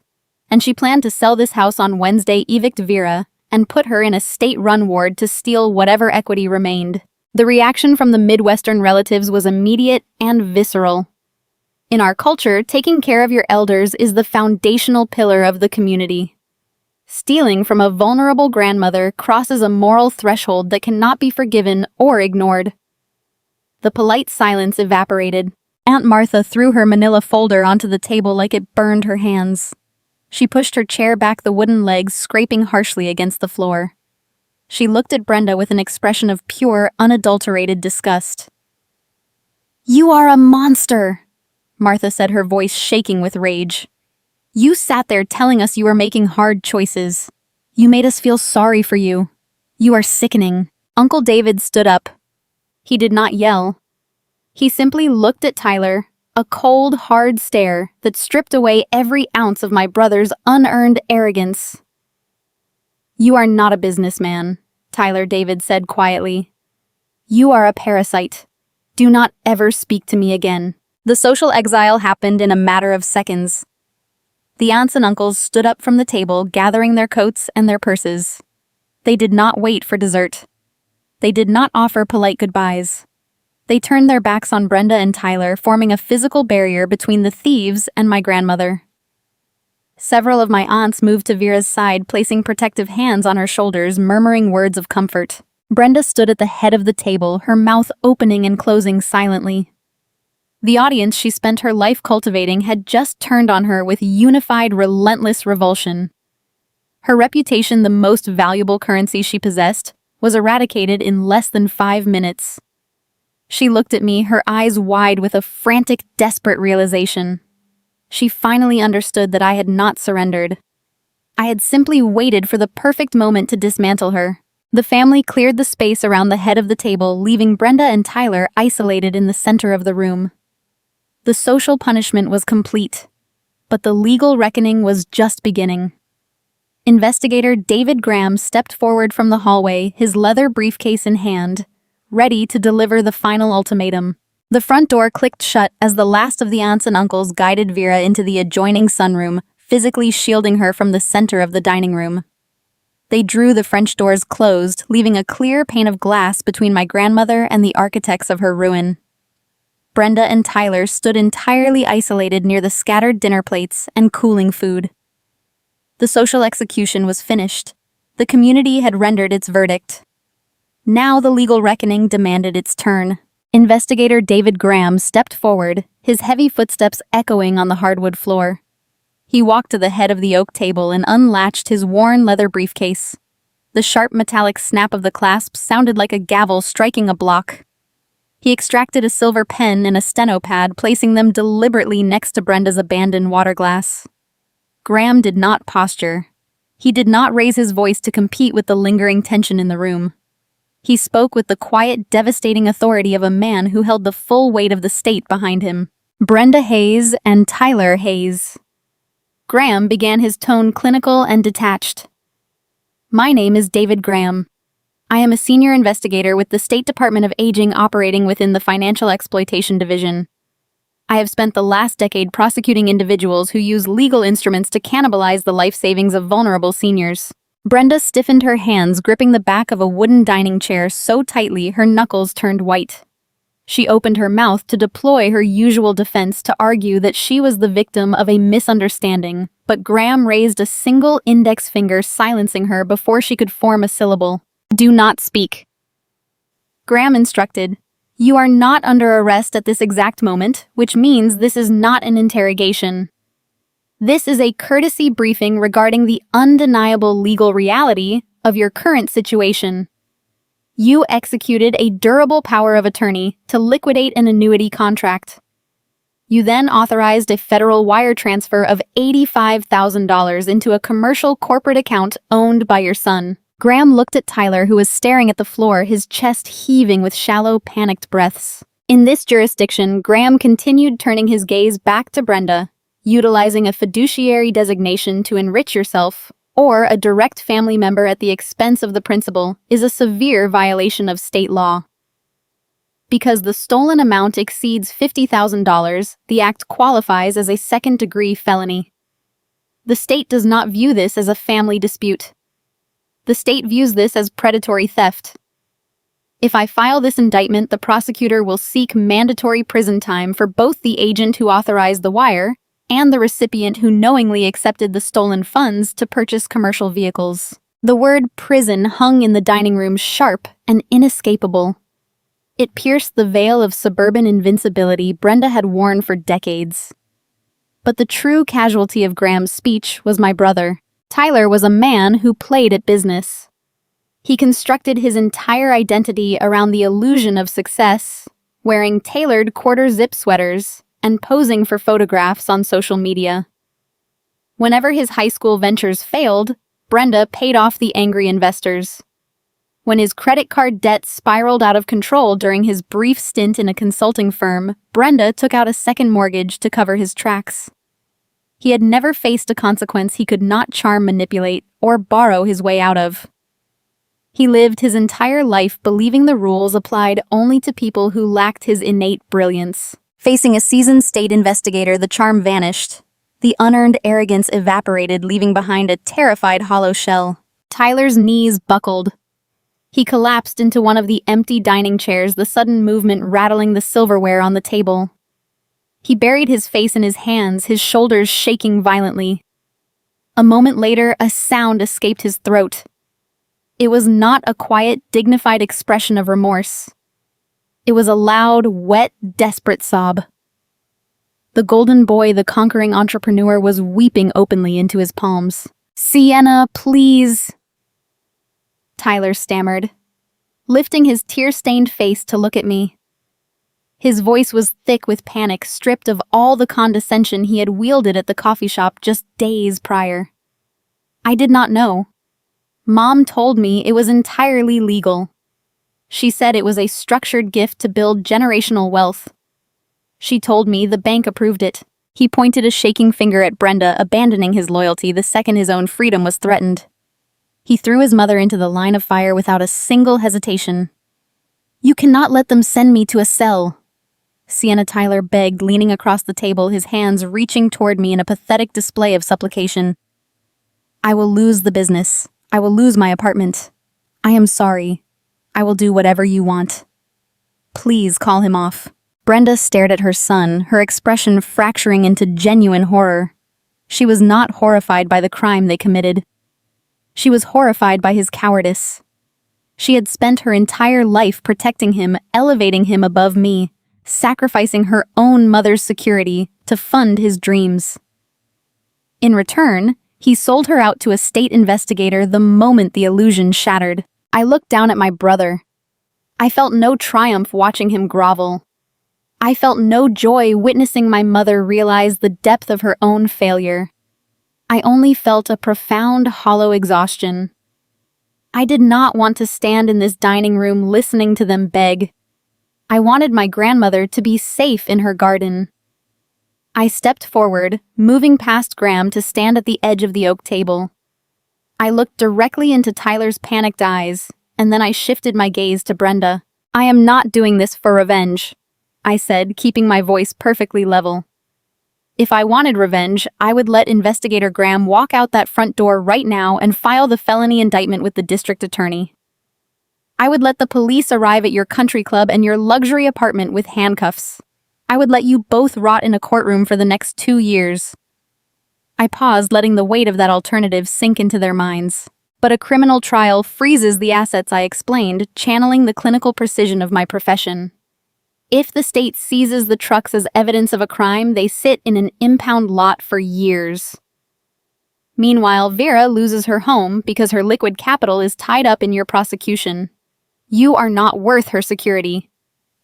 Speaker 1: And she planned to sell this house on Wednesday, evict Vera, and put her in a state-run ward to steal whatever equity remained. The reaction from the Midwestern relatives was immediate and visceral. In our culture, taking care of your elders is the foundational pillar of the community. Stealing from a vulnerable grandmother crosses a moral threshold that cannot be forgiven or ignored. The polite silence evaporated. Aunt Martha threw her manila folder onto the table like it burned her hands. She pushed her chair back, the wooden legs scraping harshly against the floor. She looked at Brenda with an expression of pure, unadulterated disgust. "You are a monster," Martha said, her voice shaking with rage. "You sat there telling us you were making hard choices. You made us feel sorry for you. You are sickening." Uncle David stood up. He did not yell. He simply looked at Tyler, a cold, hard stare that stripped away every ounce of my brother's unearned arrogance. "You are not a businessman," Tyler David said quietly. "You are a parasite. Do not ever speak to me again." The social exile happened in a matter of seconds. The aunts and uncles stood up from the table, gathering their coats and their purses. They did not wait for dessert. They did not offer polite goodbyes. They turned their backs on Brenda and Tyler, forming a physical barrier between the thieves and my grandmother. Several of my aunts moved to Vera's side, placing protective hands on her shoulders, murmuring words of comfort. Brenda stood at the head of the table, her mouth opening and closing silently. The audience she spent her life cultivating had just turned on her with unified, relentless revulsion. Her reputation, the most valuable currency she possessed, was eradicated in less than 5 minutes. She looked at me, her eyes wide with a frantic, desperate realization. She finally understood that I had not surrendered. I had simply waited for the perfect moment to dismantle her. The family cleared the space around the head of the table, leaving Brenda and Tyler isolated in the center of the room. The social punishment was complete, but the legal reckoning was just beginning. Investigator David Graham stepped forward from the hallway, his leather briefcase in hand, ready to deliver the final ultimatum. The front door clicked shut as the last of the aunts and uncles guided Vera into the adjoining sunroom, physically shielding her from the center of the dining room. They drew the French doors closed, leaving a clear pane of glass between my grandmother and the architects of her ruin. Brenda and Tyler stood entirely isolated near the scattered dinner plates and cooling food. The social execution was finished. The community had rendered its verdict. Now the legal reckoning demanded its turn. Investigator David Graham stepped forward, his heavy footsteps echoing on the hardwood floor. He walked to the head of the oak table and unlatched his worn leather briefcase. The sharp metallic snap of the clasp sounded like a gavel striking a block. He extracted a silver pen and a steno pad, placing them deliberately next to Brenda's abandoned water glass. Graham did not posture. He did not raise his voice to compete with the lingering tension in the room. He spoke with the quiet, devastating authority of a man who held the full weight of the state behind him. Brenda Hayes and Tyler Hayes. Graham began his tone clinical and detached. My name is David Graham. I am a senior investigator with the State Department of Aging operating within the Financial Exploitation Division. I have spent the last decade prosecuting individuals who use legal instruments to cannibalize the life savings of vulnerable seniors. Brenda stiffened her hands, gripping the back of a wooden dining chair so tightly her knuckles turned white. She opened her mouth to deploy her usual defense to argue that she was the victim of a misunderstanding, but Graham raised a single index finger, silencing her before she could form a syllable. Do not speak. Graham instructed, You are not under arrest at this exact moment, which means this is not an interrogation. This is a courtesy briefing regarding the undeniable legal reality of your current situation. You executed a durable power of attorney to liquidate an annuity contract. You then authorized a federal wire transfer of $85,000 into a commercial corporate account owned by your son. Graham looked at Tyler, who was staring at the floor, his chest heaving with shallow, panicked breaths. In this jurisdiction, Graham continued, turning his gaze back to Brenda. Utilizing a fiduciary designation to enrich yourself, or a direct family member at the expense of the principal, is a severe violation of state law. Because the stolen amount exceeds $50,000, the act qualifies as a second-degree felony. The state does not view this as a family dispute. The state views this as predatory theft. If I file this indictment, the prosecutor will seek mandatory prison time for both the agent who authorized the wire and the recipient who knowingly accepted the stolen funds to purchase commercial vehicles. The word prison hung in the dining room sharp and inescapable. It pierced the veil of suburban invincibility Brenda had worn for decades. But the true casualty of Graham's speech was my brother. Tyler was a man who played at business. He constructed his entire identity around the illusion of success, wearing tailored quarter-zip sweaters and posing for photographs on social media. Whenever his high school ventures failed, Brenda paid off the angry investors. When his credit card debt spiraled out of control during his brief stint in a consulting firm, Brenda took out a second mortgage to cover his tracks. He had never faced a consequence he could not charm, manipulate, or borrow his way out of. He lived his entire life believing the rules applied only to people who lacked his innate brilliance. Facing a seasoned state investigator, the charm vanished. The unearned arrogance evaporated, leaving behind a terrified hollow shell. Tyler's knees buckled. He collapsed into one of the empty dining chairs, the sudden movement rattling the silverware on the table. He buried his face in his hands, his shoulders shaking violently. A moment later, a sound escaped his throat. It was not a quiet, dignified expression of remorse. It was a loud, wet, desperate sob. The golden boy, the conquering entrepreneur, was weeping openly into his palms. "Sienna, please," Tyler stammered, lifting his tear-stained face to look at me. His voice was thick with panic, stripped of all the condescension he had wielded at the coffee shop just days prior. I did not know. Mom told me it was entirely legal. She said it was a structured gift to build generational wealth. She told me the bank approved it. He pointed a shaking finger at Brenda, abandoning his loyalty the second his own freedom was threatened. He threw his mother into the line of fire without a single hesitation. "You cannot let them send me to a cell," Sienna Tyler begged, leaning across the table, his hands reaching toward me in a pathetic display of supplication. "I will lose the business. I will lose my apartment. I am sorry. I will do whatever you want. Please call him off." Brenda stared at her son, her expression fracturing into genuine horror. She was not horrified by the crime they committed. She was horrified by his cowardice. She had spent her entire life protecting him, elevating him above me, sacrificing her own mother's security to fund his dreams. In return, he sold her out to a state investigator the moment the illusion shattered. I looked down at my brother. I felt no triumph watching him grovel. I felt no joy witnessing my mother realize the depth of her own failure. I only felt a profound, hollow exhaustion. I did not want to stand in this dining room listening to them beg. I wanted my grandmother to be safe in her garden. I stepped forward, moving past Graham to stand at the edge of the oak table. I looked directly into Tyler's panicked eyes, and then I shifted my gaze to Brenda. "I am not doing this for revenge," I said, keeping my voice perfectly level. If I wanted revenge, I would let Investigator Graham walk out that front door right now and file the felony indictment with the district attorney. I would let the police arrive at your country club and your luxury apartment with handcuffs. I would let you both rot in a courtroom for the next 2 years. I paused, letting the weight of that alternative sink into their minds. But a criminal trial freezes the assets, I explained, channeling the clinical precision of my profession. If the state seizes the trucks as evidence of a crime, they sit in an impound lot for years. Meanwhile, Vera loses her home because her liquid capital is tied up in your prosecution. You are not worth her security.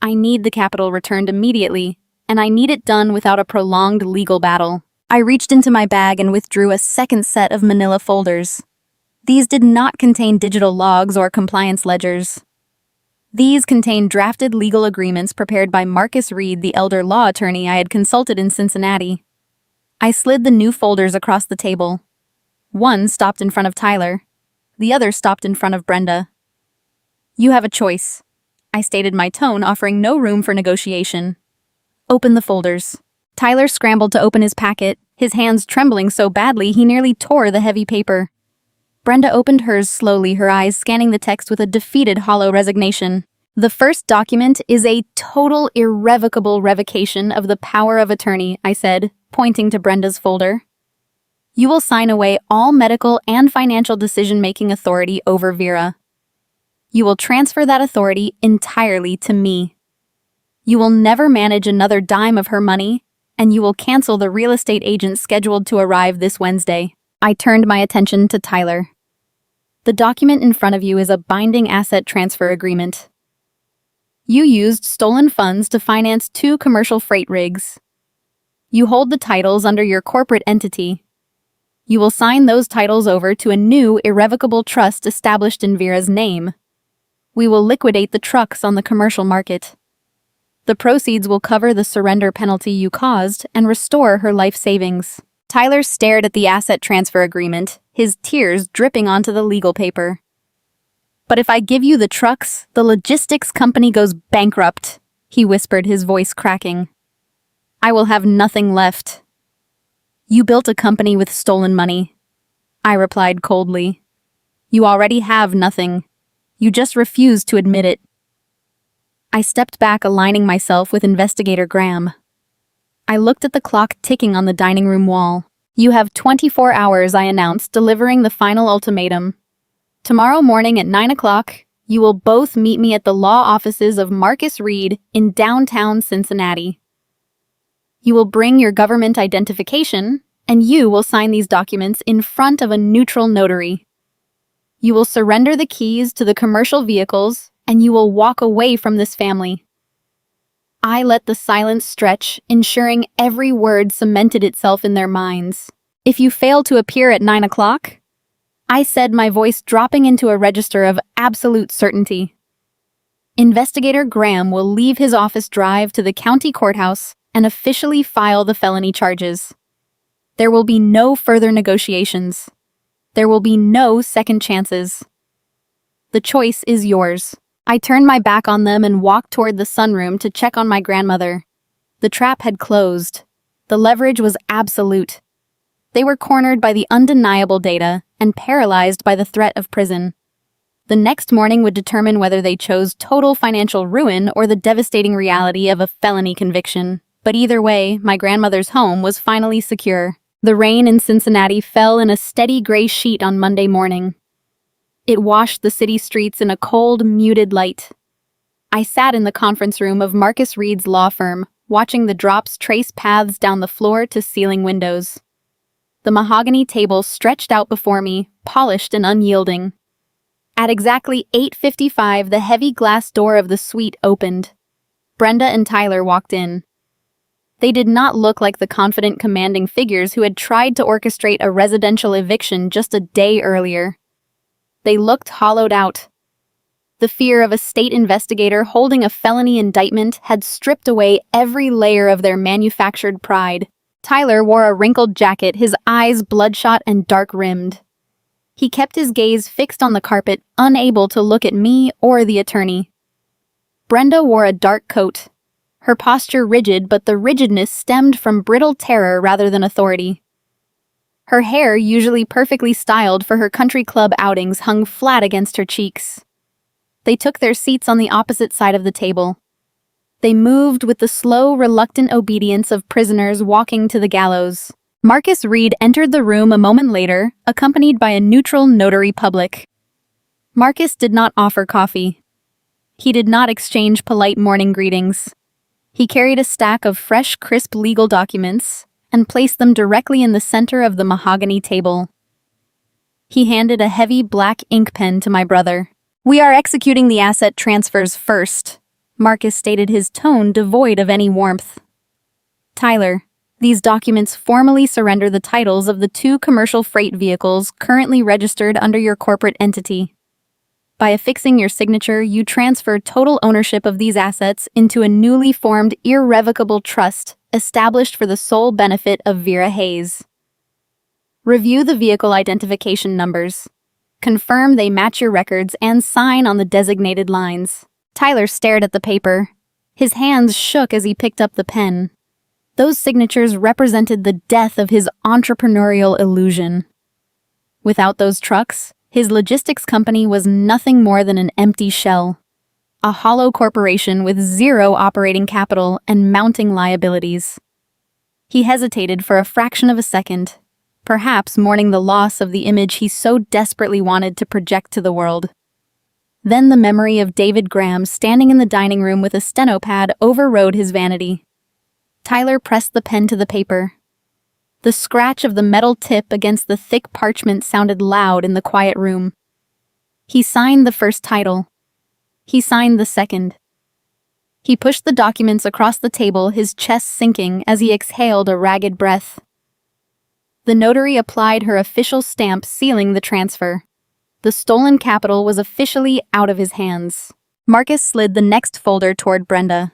Speaker 1: I need the capital returned immediately, and I need it done without a prolonged legal battle. I reached into my bag and withdrew a second set of manila folders. These did not contain digital logs or compliance ledgers. These contained drafted legal agreements prepared by Marcus Reed, the elder law attorney I had consulted in Cincinnati. I slid the new folders across the table. One stopped in front of Tyler. The other stopped in front of Brenda. "You have a choice," I stated, my tone offering no room for negotiation. "Open the folders." Tyler scrambled to open his packet, his hands trembling so badly he nearly tore the heavy paper. Brenda opened hers slowly, her eyes scanning the text with a defeated, hollow resignation. "The first document is a total, irrevocable revocation of the power of attorney," I said, pointing to Brenda's folder. "You will sign away all medical and financial decision-making authority over Vera. You will transfer that authority entirely to me. You will never manage another dime of her money, and you will cancel the real estate agent scheduled to arrive this Wednesday." I turned my attention to Tyler. "The document in front of you is a binding asset transfer agreement. You used stolen funds to finance 2 commercial freight rigs. You hold the titles under your corporate entity. You will sign those titles over to a new, irrevocable trust established in Vera's name. We will liquidate the trucks on the commercial market. The proceeds will cover the surrender penalty you caused and restore her life savings." Tyler stared at the asset transfer agreement, his tears dripping onto the legal paper. "But if I give you the trucks, the logistics company goes bankrupt," he whispered, his voice cracking. "I will have nothing left." "You built a company with stolen money," I replied coldly. "You already have nothing. You just refuse to admit it." I stepped back, aligning myself with Investigator Graham. I looked at the clock ticking on the dining room wall. "You have 24 hours, I announced, delivering the final ultimatum. Tomorrow morning at 9 o'clock, you will both meet me at the law offices of Marcus Reed in downtown Cincinnati. You will bring your government identification, and you will sign these documents in front of a neutral notary. You will surrender the keys to the commercial vehicles, and you will walk away from this family." I let the silence stretch, ensuring every word cemented itself in their minds. "If you fail to appear at 9 o'clock, I said, my voice dropping into a register of absolute certainty, Investigator Graham will leave his office drive to the county courthouse and officially file the felony charges. There will be no further negotiations. There will be no second chances. The choice is yours." I turned my back on them and walked toward the sunroom to check on my grandmother. The trap had closed. The leverage was absolute. They were cornered by the undeniable data and paralyzed by the threat of prison. The next morning would determine whether they chose total financial ruin or the devastating reality of a felony conviction. But either way, my grandmother's home was finally secure. The rain in Cincinnati fell in a steady gray sheet on Monday morning. It washed the city streets in a cold, muted light. I sat in the conference room of Marcus Reed's law firm, watching the drops trace paths down the floor to ceiling windows. The mahogany table stretched out before me, polished and unyielding. At exactly 8:55, the heavy glass door of the suite opened. Brenda and Tyler walked in. They did not look like the confident, commanding figures who had tried to orchestrate a residential eviction just a day earlier. They looked hollowed out. The fear of a state investigator holding a felony indictment had stripped away every layer of their manufactured pride. Tyler wore a wrinkled jacket, his eyes bloodshot and dark-rimmed. He kept his gaze fixed on the carpet, unable to look at me or the attorney. Brenda wore a dark coat, her posture rigid, but the rigidness stemmed from brittle terror rather than authority. Her hair, usually perfectly styled for her country club outings, hung flat against her cheeks. They took their seats on the opposite side of the table. They moved with the slow, reluctant obedience of prisoners walking to the gallows. Marcus Reed entered the room a moment later, accompanied by a neutral notary public. Marcus did not offer coffee. He did not exchange polite morning greetings. He carried a stack of fresh, crisp legal documents and placed them directly in the center of the mahogany table. He handed a heavy black ink pen to my brother. "We are executing the asset transfers first," Marcus stated, his tone devoid of any warmth. "Tyler, these documents formally surrender the titles of the 2 commercial freight vehicles currently registered under your corporate entity. By affixing your signature, you transfer total ownership of these assets into a newly formed irrevocable trust established for the sole benefit of Vera Hayes. Review the vehicle identification numbers. Confirm they match your records and sign on the designated lines." Tyler stared at the paper. His hands shook as he picked up the pen. Those signatures represented the death of his entrepreneurial illusion. Without those trucks, his logistics company was nothing more than an empty shell. A hollow corporation with zero operating capital and mounting liabilities. He hesitated for a fraction of a second, perhaps mourning the loss of the image he so desperately wanted to project to the world. Then the memory of David Graham standing in the dining room with a stenopad overrode his vanity. Tyler pressed the pen to the paper. The scratch of the metal tip against the thick parchment sounded loud in the quiet room. He signed the first title. He signed the second. He pushed the documents across the table, his chest sinking as he exhaled a ragged breath. The notary applied her official stamp, sealing the transfer. The stolen capital was officially out of his hands. Marcus slid the next folder toward Brenda.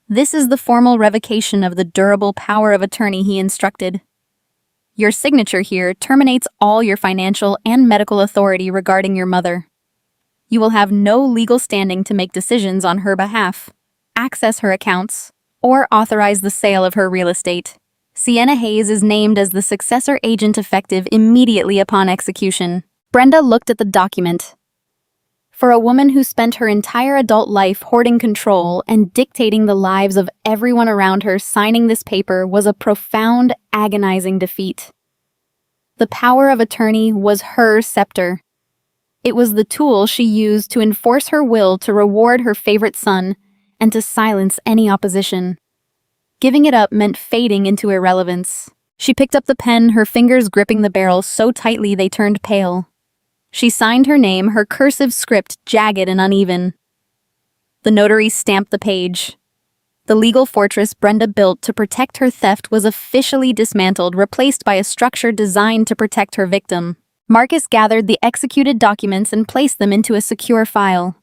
Speaker 1: "This is the formal revocation of the durable power of attorney," he instructed. "Your signature here terminates all your financial and medical authority regarding your mother. You will have no legal standing to make decisions on her behalf, access her accounts, or authorize the sale of her real estate. Sienna Hayes is named as the successor agent effective immediately upon execution." Brenda looked at the document. For a woman who spent her entire adult life hoarding control and dictating the lives of everyone around her, signing this paper was a profound, agonizing defeat. The power of attorney was her scepter. It was the tool she used to enforce her will, to reward her favorite son, and to silence any opposition. Giving it up meant fading into irrelevance. She picked up the pen, her fingers gripping the barrel so tightly they turned pale. She signed her name, her cursive script jagged and uneven. The notary stamped the page. The legal fortress Brenda built to protect her theft was officially dismantled, replaced by a structure designed to protect her victim. Marcus gathered the executed documents and placed them into a secure file.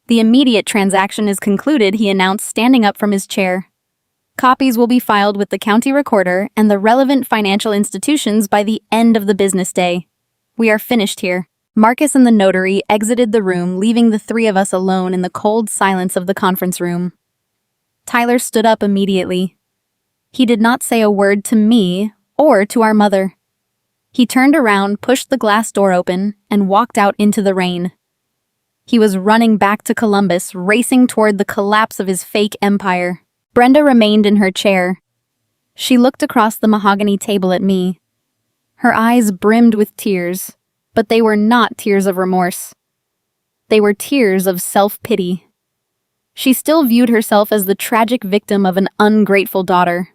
Speaker 1: "The immediate transaction is concluded," he announced, standing up from his chair. "Copies will be filed with the county recorder and the relevant financial institutions by the end of the business day. We are finished here." Marcus and the notary exited the room, leaving the 3 of us alone in the cold silence of the conference room. Tyler stood up immediately. He did not say a word to me or to our mother. He turned around, pushed the glass door open, and walked out into the rain. He was running back to Columbus, racing toward the collapse of his fake empire. Brenda remained in her chair. She looked across the mahogany table at me. Her eyes brimmed with tears, but they were not tears of remorse. They were tears of self-pity. She still viewed herself as the tragic victim of an ungrateful daughter.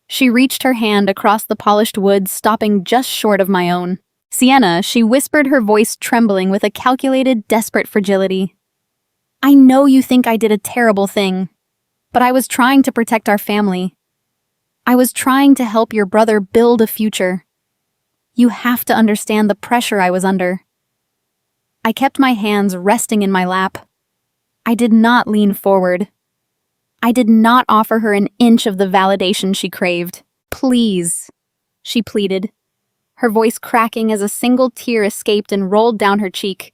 Speaker 1: She reached her hand across the polished wood, stopping just short of my own. "Sienna," she whispered, her voice trembling with a calculated, desperate fragility. "I know you think I did a terrible thing, but I was trying to protect our family. I was trying to help your brother build a future. You have to understand the pressure I was under." I kept my hands resting in my lap. I did not lean forward. I did not offer her an inch of the validation she craved. "Please," she pleaded, her voice cracking as a single tear escaped and rolled down her cheek.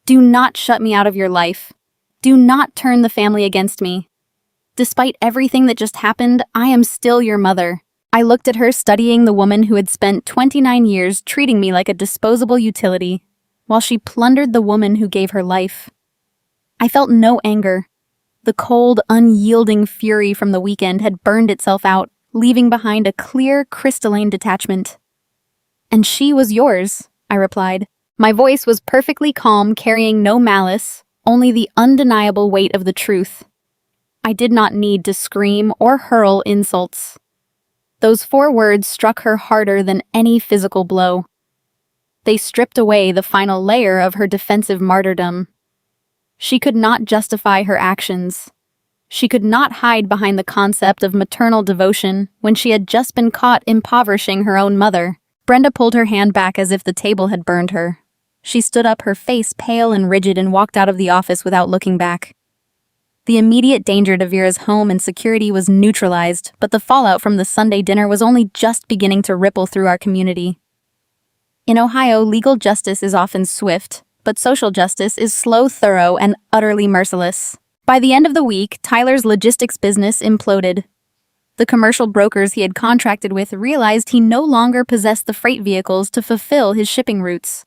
Speaker 1: "Do not shut me out of your life. Do not turn the family against me. Despite everything that just happened, I am still your mother." I looked at her, studying the woman who had spent 29 years treating me like a disposable utility, while she plundered the woman who gave her life. I felt no anger. The cold, unyielding fury from the weekend had burned itself out, leaving behind a clear, crystalline detachment. "And she was yours," I replied. My voice was perfectly calm, carrying no malice, only the undeniable weight of the truth. I did not need to scream or hurl insults. Those 4 words struck her harder than any physical blow. They stripped away the final layer of her defensive martyrdom. She could not justify her actions. She could not hide behind the concept of maternal devotion when she had just been caught impoverishing her own mother. Brenda pulled her hand back as if the table had burned her. She stood up, her face pale and rigid, and walked out of the office without looking back. The immediate danger to Vera's home and security was neutralized, but the fallout from the Sunday dinner was only just beginning to ripple through our community. In Ohio, legal justice is often swift, but social justice is slow, thorough, and utterly merciless. By the end of the week, Tyler's logistics business imploded. The commercial brokers he had contracted with realized he no longer possessed the freight vehicles to fulfill his shipping routes.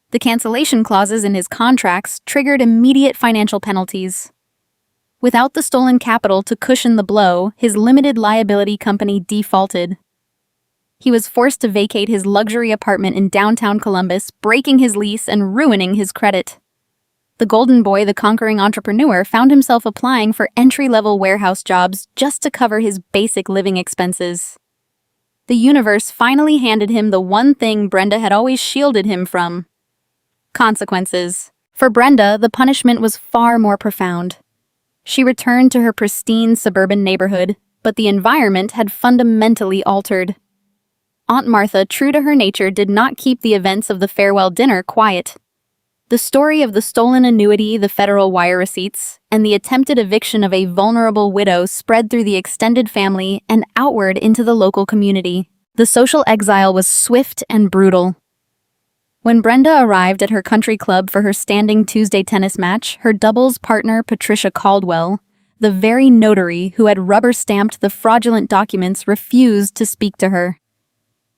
Speaker 1: The cancellation clauses in his contracts triggered immediate financial penalties. Without the stolen capital to cushion the blow, his limited liability company defaulted. He was forced to vacate his luxury apartment in downtown Columbus, breaking his lease and ruining his credit. The golden boy, the conquering entrepreneur, found himself applying for entry-level warehouse jobs just to cover his basic living expenses. The universe finally handed him the one thing Brenda had always shielded him from: consequences. For Brenda, the punishment was far more profound. She returned to her pristine suburban neighborhood, but the environment had fundamentally altered. Aunt Martha, true to her nature, did not keep the events of the farewell dinner quiet. The story of the stolen annuity, the federal wire receipts, and the attempted eviction of a vulnerable widow spread through the extended family and outward into the local community. The social exile was swift and brutal. When Brenda arrived at her country club for her standing Tuesday tennis match, her doubles partner, Patricia Caldwell, the very notary who had rubber-stamped the fraudulent documents, refused to speak to her.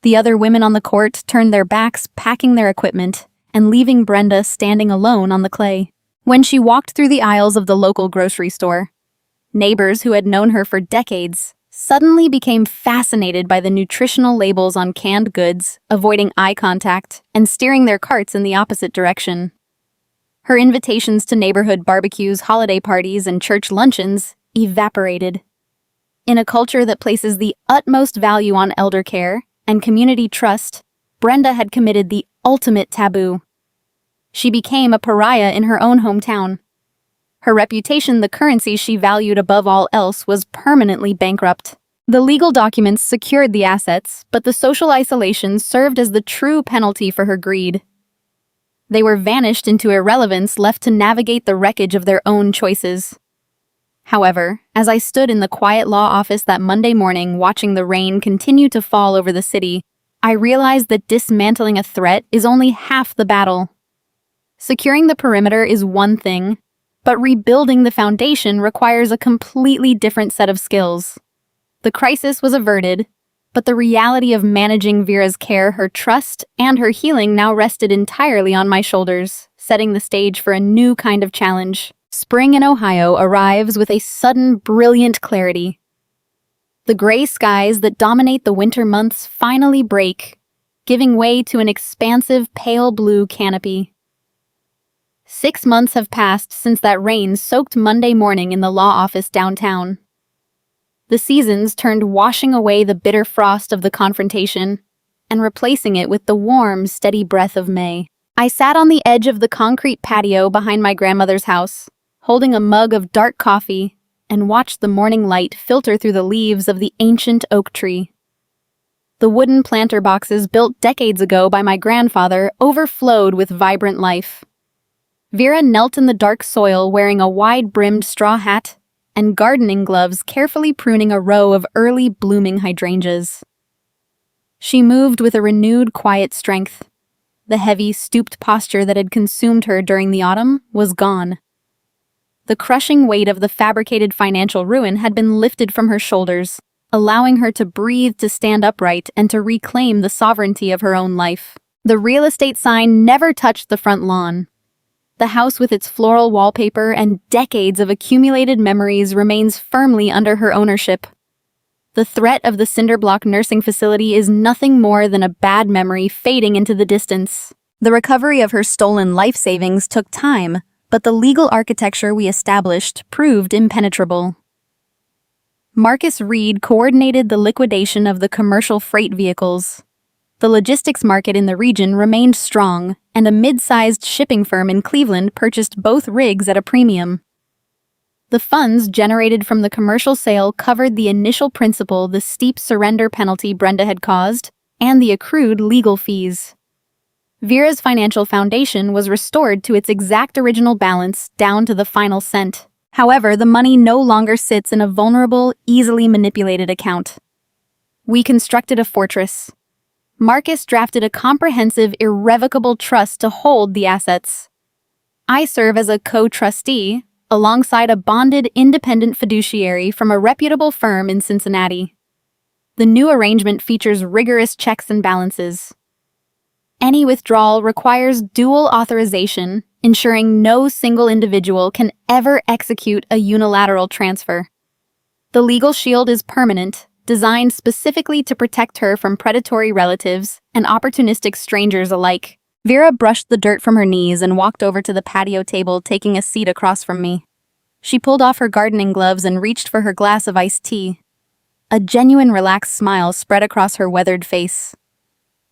Speaker 1: The other women on the court turned their backs, packing their equipment, and leaving Brenda standing alone on the clay. When she walked through the aisles of the local grocery store, neighbors who had known her for decades suddenly became fascinated by the nutritional labels on canned goods, avoiding eye contact, and steering their carts in the opposite direction. Her invitations to neighborhood barbecues, holiday parties, and church luncheons evaporated. In a culture that places the utmost value on elder care and community trust, Brenda had committed the ultimate taboo. She became a pariah in her own hometown. Her reputation, the currency she valued above all else, was permanently bankrupt. The legal documents secured the assets, but the social isolation served as the true penalty for her greed. They were vanished into irrelevance, left to navigate the wreckage of their own choices. However, as I stood in the quiet law office that Monday morning, watching the rain continue to fall over the city, I realized that dismantling a threat is only half the battle. Securing the perimeter is one thing, but rebuilding the foundation requires a completely different set of skills. The crisis was averted, but the reality of managing Vera's care, her trust, and her healing now rested entirely on my shoulders. setting the stage for a new kind of challenge. Spring in Ohio arrives with a sudden, brilliant clarity. The gray skies that dominate the winter months finally break, giving way to an expansive pale blue canopy. 6 months have passed since that rain-soaked Monday morning in the law office downtown. The seasons turned, washing away the bitter frost of the confrontation and replacing it with the warm, steady breath of May. I sat on the edge of the concrete patio behind my grandmother's house, holding a mug of dark coffee, and watched the morning light filter through the leaves of the ancient oak tree. The wooden planter boxes built decades ago by my grandfather overflowed with vibrant life. Vera knelt in the dark soil wearing a wide-brimmed straw hat and gardening gloves, carefully pruning a row of early blooming hydrangeas. She moved with a renewed quiet strength. The heavy, stooped posture that had consumed her during the autumn was gone. The crushing weight of the fabricated financial ruin had been lifted from her shoulders, allowing her to breathe, to stand upright, and to reclaim the sovereignty of her own life. The real estate sign never touched the front lawn. The house with its floral wallpaper and decades of accumulated memories remains firmly under her ownership. The threat of the cinderblock nursing facility is nothing more than a bad memory fading into the distance. The recovery of her stolen life savings took time, but the legal architecture we established proved impenetrable. Marcus Reed coordinated the liquidation of the commercial freight vehicles. The logistics market in the region remained strong, and a mid-sized shipping firm in Cleveland purchased both rigs at a premium. The funds generated from the commercial sale covered the initial principal, the steep surrender penalty Brenda had caused, and the accrued legal fees. Vera's financial foundation was restored to its exact original balance, down to the final cent. However, the money no longer sits in a vulnerable, easily manipulated account. We constructed a fortress. Marcus drafted a comprehensive, irrevocable trust to hold the assets. I serve as a co-trustee, alongside a bonded independent fiduciary from a reputable firm in Cincinnati. The new arrangement features rigorous checks and balances. Any withdrawal requires dual authorization, ensuring no single individual can ever execute a unilateral transfer. The legal shield is permanent, designed specifically to protect her from predatory relatives and opportunistic strangers alike. Vera brushed the dirt from her knees and walked over to the patio table, taking a seat across from me. She pulled off her gardening gloves and reached for her glass of iced tea. A genuine relaxed smile spread across her weathered face.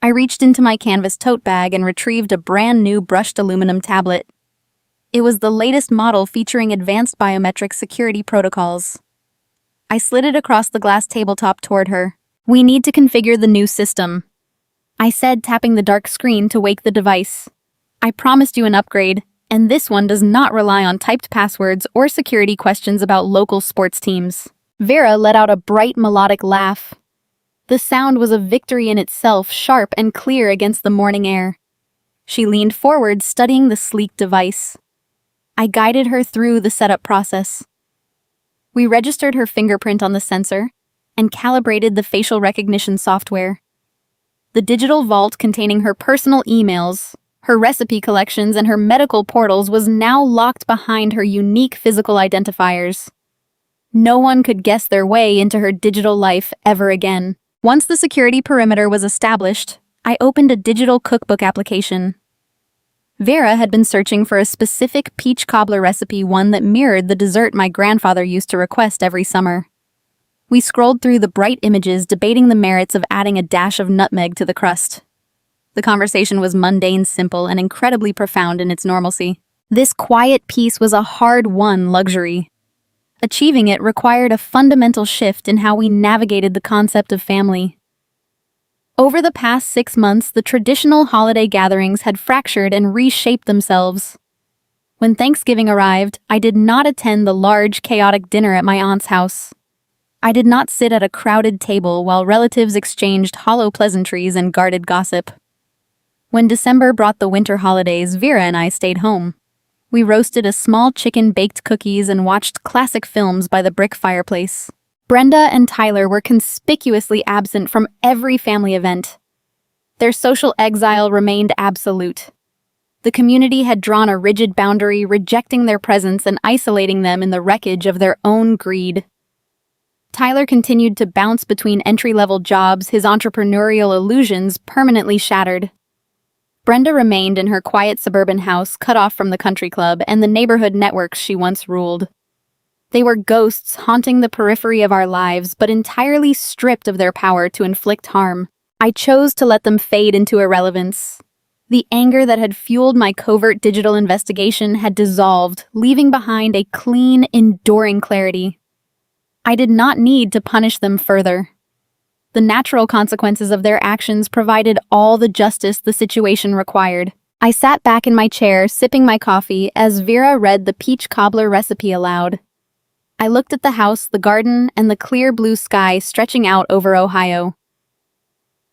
Speaker 1: I reached into my canvas tote bag and retrieved a brand new brushed aluminum tablet. It was the latest model featuring advanced biometric security protocols. I slid it across the glass tabletop toward her. "We need to configure the new system," I said, tapping the dark screen to wake the device. "I promised you an upgrade, and this one does not rely on typed passwords or security questions about local sports teams." Vera let out a bright, melodic laugh. The sound was a victory in itself, sharp and clear against the morning air. She leaned forward, studying the sleek device. I guided her through the setup process. We registered her fingerprint on the sensor and calibrated the facial recognition software. The digital vault containing her personal emails, her recipe collections, and her medical portals was now locked behind her unique physical identifiers. No one could guess their way into her digital life ever again. Once the security perimeter was established, I opened a digital cookbook application. Vera had been searching for a specific peach cobbler recipe, one that mirrored the dessert my grandfather used to request every summer. We scrolled through the bright images, debating the merits of adding a dash of nutmeg to the crust. The conversation was mundane, simple, and incredibly profound in its normalcy. This quiet peace was a hard-won luxury. Achieving it required a fundamental shift in how we navigated the concept of family. Over the past 6 months, the traditional holiday gatherings had fractured and reshaped themselves. When Thanksgiving arrived, I did not attend the large, chaotic dinner at my aunt's house. I did not sit at a crowded table while relatives exchanged hollow pleasantries and guarded gossip. When December brought the winter holidays, Vera and I stayed home. We roasted a small chicken, baked cookies, and watched classic films by the brick fireplace. Brenda and Tyler were conspicuously absent from every family event. Their social exile remained absolute. The community had drawn a rigid boundary, rejecting their presence and isolating them in the wreckage of their own greed. Tyler continued to bounce between entry-level jobs, his entrepreneurial illusions permanently shattered. Brenda remained in her quiet suburban house, cut off from the country club and the neighborhood networks she once ruled. They were ghosts haunting the periphery of our lives, but entirely stripped of their power to inflict harm. I chose to let them fade into irrelevance. The anger that had fueled my covert digital investigation had dissolved, leaving behind a clean, enduring clarity. I did not need to punish them further. The natural consequences of their actions provided all the justice the situation required. I sat back in my chair, sipping my coffee, as Vera read the peach cobbler recipe aloud. I looked at the house, the garden, and the clear blue sky stretching out over Ohio.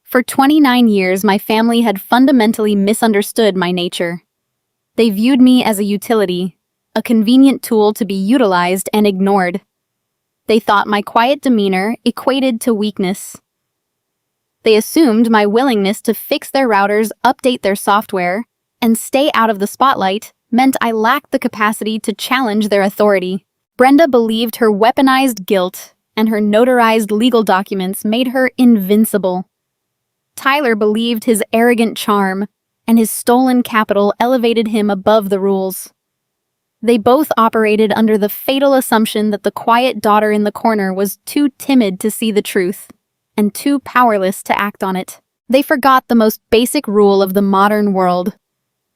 Speaker 1: For 29 years, my family had fundamentally misunderstood my nature. They viewed me as a utility, a convenient tool to be utilized and ignored. They thought my quiet demeanor equated to weakness. They assumed my willingness to fix their routers, update their software, and stay out of the spotlight meant I lacked the capacity to challenge their authority. Brenda believed her weaponized guilt and her notarized legal documents made her invincible. Tyler believed his arrogant charm and his stolen capital elevated him above the rules. They both operated under the fatal assumption that the quiet daughter in the corner was too timid to see the truth and too powerless to act on it. They forgot the most basic rule of the modern world.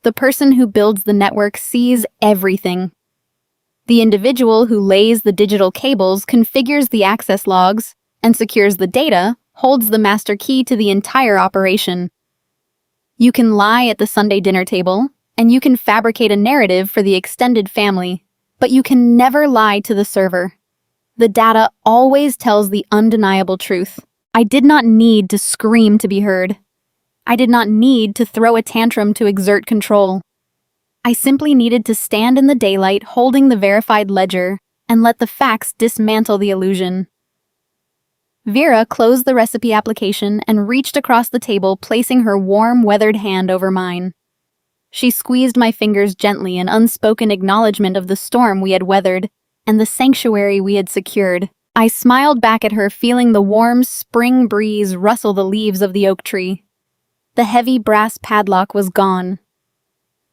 Speaker 1: The person who builds the network sees everything. The individual who lays the digital cables, configures the access logs, and secures the data holds the master key to the entire operation. You can lie at the Sunday dinner table, and you can fabricate a narrative for the extended family, but you can never lie to the server. The data always tells the undeniable truth. I did not need to scream to be heard. I did not need to throw a tantrum to exert control. I simply needed to stand in the daylight holding the verified ledger and let the facts dismantle the illusion. Vera closed the recipe application and reached across the table, placing her warm, weathered hand over mine. She squeezed my fingers gently, an unspoken acknowledgement of the storm we had weathered and the sanctuary we had secured. I smiled back at her, feeling the warm spring breeze rustle the leaves of the oak tree. The heavy brass padlock was gone.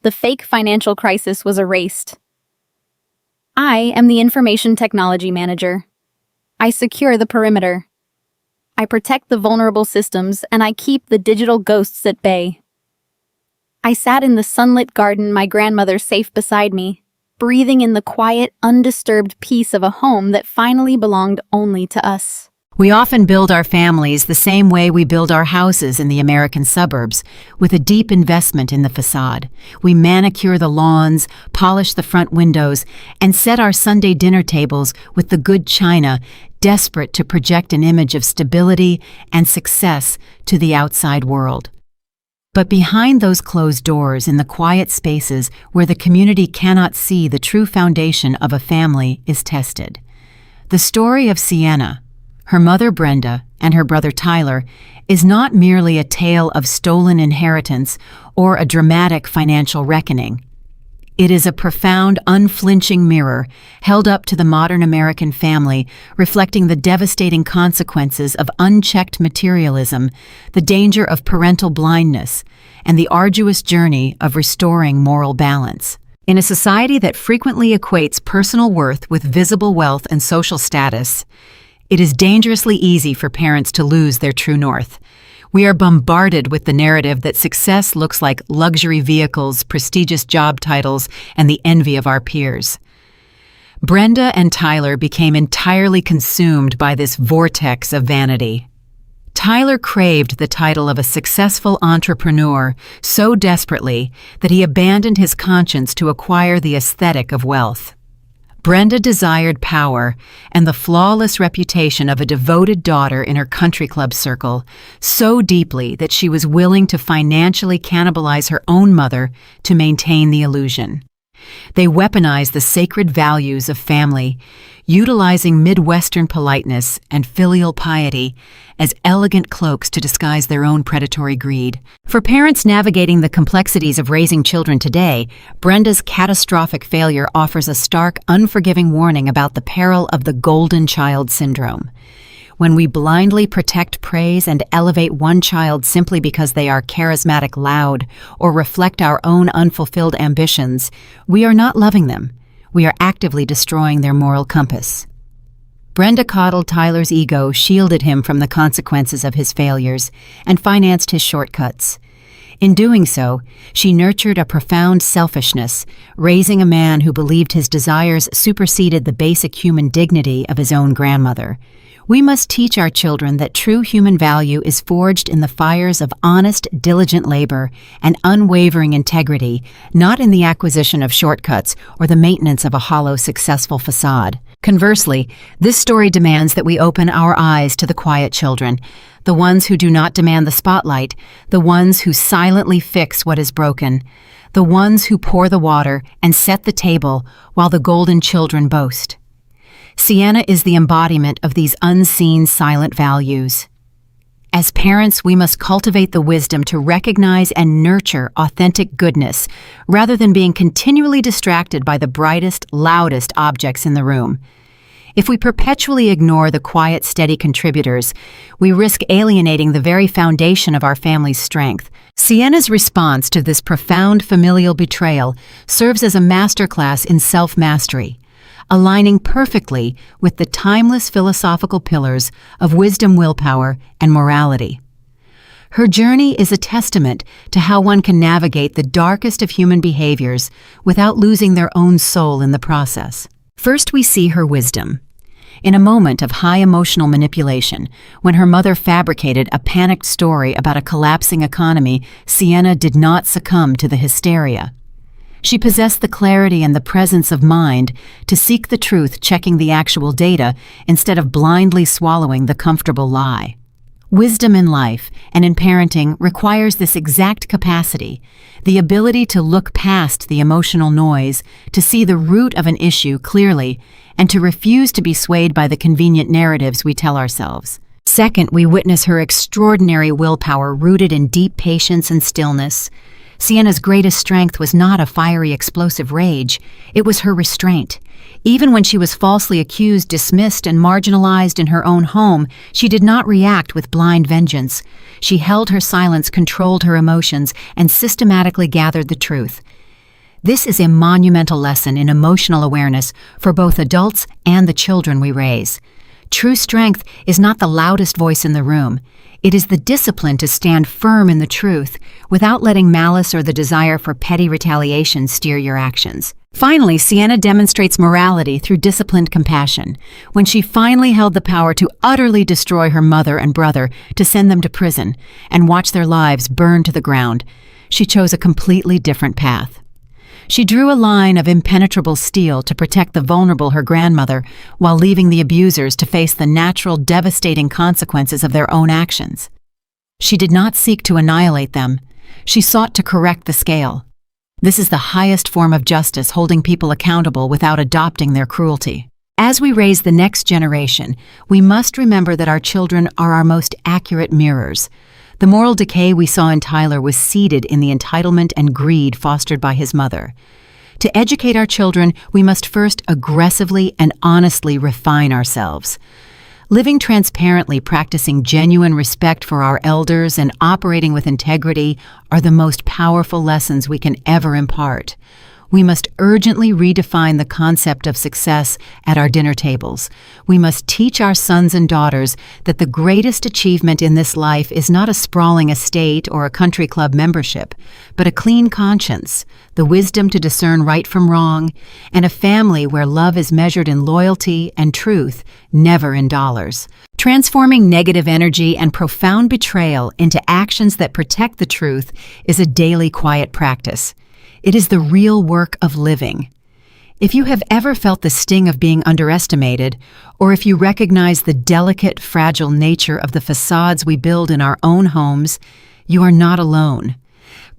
Speaker 1: The fake financial crisis was erased. I am the information technology manager. I secure the perimeter. I protect the vulnerable systems, and I keep the digital ghosts at bay. I sat in the sunlit garden, my grandmother safe beside me, breathing in the quiet, undisturbed peace of a home that finally belonged only to us.
Speaker 2: We often build our families the same way we build our houses in the American suburbs, with a deep investment in the facade. We manicure the lawns, polish the front windows, and set our Sunday dinner tables with the good china, desperate to project an image of stability and success to the outside world. But behind those closed doors, in the quiet spaces where the community cannot see the true foundation of a family, is tested. The story of Sienna, her mother Brenda, and her brother Tyler is not merely a tale of stolen inheritance or a dramatic financial reckoning. It is a profound, unflinching mirror held up to the modern American family, reflecting the devastating consequences of unchecked materialism, the danger of parental blindness, and the arduous journey of restoring moral balance. In a society that frequently equates personal worth with visible wealth and social status, it is dangerously easy for parents to lose their true north. We are bombarded with the narrative that success looks like luxury vehicles, prestigious job titles, and the envy of our peers. Brenda and Tyler became entirely consumed by this vortex of vanity. Tyler craved the title of a successful entrepreneur so desperately that he abandoned his conscience to acquire the aesthetic of wealth. Brenda desired power and the flawless reputation of a devoted daughter in her country club circle so deeply that she was willing to financially cannibalize her own mother to maintain the illusion. They weaponize the sacred values of family, utilizing Midwestern politeness and filial piety as elegant cloaks to disguise their own predatory greed. For parents navigating the complexities of raising children today, Brenda's catastrophic failure offers a stark, unforgiving warning about the peril of the golden child syndrome. When we blindly protect, praise, and elevate one child simply because they are charismatic, loud, or reflect our own unfulfilled ambitions, we are not loving them. We are actively destroying their moral compass. Brenda coddled Tyler's ego, shielded him from the consequences of his failures, and financed his shortcuts. In doing so, she nurtured a profound selfishness, raising a man who believed his desires superseded the basic human dignity of his own grandmother. We must teach our children that true human value is forged in the fires of honest, diligent labor and unwavering integrity, not in the acquisition of shortcuts or the maintenance of a hollow, successful facade. Conversely, this story demands that we open our eyes to the quiet children, the ones who do not demand the spotlight, the ones who silently fix what is broken, the ones who pour the water and set the table while the golden children boast. Sienna is the embodiment of these unseen, silent values. As parents, we must cultivate the wisdom to recognize and nurture authentic goodness, rather than being continually distracted by the brightest, loudest objects in the room. If we perpetually ignore the quiet, steady contributors, we risk alienating the very foundation of our family's strength. Sienna's response to this profound familial betrayal serves as a masterclass in self-mastery, aligning perfectly with the timeless philosophical pillars of wisdom, willpower, and morality. Her journey is a testament to how one can navigate the darkest of human behaviors without losing their own soul in the process. First, we see her wisdom. In a moment of high emotional manipulation, when her mother fabricated a panicked story about a collapsing economy, Sienna did not succumb to the hysteria. She possessed the clarity and the presence of mind to seek the truth, checking the actual data instead of blindly swallowing the comfortable lie. Wisdom in life and in parenting requires this exact capacity, the ability to look past the emotional noise, to see the root of an issue clearly, and to refuse to be swayed by the convenient narratives we tell ourselves. Second, we witness her extraordinary willpower rooted in deep patience and stillness. Sienna's greatest strength was not a fiery, explosive rage. It was her restraint. Even when she was falsely accused, dismissed, and marginalized in her own home, she did not react with blind vengeance. She held her silence, controlled her emotions, and systematically gathered the truth. This is a monumental lesson in emotional awareness for both adults and the children we raise. True strength is not the loudest voice in the room. It is the discipline to stand firm in the truth without letting malice or the desire for petty retaliation steer your actions. Finally, Sienna demonstrates morality through disciplined compassion. When she finally held the power to utterly destroy her mother and brother, to send them to prison, and watch their lives burn to the ground, she chose a completely different path. She drew a line of impenetrable steel to protect the vulnerable, her grandmother, while leaving the abusers to face the natural, devastating consequences of their own actions. She did not seek to annihilate them. She sought to correct the scale. This is the highest form of justice, holding people accountable without adopting their cruelty. As we raise the next generation, we must remember that our children are our most accurate mirrors. The moral decay we saw in Tyler was seeded in the entitlement and greed fostered by his mother. To educate our children, we must first aggressively and honestly refine ourselves. Living transparently, practicing genuine respect for our elders, and operating with integrity are the most powerful lessons we can ever impart. We must urgently redefine the concept of success at our dinner tables. We must teach our sons and daughters that the greatest achievement in this life is not a sprawling estate or a country club membership, but a clean conscience, the wisdom to discern right from wrong, and a family where love is measured in loyalty and truth, never in dollars. Transforming negative energy and profound betrayal into actions that protect the truth is a daily quiet practice. It is the real work of living. If you have ever felt the sting of being underestimated, or if you recognize the delicate, fragile nature of the facades we build in our own homes, you are not alone.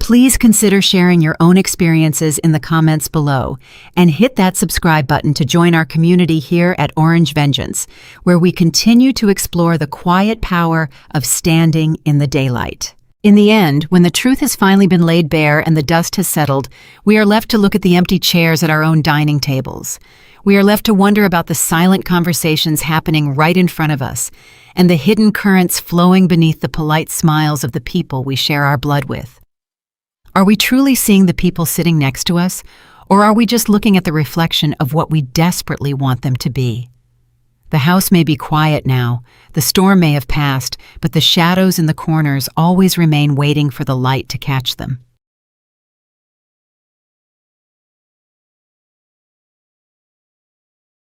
Speaker 2: Please consider sharing your own experiences in the comments below and hit that subscribe button to join our community here at Orange Vengeance, where we continue to explore the quiet power of standing in the daylight. In the end, when the truth has finally been laid bare and the dust has settled, we are left to look at the empty chairs at our own dining tables. We are left to wonder about the silent conversations happening right in front of us and the hidden currents flowing beneath the polite smiles of the people we share our blood with. Are we truly seeing the people sitting next to us, or are we just looking at the reflection of what we desperately want them to be? The house may be quiet now, the storm may have passed, but the shadows in the corners always remain waiting for the light to catch them.